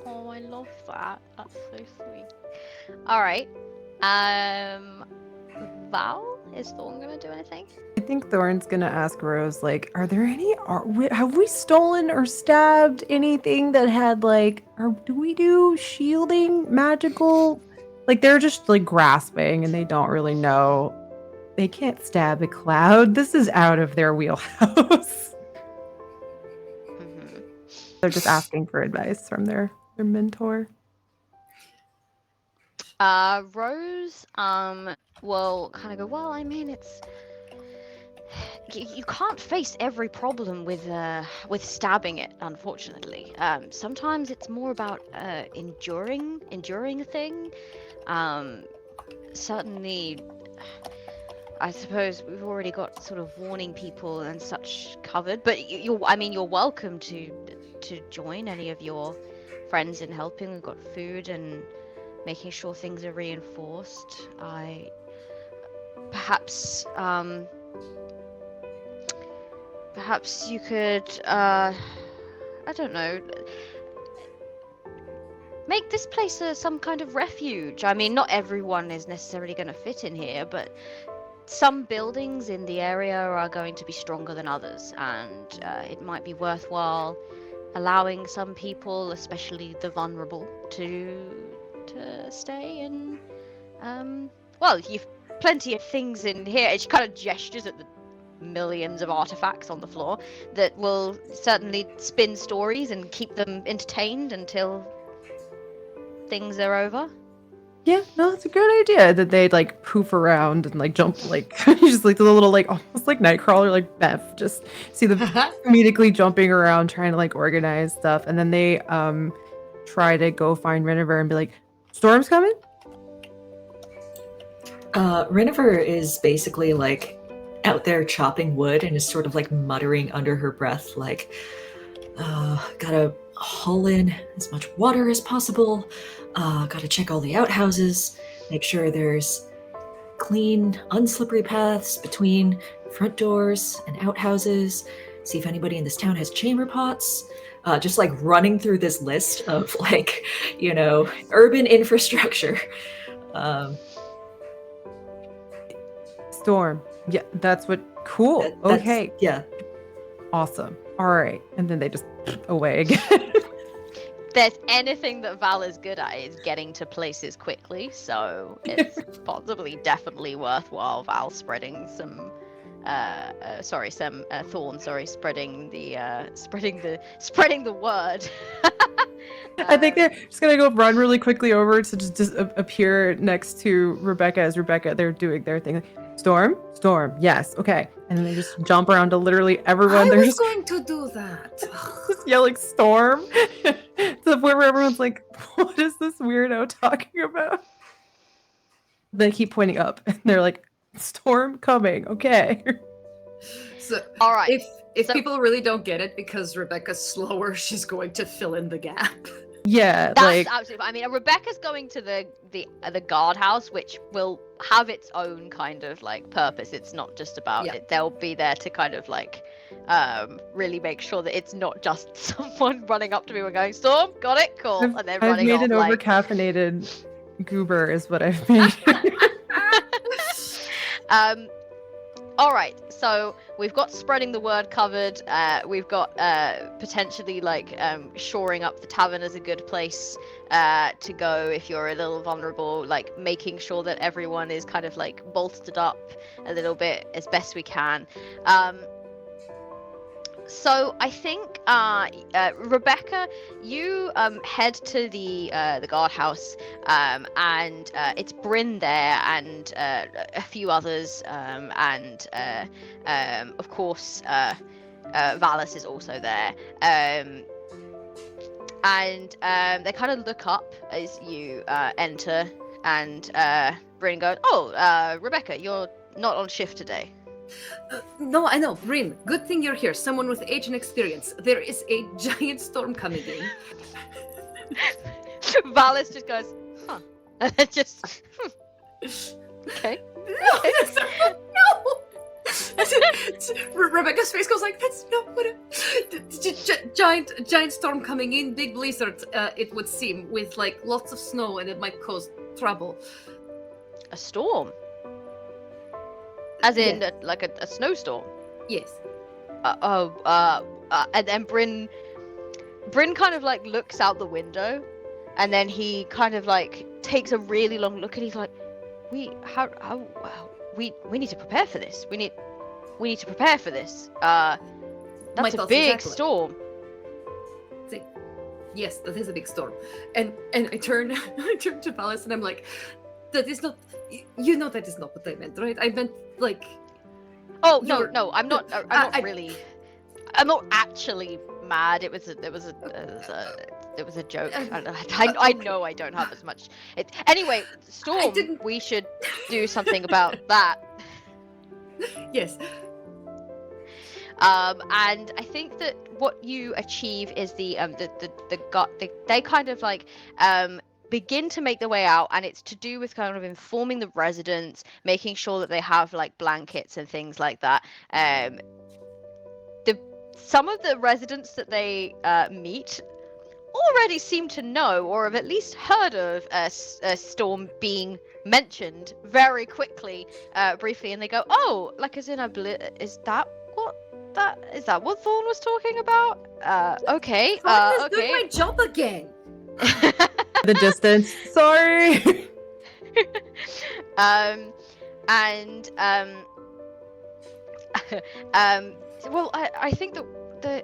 Oh, I love that. That's so sweet. All right. Val, is Thorn gonna do anything? I think Thorn's gonna ask Rose, like, are there any, have we stolen or stabbed anything that had like, or do we do shielding magical? Like they're just like grasping and they don't really know. They can't stab a cloud. This is out of their wheelhouse. They're just asking for advice from their mentor. Rose, will kind of go, well, I mean, it's... You can't face every problem with stabbing it, unfortunately. Sometimes it's more about enduring a thing. Certainly, I suppose we've already got sort of warning people and such covered, but you're welcome to join any of your friends in helping. We've got food and making sure things are reinforced. perhaps you could, I don't know, make this place some kind of refuge. I mean, not everyone is necessarily going to fit in here, but some buildings in the area are going to be stronger than others, and it might be worthwhile allowing some people, especially the vulnerable, to stay. And well, you've plenty of things in here. It kind of gestures at the millions of artifacts on the floor that will certainly spin stories and keep them entertained until things are over. Yeah, no, it's a good idea that they'd like poof around and like jump like just like the little like almost like Nightcrawler, like Beth, just see the comedically jumping around trying to like organize stuff, and then they try to go find Renifer and be like, "Storm's coming." Renifer is basically like out there chopping wood and is sort of like muttering under her breath, like, gotta haul in as much water as possible. Gotta check all the outhouses, make sure there's clean, unslippery paths between front doors and outhouses, see if anybody in this town has chamber pots. Just like running through this list of like, urban infrastructure. Storm. Yeah, that's what. Cool. That's- Okay. Yeah. Awesome. All right. And then they just away again. If there's anything that Val is good at, is getting to places quickly, so it's possibly definitely worthwhile Val spreading some thorn, spreading the word. I think they're just gonna go run really quickly over to just appear next to Rebecca as they're doing their thing. Storm, yes, okay. And then they just jump around to literally everyone. They're just going to do that. just yelling Storm to the point where everyone's like, what is this weirdo talking about? They keep pointing up and they're like, Storm coming, okay. So All right. If people really don't get it because Rebecca's slower, she's going to fill in the gap. Yeah, That's like absolutely. I mean, Rebecca's going to the guardhouse, which will have its own kind of like purpose. It's not just about it. They'll be there to kind of like really make sure that it's not just someone running up to me and going, "Storm, got it, cool," and then I've running made off. an Like... overcaffeinated goober is what I've made. All right, so we've got spreading the word covered. We've got potentially like shoring up the tavern as a good place to go if you're a little vulnerable, like making sure that everyone is kind of like bolstered up a little bit as best we can. So I think Rebecca, you head to the guardhouse, and it's Bryn there and a few others, and of course Valis is also there. And they kind of look up as you enter, and Bryn goes, "Oh, Rebecca, you're not on shift today." No, I know, Bryn. Good thing you're here. Someone with age and experience. There is a giant storm coming in. Valis just goes, "Huh," and then just, okay. No. Rebecca's face goes like, "That's not what giant storm coming in, big blizzard. It would seem, with like lots of snow, and it might cause trouble." A storm? As in, like a snowstorm? Yes. And then Bryn kind of like looks out the window, and then he kind of like takes a really long look, and he's like, we need to prepare for this. We need to prepare for this. That's a big storm. See, yes, that is a big storm. And I turn to Valis, and I'm like, that is not. You know that is not what I meant, right? I meant like. Oh no! I'm not. I'm not really. I'm not actually mad. It was a joke. I know I don't have as much. Anyway, Storm. We should do something about that. Yes. And I think that what you achieve is they kind of like begin to make their way out, and it's to do with kind of informing the residents, making sure that they have like blankets and things like that. The some of the residents that they meet already seem to know or have at least heard of a storm being mentioned very quickly, briefly, and they go, "Oh, like as in is that what Thorn was talking about? Okay, Thorn is okay." doing my job again. The distance. Sorry. Well, I think that the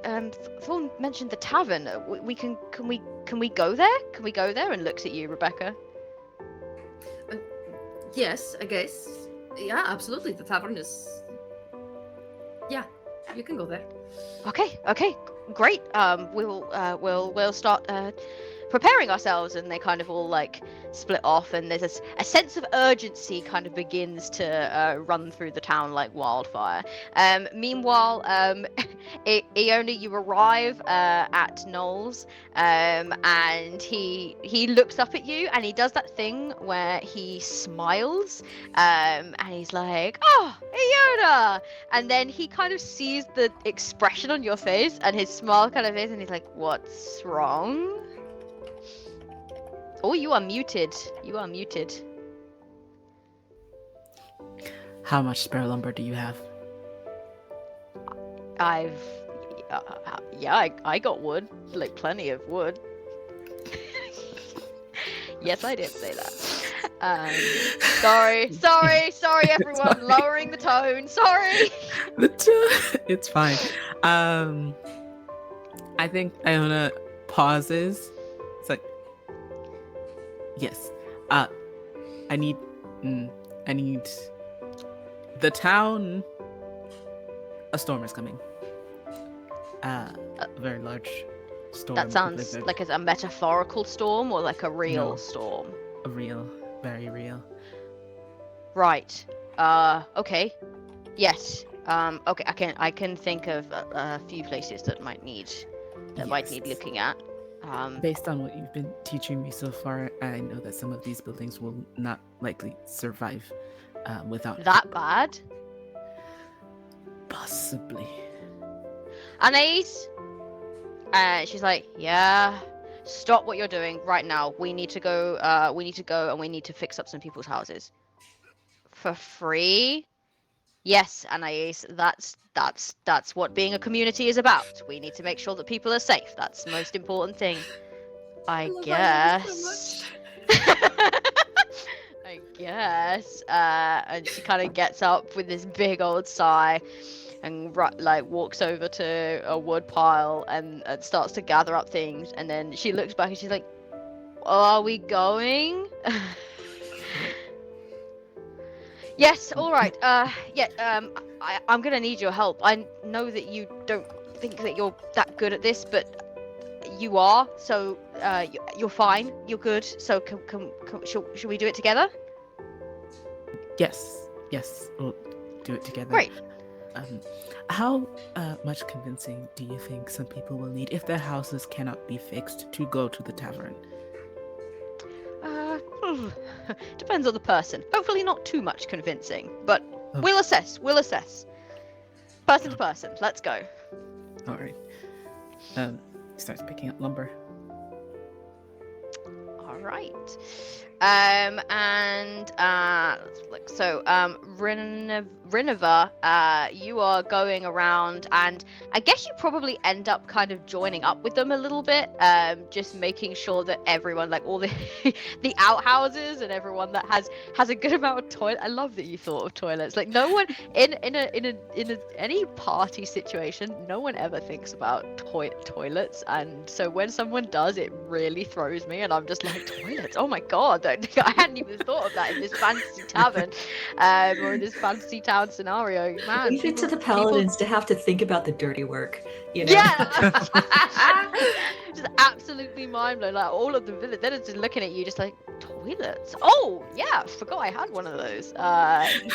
Thorn mentioned the tavern. Can we go there? Can we go there? And looks at you, Rebecca. Yes, I guess. Yeah, absolutely. The tavern is. Yeah, you can go there. Okay, great. We'll start preparing ourselves, and they kind of all like split off, and there's a sense of urgency kind of begins to run through the town like wildfire. Meanwhile, Iona, you arrive at Knowles, and he looks up at you, and he does that thing where he smiles, and he's like, "Oh, Iona!" And then he kind of sees the expression on your face, and his smile kind of is, and he's like, "What's wrong?" Oh, you are muted. You are muted. How much spare lumber do you have? I got wood, like plenty of wood. Yes, I did say that. Sorry, everyone. Sorry. Lowering the tone. Sorry. It's fine. I think Iona pauses. It's like, yes. I need the town. A storm is coming. A very large storm. That sounds blizzard. like a metaphorical storm or like a real No. storm. A real, very real. Right. Okay. Yes. Okay. I can think of a few places that might need Yes. looking at. Based on what you've been teaching me so far, I know that some of these buildings will not likely survive without That bad. possibly. Anais? She's like, yeah. Stop what you're doing right now. We need to go. And we need to fix up some people's houses. For free? Yes, Anais. That's what being a community is about. We need to make sure that people are safe. That's the most important thing. I love guess. I guess. And she kind of gets up with this big old sigh, and walks over to a wood pile and starts to gather up things. And then she looks back and she's like, "Are we going?" Yes. All right. I'm gonna need your help. I know that you don't think that you're that good at this, but you are. So you're fine. You're good. So should we do it together? Yes, we'll do it together. Great. How much convincing do you think some people will need if their houses cannot be fixed to go to the tavern? Depends on the person. Hopefully not too much convincing, but Okay. we'll assess. Person to person. Let's go. All right. Starts picking up lumber. All right. Let's look. So, Rinova, you are going around, and I guess you probably end up kind of joining up with them a little bit, just making sure that everyone, like all the the outhouses and everyone that has a good amount of toilet. I love that you thought of toilets. Like no one in any party situation, no one ever thinks about toilets, and so when someone does, it really throws me, and I'm just like, toilets. Oh my god, I hadn't even thought of that in this fantasy tavern, or in this fantasy town scenario. Man, Leave it to the paladins to have to think about the dirty work, you know? Yeah, just absolutely mind blown. Like all of the villagers looking at you, just like toilets. Oh yeah, forgot I had one of those. And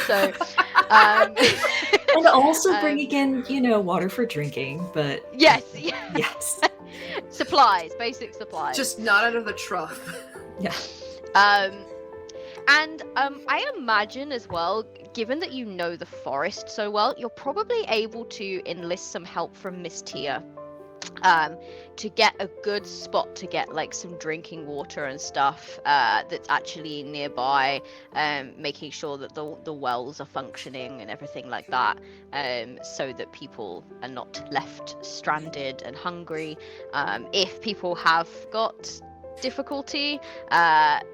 also bringing in, water for drinking, but yes, yes. supplies, basic supplies. Just not out of the trough. Yeah. And I imagine as well, given that you know the forest so well, you're probably able to enlist some help from Miss Tia. To get a good spot to get like some drinking water and stuff that's actually nearby, making sure that the wells are functioning and everything like that, so that people are not left stranded and hungry. If people have got difficulty,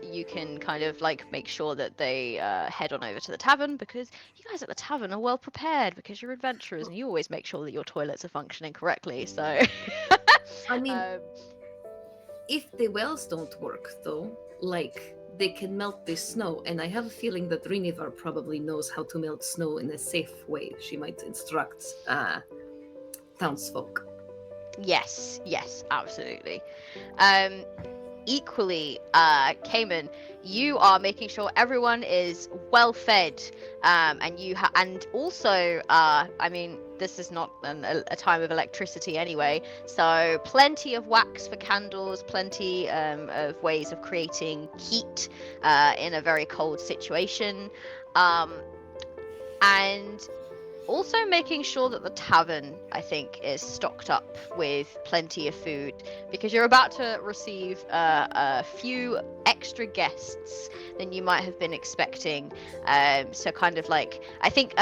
you can kind of like make sure that they head on over to the tavern, because you guys at the tavern are well prepared because you're adventurers and you always make sure that your toilets are functioning correctly, so I mean, if the wells don't work, though, like, they can melt this snow, and I have a feeling that Rinivar probably knows how to melt snow in a safe way. She might instruct townsfolk. yes, absolutely. Equally, Cayman, you are making sure everyone is well fed, and and also, I mean, this is not a time of electricity anyway, so plenty of wax for candles, plenty of ways of creating heat in a very cold situation, and also making sure that the tavern, I think, is stocked up with plenty of food, because you're about to receive a few extra guests than you might have been expecting. So kind of like, I think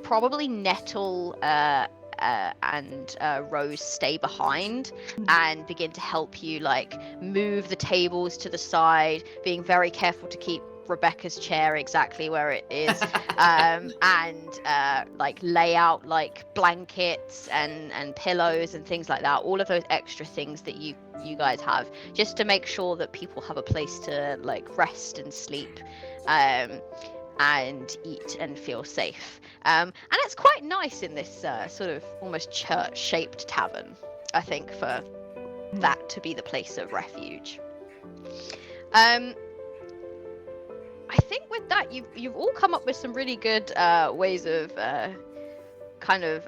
probably Nettle and Rose stay behind and begin to help you like move the tables to the side, being very careful to keep Rebecca's chair exactly where it is, and like lay out like blankets and pillows and things like that, all of those extra things that you guys have, just to make sure that people have a place to like rest and sleep, and eat and feel safe. And it's quite nice in this sort of almost church-shaped tavern, I think, for that to be the place of refuge. I think with that, you've all come up with some really good ways of kind of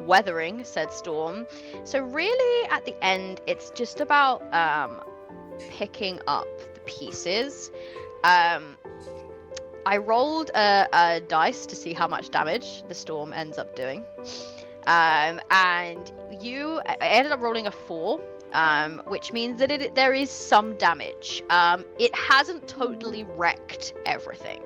weathering said storm. So really, at the end, it's just about picking up the pieces. I rolled a dice to see how much damage the storm ends up doing, and I ended up rolling a 4. Which means that there is some damage. It hasn't totally wrecked everything,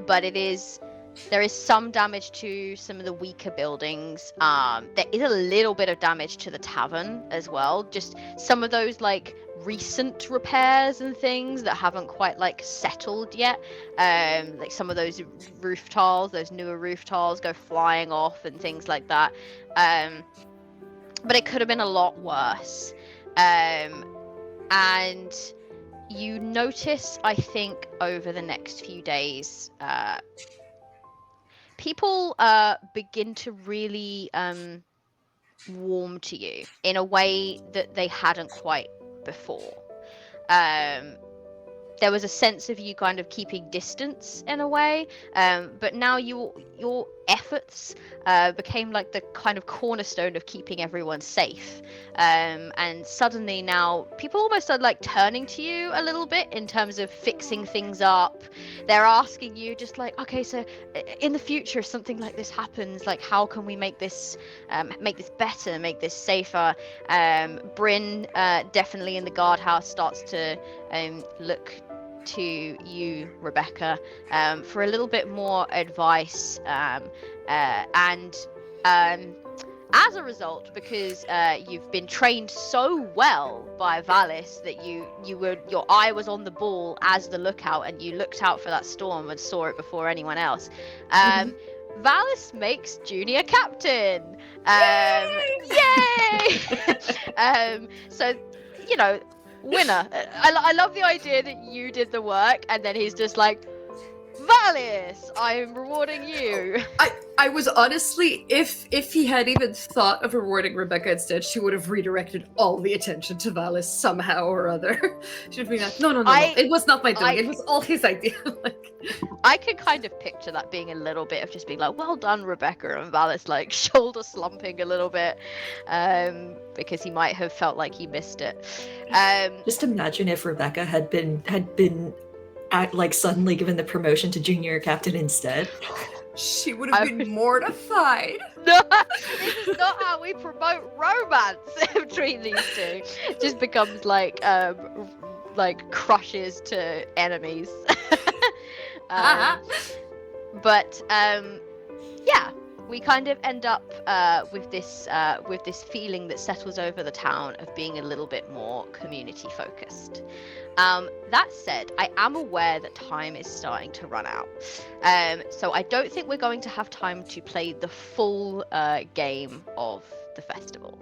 but there is some damage to some of the weaker buildings. There is a little bit of damage to the tavern as well. Just some of those like recent repairs and things that haven't quite like settled yet. Like some of those roof tiles, those newer roof tiles go flying off and things like that. But it could have been a lot worse. And you notice, I think, over the next few days, people begin to really warm to you in a way that they hadn't quite before. There was a sense of you kind of keeping distance in a way, but now your efforts became like the kind of cornerstone of keeping everyone safe. And suddenly now people almost are like turning to you a little bit in terms of fixing things up. They're asking you just like, okay, so in the future if something like this happens, like how can we make this better, make this safer? Bryn definitely in the guardhouse starts to look to you, Rebecca, for a little bit more advice, and as a result, because you've been trained so well by Valis that your eye was on the ball as the lookout, and you looked out for that storm and saw it before anyone else. Valis makes junior captain. Yay! So, you know, winner. I love the idea that you did the work, and then he's just like, Valis, I'm rewarding you. I was honestly, if he had even thought of rewarding Rebecca instead, she would have redirected all the attention to Valis somehow or other. She'd be like, no, it was not my doing. It was all his idea. Like, I could kind of picture that being a little bit of just being like, well done, Rebecca, and Valis like shoulder slumping a little bit, because he might have felt like he missed it. Just imagine if Rebecca had been like suddenly given the promotion to junior captain instead? She would have been mortified. No, this is not how we promote romance between these two. It just becomes like crushes to enemies. But yeah, we kind of end up with this feeling that settles over the town of being a little bit more community focused. That said, I am aware that time is starting to run out. So I don't think we're going to have time to play the full game of the festival.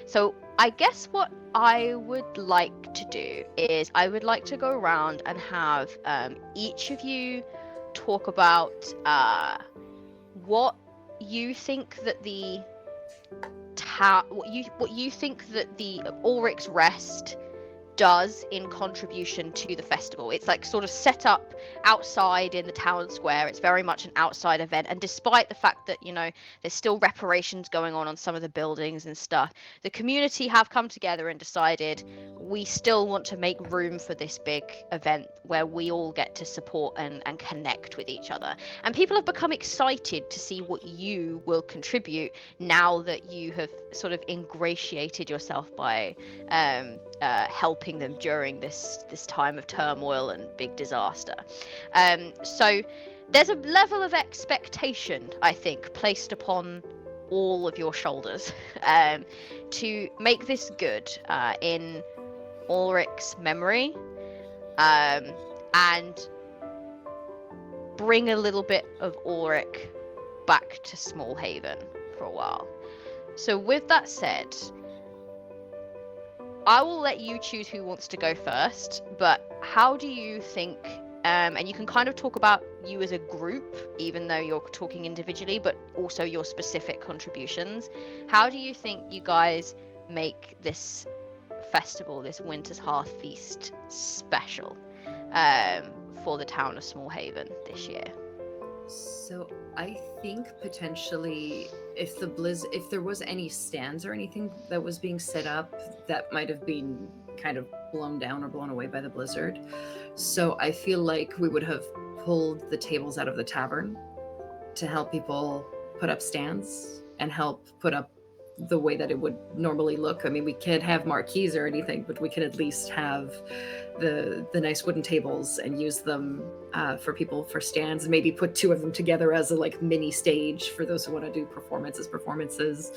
So I guess what I would like to do is I would like to go around and have each of you talk about what you think that the what you think that the Ulrich's Rest does in contribution to the festival. It's like sort of set up outside in the town square. It's very much an outside event, and despite the fact that, you know, there's still reparations going on some of the buildings and stuff, the community have come together and decided we still want to make room for this big event where we all get to support and connect with each other. And people have become excited to see what you will contribute now that you have sort of ingratiated yourself by helping them during this time of turmoil and big disaster. So there's a level of expectation, I think, placed upon all of your shoulders to make this good in Ulrich's memory, and bring a little bit of Ulrich back to Smallhaven for a while. So with that said, I will let you choose who wants to go first, but how do you think, and you can kind of talk about you as a group, even though you're talking individually, but also your specific contributions. How do you think you guys make this festival, this Winter's Hearth Feast, special for the town of Smallhaven this year? So I think potentially if there was any stands or anything that was being set up, that might have been kind of blown down or blown away by the blizzard. So I feel like we would have pulled the tables out of the tavern to help people put up stands and help put up the way that it would normally look. I mean, we can't have marquees or anything, but we can at least have the nice wooden tables and use them for people for stands, and maybe put two of them together as a like mini stage for those who want to do performances.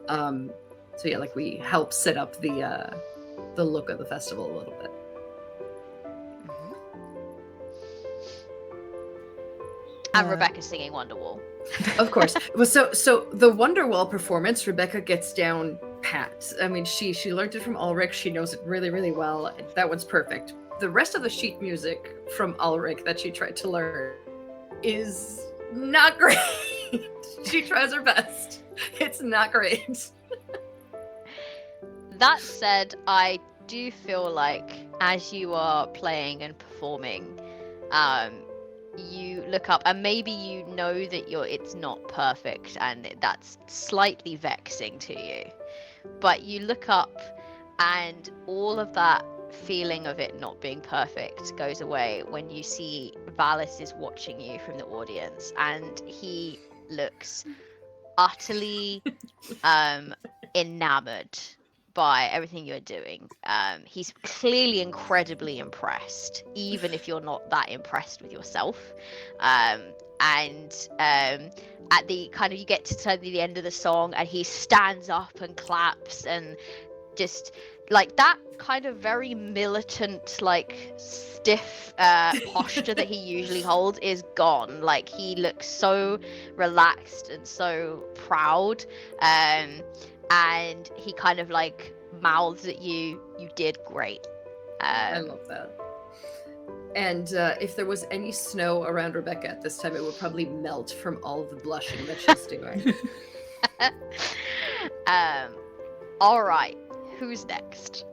So yeah, like we help set up the look of the festival a little bit. And Rebecca's singing Wonderwall. Of course. Well, so the Wonderwall performance, Rebecca gets down pat. I mean, she learned it from Ulrich. She knows it really, really well. That one's perfect. The rest of the sheet music from Ulrich that she tried to learn is not great. She tries her best. It's not great. That said, I do feel like as you are playing and performing, you look up and maybe you know that it's not perfect and that's slightly vexing to you, but you look up and all of that feeling of it not being perfect goes away when you see Valis is watching you from the audience, and he looks utterly enamored by everything you're doing. He's clearly incredibly impressed, even if you're not that impressed with yourself. And at the kind of, you get to the end of the song and he stands up and claps, and just like that kind of very militant, like stiff posture that he usually holds is gone. Like he looks so relaxed and so proud. And he kind of like mouths at you, you did great. I love that. And if there was any snow around Rebecca at this time, it would probably melt from all the blushing that she's doing. All right, who's next?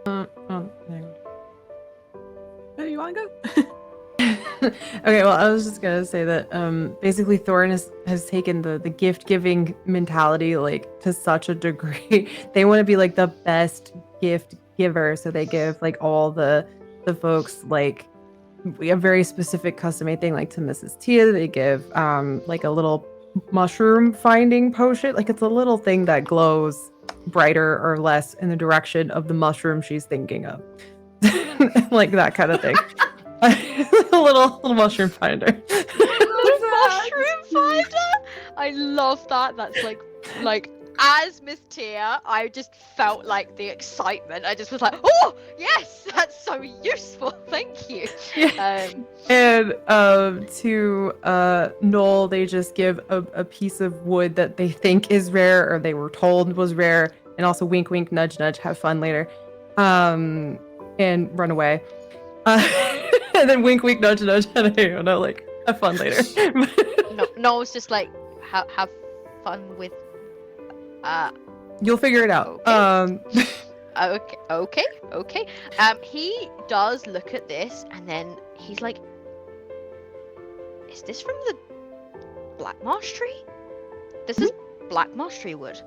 Oh, you want to go? Okay, well, I was just gonna say that basically Thorin has taken the gift giving mentality like to such a degree. They want to be like the best gift giver, so they give like all the folks like a very specific custom-made thing, like to Mrs. Tia. They give like a little mushroom finding potion. Like it's a little thing that glows brighter or less in the direction of the mushroom she's thinking of. Like that kind of thing. A little mushroom finder. Mushroom finder. I love that. That's like as Miss Tia, I just felt like the excitement. I just was like, oh yes, that's so useful. Thank you. And to Noel, they just give a piece of wood that they think is rare, or they were told was rare, and also wink, wink, nudge, nudge, have fun later, and run away. And then wink, wink, nudge, nudge, and I don't know, like have fun later. No, Noel's just like have fun with. You'll figure it out. Okay. Okay. He does look at this, and then he's like, "Is this from the black marsh tree? This is black marsh tree wood.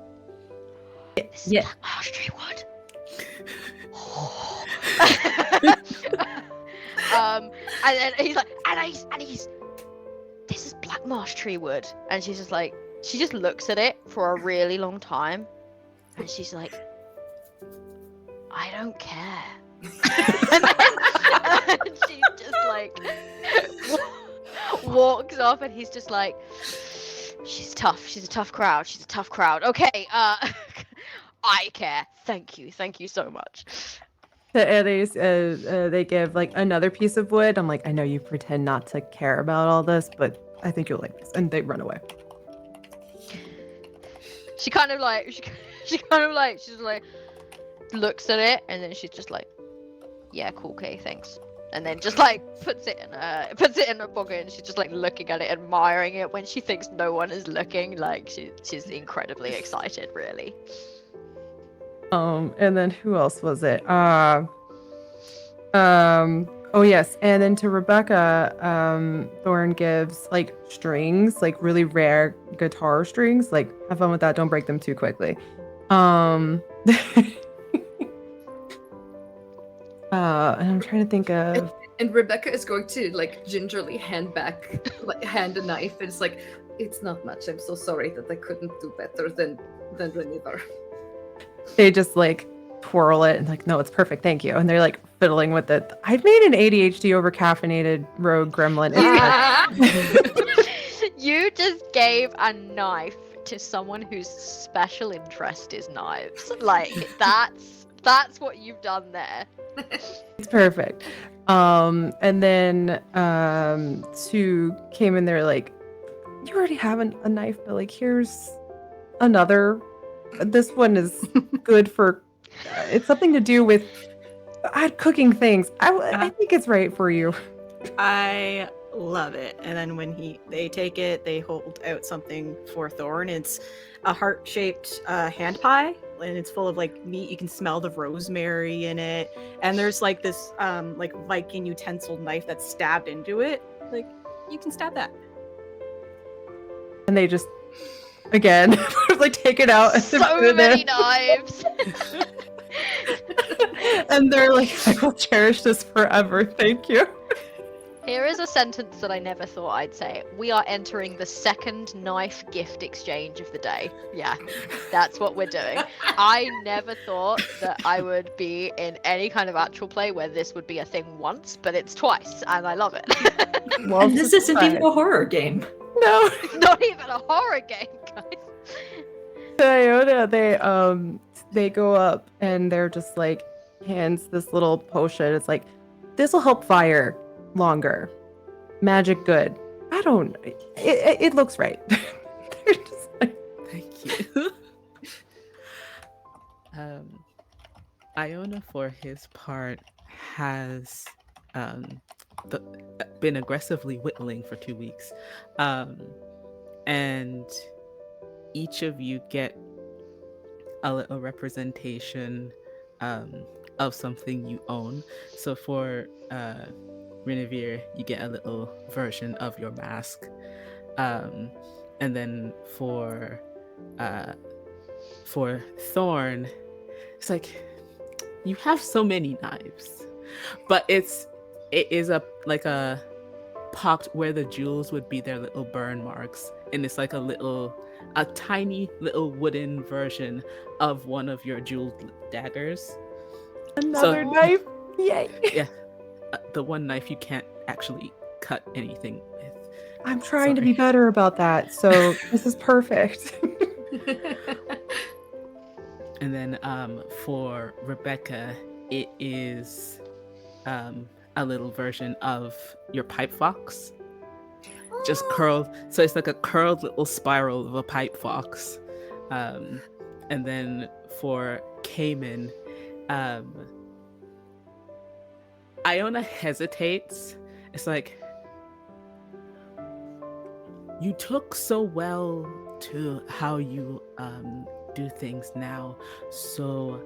This is black marsh tree wood." And then he's like, and he's, this is black marsh tree wood, and she's just like, she just looks at it for a really long time, and she's like, I don't care. and she just like walks off, and he's just like, she's tough. She's a tough crowd. She's a tough crowd. Okay, I care. Thank you so much. And they give like another piece of wood. I'm like, I know you pretend not to care about all this, but I think you'll like this. And they run away. She kind of like, she's like, looks at it, and then she's just like, yeah, cool, okay, thanks. And then just like puts it in her pocket, and she's just like looking at it, admiring it when she thinks no one is looking. Like she's incredibly excited, really. And then who else was it? Oh yes, and then to Rebecca, Thorn gives like strings, like really rare guitar strings. Like, have fun with that. Don't break them too quickly. And I'm trying to think of. And Rebecca is going to like gingerly hand a knife, and it's like, it's not much. I'm so sorry that I couldn't do better than Reniver. They just like twirl it and like, no, it's perfect, thank you. And they're like fiddling with it. I've made an ADHD over caffeinated rogue gremlin. You just gave a knife to someone whose special interest is knives. Like that's what you've done there. It's perfect. And then Sue came in there like, you already have a knife, but like here's another. This one is good for. It's something to do with cooking things. I think it's right for you. I love it. And then when they take it, they hold out something for Thorn. It's a heart-shaped hand pie, and it's full of like meat. You can smell the rosemary in it, and there's like this like Viking utensil knife that's stabbed into it. Like, you can stab that. And they just again like take it out and So put it many in. knives. And they're like, I will cherish this forever. Thank you. Here is a sentence that I never thought I'd say. We are entering the second knife gift exchange of the day. Yeah, that's what we're doing. I never thought that I would be in any kind of actual play where this would be a thing once, but it's twice, and I love it. Well, And this isn't even a horror game. No. It's not even a horror game, guys. Iona, they go up and they're just like, hands this little potion. It's like, this will help fire longer. Magic good. I don't. It looks right. They're just like, Thank you. Iona, for his part, has been aggressively whittling for 2 weeks, and each of you get a little representation of something you own. So for Renevere, you get a little version of your mask, and then for Thorn, it's like, you have so many knives, but it is a like a pocked where the jewels would be their little burn marks, and it's like a tiny little wooden version of one of your jeweled daggers. Another So- knife. Yay. Yeah, the one knife you can't actually cut anything with. I'm trying to Sorry. be better about that. So this is perfect. And then for Rebecca, it is a little version of your pipe fox. Just curled. So it's like a curled little spiral of a pipe fox. And then for Cayman, Iona hesitates. It's like, you took so well to how you do things now, so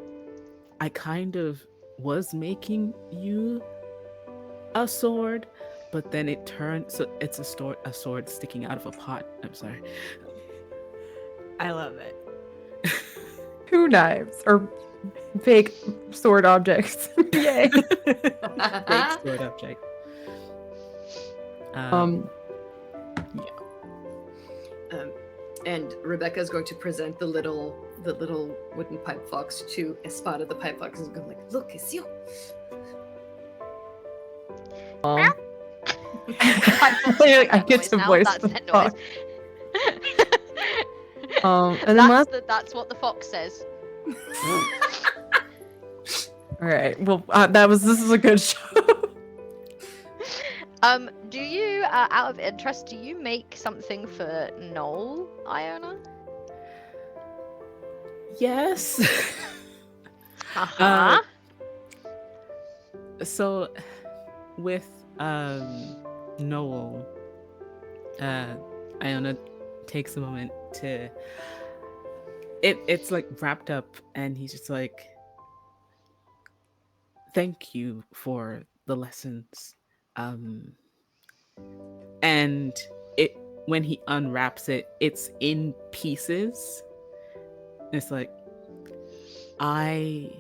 I kind of was making you a sword, but then it turned so it's a sword sticking out of a pot. I'm sorry. I love it. 2 knives or fake sword objects. Yay. Fake sword object. And Rebecca is going to present the little wooden pipe fox to Espada the pipe fox, and is going like, "Look, it's you." I get to voice That's the that fox. noise. And then last. That's what the fox says. All right. Well, this is a good show. Do you, out of interest, do you make something for Noel, Iona? Yes. Uh-huh. So with Noel, Iona takes a moment to it's like wrapped up, and he's just like, thank you for the lessons. And it when he unwraps it, it's in pieces. It's like, I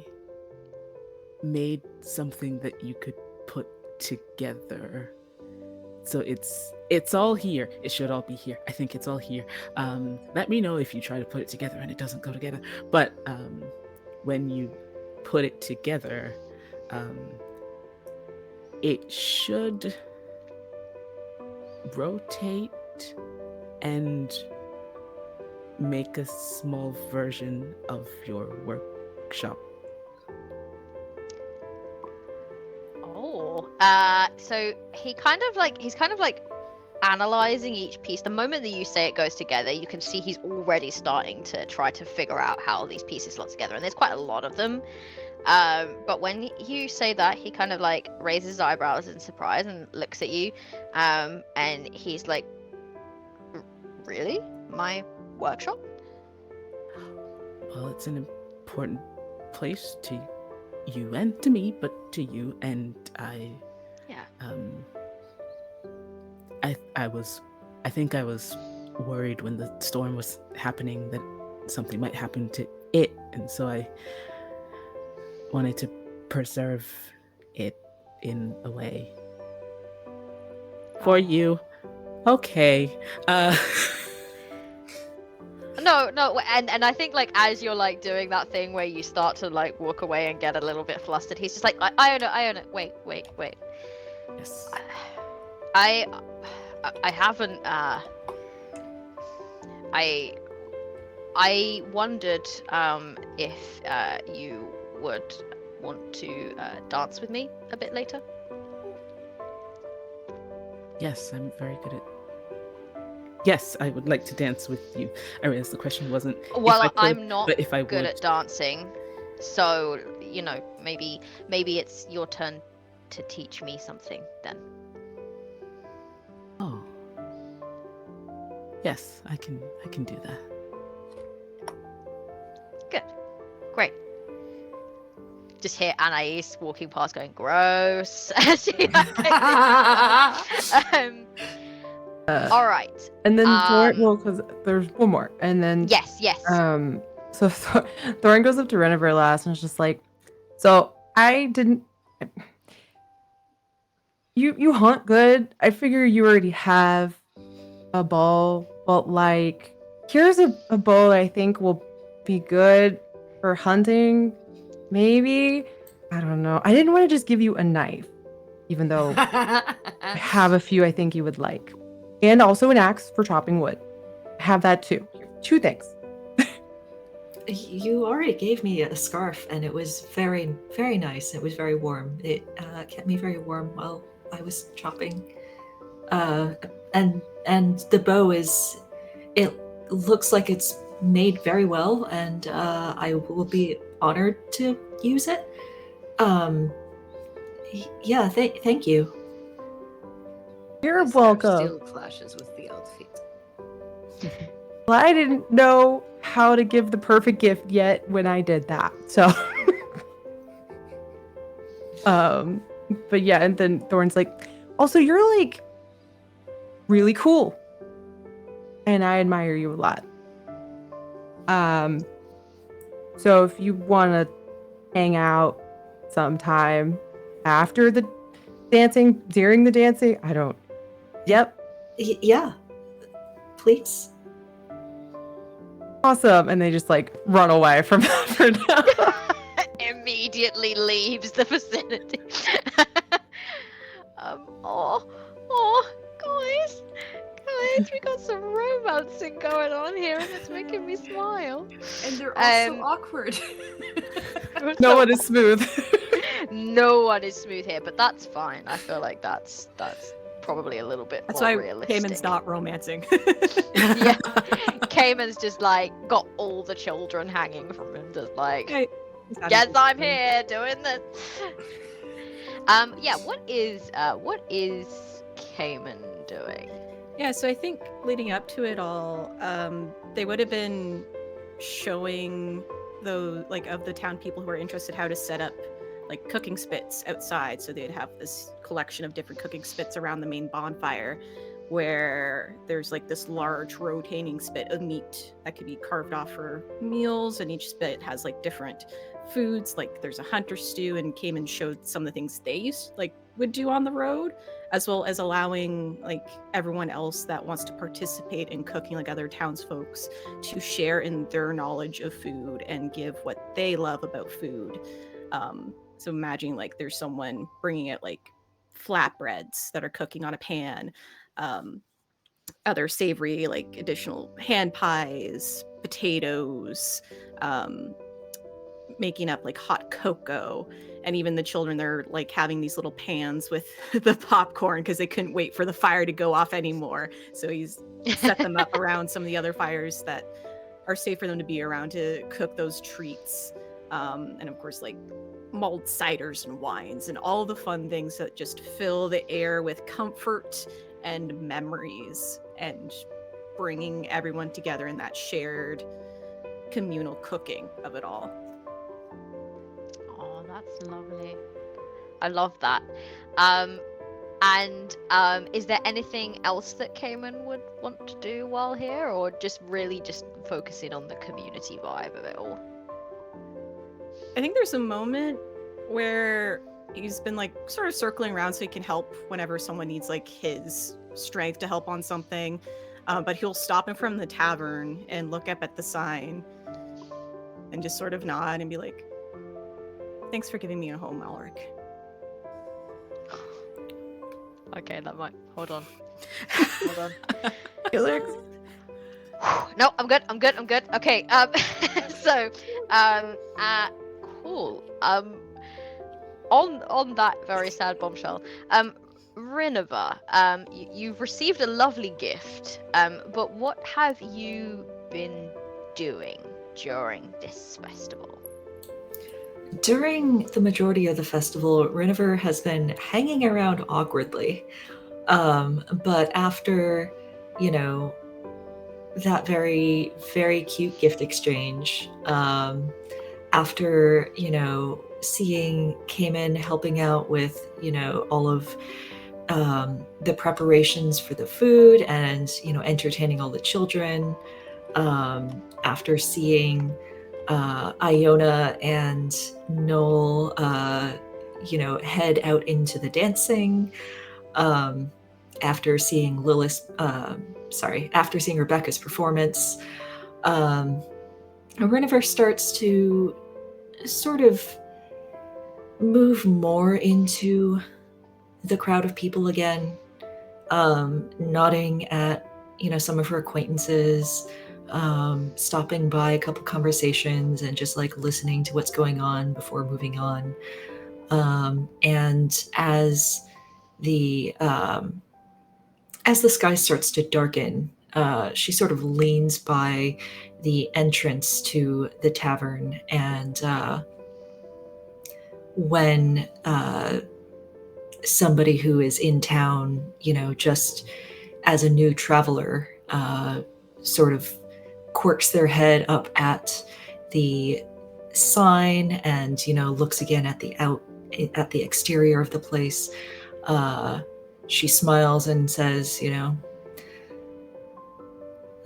made something that you could put together. So it's all here. It should all be here. I think it's all here. Let me know if you try to put it together and it doesn't go together. But when you put it together, it should rotate and make a small version of your workshop. Oh. So he's kind of like analyzing each piece. The moment that you say it goes together, you can see he's already starting to try to figure out how these pieces slot together, and there's quite a lot of them. But when you say that, he kind of like raises his eyebrows in surprise and looks at you, and he's like, really? My workshop? Well, it's an important place to you and to me, but to you, and I think I was worried when the storm was happening that something might happen to it, and so I wanted to preserve it in a way for you. Okay. No, and I think like as you're like doing that thing where you start to like walk away and get a little bit flustered, he's just like, Iona, wait. Yes. I haven't I wondered if you would want to dance with me a bit later. Yes, I'm very good at. Yes, I would like to dance with you. I realize the question wasn't. Well, if I could, I'm not but if I good would. at dancing, so you know, maybe it's your turn to teach me something then. Oh. Yes, I can do that. Good, great. Just hear Anais walking past, going gross. All right. And then Thorin, well, because there's one more, and then Yes. so Thorin goes up to Renover last and is just like, so I didn't. you hunt good. I figure you already have a bow, but like here's a bow that I think will be good for hunting. Maybe. I don't know. I didn't want to just give you a knife, even though I have a few I think you would like. And also an axe for chopping wood. I have that too. Two things. You already gave me a scarf, and it was very, very nice. It was very warm. It kept me very warm while I was chopping. And the bow it looks like it's made very well, and I will be honored to use it. Yeah, thank you. You're Yes, there welcome. Still clashes with the outfit. Well, I didn't know how to give the perfect gift yet when I did that. So but yeah, and then Thorn's like, also you're like really cool. And I admire you a lot. So if you wanna hang out sometime after the dancing, during the dancing, I don't. Yep. Yeah, please. Awesome. And they just like run away from for now. Immediately leaves the vicinity. Guys, we got some romancing going on here, and it's making me smile. And they're also awkward. No one is smooth. No one is smooth here, but that's fine. I feel like that's probably a little bit That's more why realistic. Cayman's not romancing. Yeah, Cayman's just like got all the children hanging from him, just like, Hey, yes, I'm here doing this. Yeah, what is Cayman doing? Yeah, so I think leading up to it all, they would have been showing those of the town people who are interested how to set up like cooking spits outside. So they'd have this collection of different cooking spits around the main bonfire, where there's like this large rotating spit of meat that could be carved off for meals, and each spit has like different foods. Like there's a hunter stew, and came and showed some of the things they would do on the road, as well as allowing like everyone else that wants to participate in cooking, like other townsfolks, to share in their knowledge of food and give what they love about food. So imagine like there's someone bringing it like flatbreads that are cooking on a pan, other savory like additional hand pies, potatoes, making up like hot cocoa. And even the children, they're like having these little pans with the popcorn because they couldn't wait for the fire to go off anymore. So he's set them up around some of the other fires that are safe for them to be around to cook those treats. And of course, like mulled ciders and wines and all the fun things that just fill the air with comfort and memories, and bringing everyone together in that shared communal cooking of it all. Oh, that's lovely. I love that. Is there anything else that Cayman would want to do while here, or just really just focusing on the community vibe of it all? I think there's a moment where he's been like sort of circling around so he can help whenever someone needs like his strength to help on something. But he'll stop in front of the tavern and look up at the sign and just sort of nod and be like, "Thanks for giving me a home, Alric." Okay, that might. Hold on. Hold on. Felix? No, I'm good. Okay. So, cool. On that very sad bombshell, Rinova, you've received a lovely gift. But what have you been doing during this festival? During the majority of the festival, Renover has been hanging around awkwardly. But after, that very, very cute gift exchange, after, seeing Cayman helping out with, all of the preparations for the food and, entertaining all the children, after seeing Iona and Noel, head out into the dancing, after seeing after seeing Rebecca's performance, Renifer starts to sort of move more into the crowd of people again, nodding at some of her acquaintances, stopping by a couple conversations and just like listening to what's going on before moving on. And as the sky starts to darken, she sort of leans by the entrance to the tavern, and when somebody who is in town, just as a new traveler, sort of quirks their head up at the sign and looks again at the exterior of the place, she smiles and says,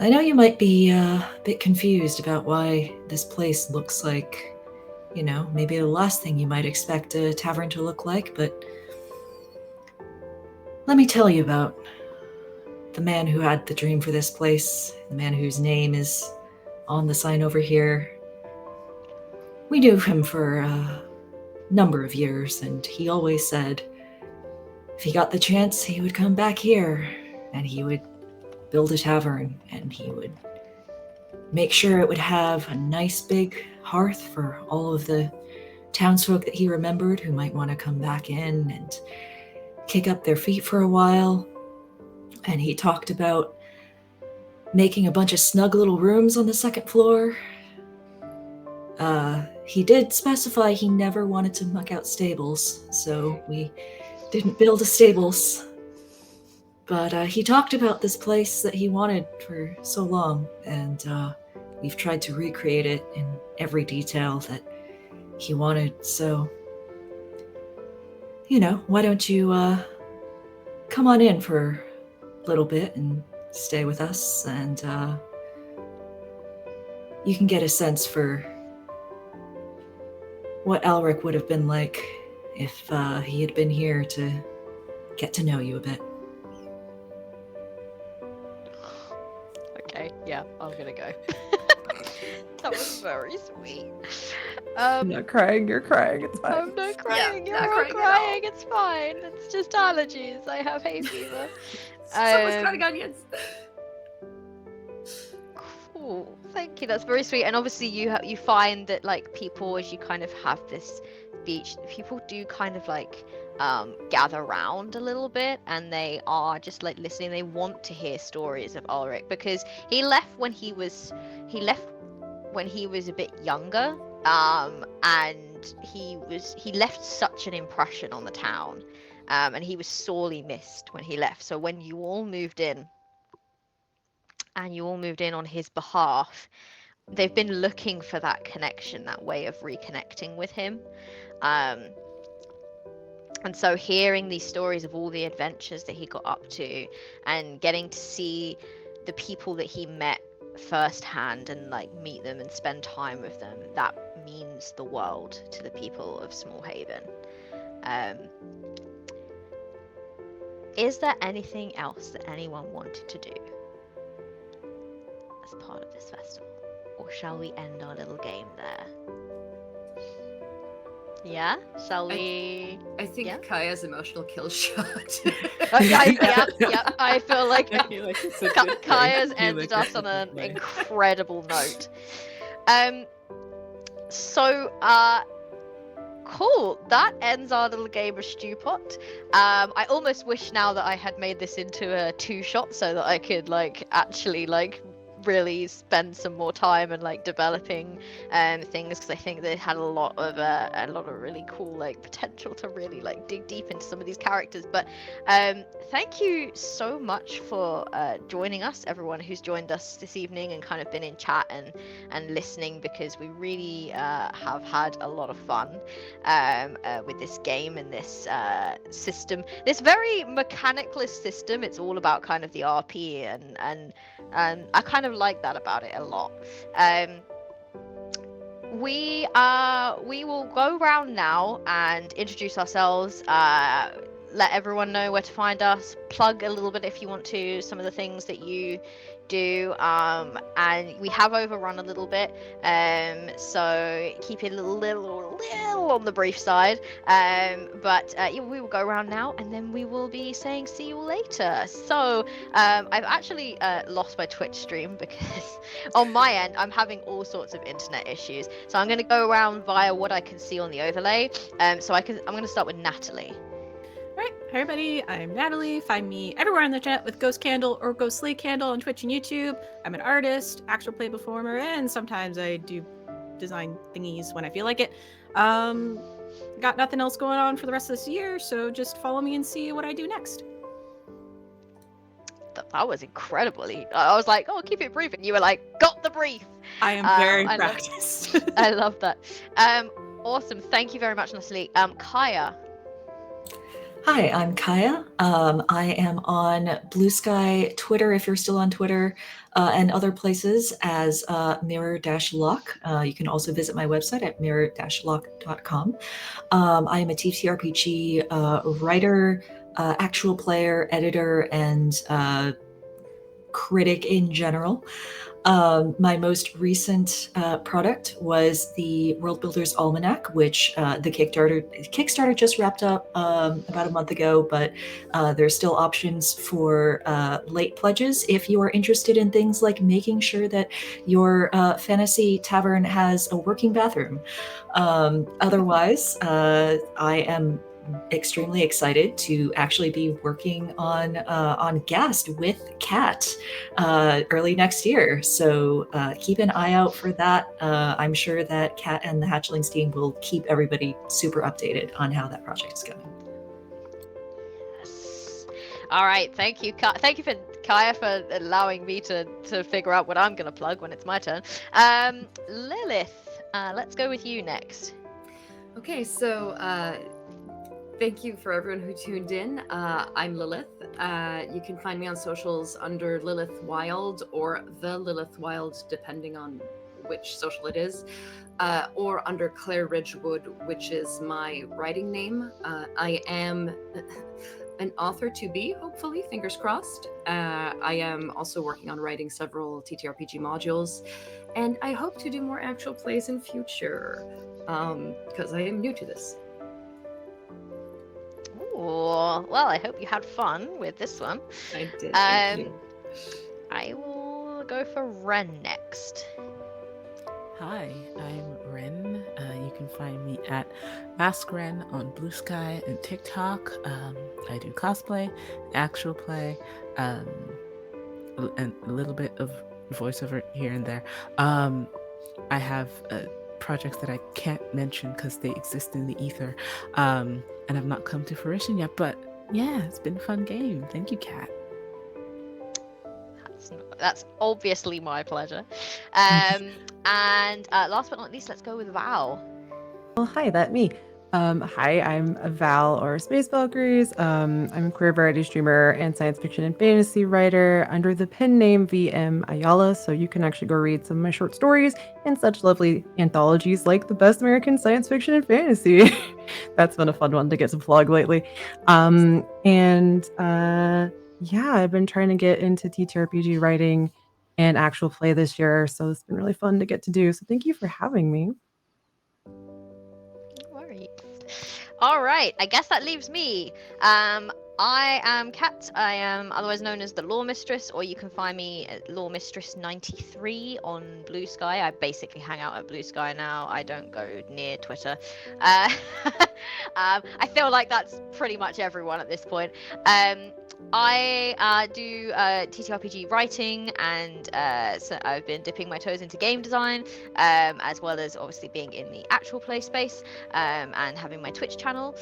I know you might be a bit confused about why this place looks like, maybe the last thing you might expect a tavern to look like, but let me tell you about the man who had the dream for this place, the man whose name is on the sign over here. We knew him for a number of years, and he always said if he got the chance, he would come back here, and he would build a tavern, and he would make sure it would have a nice big hearth for all of the townsfolk that he remembered who might want to come back in and kick up their feet for a while. And he talked about making a bunch of snug little rooms on the second floor. He did specify he never wanted to muck out stables, so we didn't build a stables. But he talked about this place that he wanted for so long, and we've tried to recreate it in every detail that he wanted. So, why don't you come on in for a little bit and stay with us, and you can get a sense for what Alric would have been like if he had been here to get to know you a bit. Okay, yeah, I'm gonna go. That was very sweet. I'm not crying, you're crying, it's fine. I'm not crying, Yeah, you're not all crying at all. crying, it's fine. It's just allergies. I have hay fever. Someone's cutting onions. Cool. Thank you. That's very sweet. And obviously, you find that like people, as you kind of have this speech, people do kind of like gather around a little bit, and they are just like listening. They want to hear stories of Ulrich because he left when he was a bit younger, and he left such an impression on the town, and he was sorely missed when he left. So when you all moved in, and you all moved in on his behalf, they've been looking for that connection, that way of reconnecting with him. And so hearing these stories of all the adventures that he got up to, and getting to see the people that he met firsthand and like meet them and spend time with them, that means the world to the people of Small Haven. Is there anything else that anyone wanted to do as part of this festival, or shall we end our little game there? Yeah, shall we? I think Yeah. Kaya's emotional kill shot. Yeah, I feel like It's such a good Kaya's thing. ended us on an Like- incredible note. So, cool. That ends our little game of Stewpot. I almost wish now that I had made this into a 2-shot so that I could like actually like really spend some more time and like developing things, because I think they had a lot of really cool like potential to really like dig deep into some of these characters. But thank you so much for joining us, everyone who's joined us this evening and kind of been in chat and listening, because we really have had a lot of fun with this game and this system, this very mechanicalist system. It's all about kind of the RP, and I kind of like that about it a lot. We will go around now and introduce ourselves. let everyone know where to find us. Plug a little bit if you want to, some of the things that you do. And we have overrun a little bit, so keep it a little on the brief side. But yeah, we will go around now, and then we will be saying see you all later. So I've actually lost my Twitch stream because on my end I'm having all sorts of internet issues. So I'm going to go around via what I can see on the overlay. I'm going to start with Natalie. Alright, hi everybody, I'm Natalie. Find me everywhere on the internet with Ghost Candle or Ghost Slay Candle on Twitch and YouTube. I'm an artist, actual play performer, and sometimes I do design thingies when I feel like it. Got nothing else going on for the rest of this year, so just follow me and see what I do next. That was incredibly. I was like, oh, keep it brief, and you were like, got the brief. I am very practiced. I love that. Awesome. Thank you very much, Natalie. Kaya. Hi, I'm Kaya. I am on Blue Sky Twitter, if you're still on Twitter, and other places as Mirror-Lock. You can also visit my website at mirror-lock.com. I am a TTRPG writer, actual player, editor, and critic in general. My most recent product was the World Builders Almanac, which the Kickstarter just wrapped up about a month ago, but there's still options for late pledges if you are interested in things like making sure that your fantasy tavern has a working bathroom. Otherwise, I am extremely excited to actually be working on Ghast with Kat early next year. So keep an eye out for that. I'm sure that Kat and the Hatchlings team will keep everybody super updated on how that project is going. Yes. All right. Thank you, thank you for Kaya for allowing me to figure out what I'm going to plug when it's my turn. Lilith, let's go with you next. Okay, so thank you for everyone who tuned in. I'm Lilith. You can find me on socials under Lilith Wild or The Lilith Wild, depending on which social it is, or under Claire Ridgewood, which is my writing name. I am an author to be, hopefully, fingers crossed. I am also working on writing several TTRPG modules, and I hope to do more actual plays in future, because I am new to this. Ooh, well, I hope you had fun with this one. I did. Thank you. I will go for Ren next. Hi, I'm Ren. You can find me at MaskRen on Blue Sky and TikTok. I do cosplay, actual play, and a little bit of voiceover here and there. I have projects that I can't mention because they exist in the ether, and have not come to fruition yet. But yeah, it's been a fun game. Thank you, Kat. That's obviously my pleasure. And last but not least, let's go with Val. Well, hi, that's me. Hi, I'm Val or Space Valkyries. I'm a queer variety streamer and science fiction and fantasy writer under the pen name VM Ayala, so you can actually go read some of my short stories and such lovely anthologies like The Best American Science Fiction and Fantasy. That's been a fun one to get to plug lately. Yeah, I've been trying to get into TTRPG writing and actual play this year, so it's been really fun to get to do. So thank you for having me. All right, I guess that leaves me. I am Kat. I am otherwise known as the Law Mistress, or you can find me at Law Mistress 93 on Blue Sky. I basically hang out at Blue Sky now. I don't go near Twitter. I feel like that's pretty much everyone at this point. I do TTRPG writing, and so I've been dipping my toes into game design, as well as obviously being in the actual play space, and having my Twitch channel.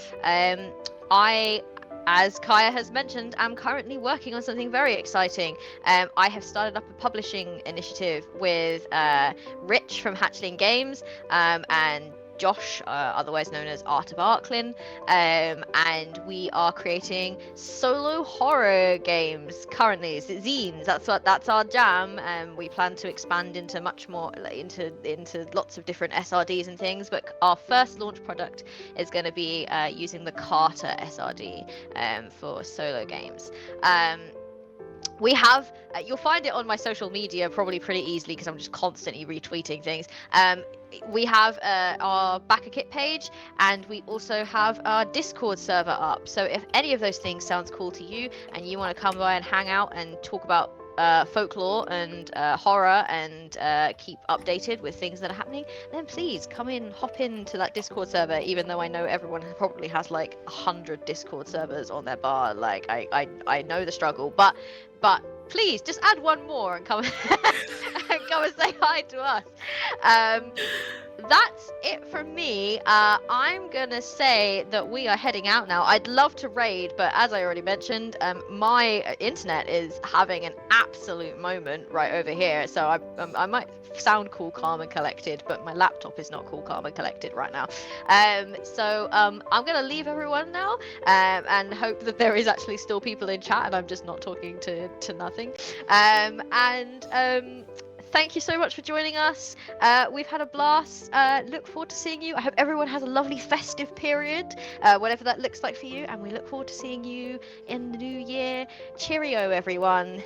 I, as Kaya has mentioned, am currently working on something very exciting. I have started up a publishing initiative with Rich from Hatchling Games, and Josh, otherwise known as Art of Arklin, and we are creating solo horror games currently. Zines, that's our jam, and we plan to expand into much more, into lots of different SRDs and things. But our first launch product is going to be using the Carter SRD for solo games. We have, you'll find it on my social media probably pretty easily because I'm just constantly retweeting things. We have our BackerKit page, and we also have our Discord server up. So if any of those things sounds cool to you and you want to come by and hang out and talk about folklore and horror and keep updated with things that are happening, then please hop into that Discord server, even though I know everyone probably has like 100 Discord servers on their bar. Like I know the struggle, but please just add one more and come and come and say hi to us. That's it from me. I'm gonna say that we are heading out now. I'd love to raid, but as I already mentioned, my internet is having an absolute moment right over here. So I might sound cool, calm, and collected, but my laptop is not cool, calm, and collected right now. So I'm gonna leave everyone now, and hope that there is actually still people in chat, and I'm just not talking to nothing. Thank you so much for joining us. We've had a blast. Look forward to seeing you. I hope everyone has a lovely festive period, whatever that looks like for you. And we look forward to seeing you in the new year. Cheerio, everyone.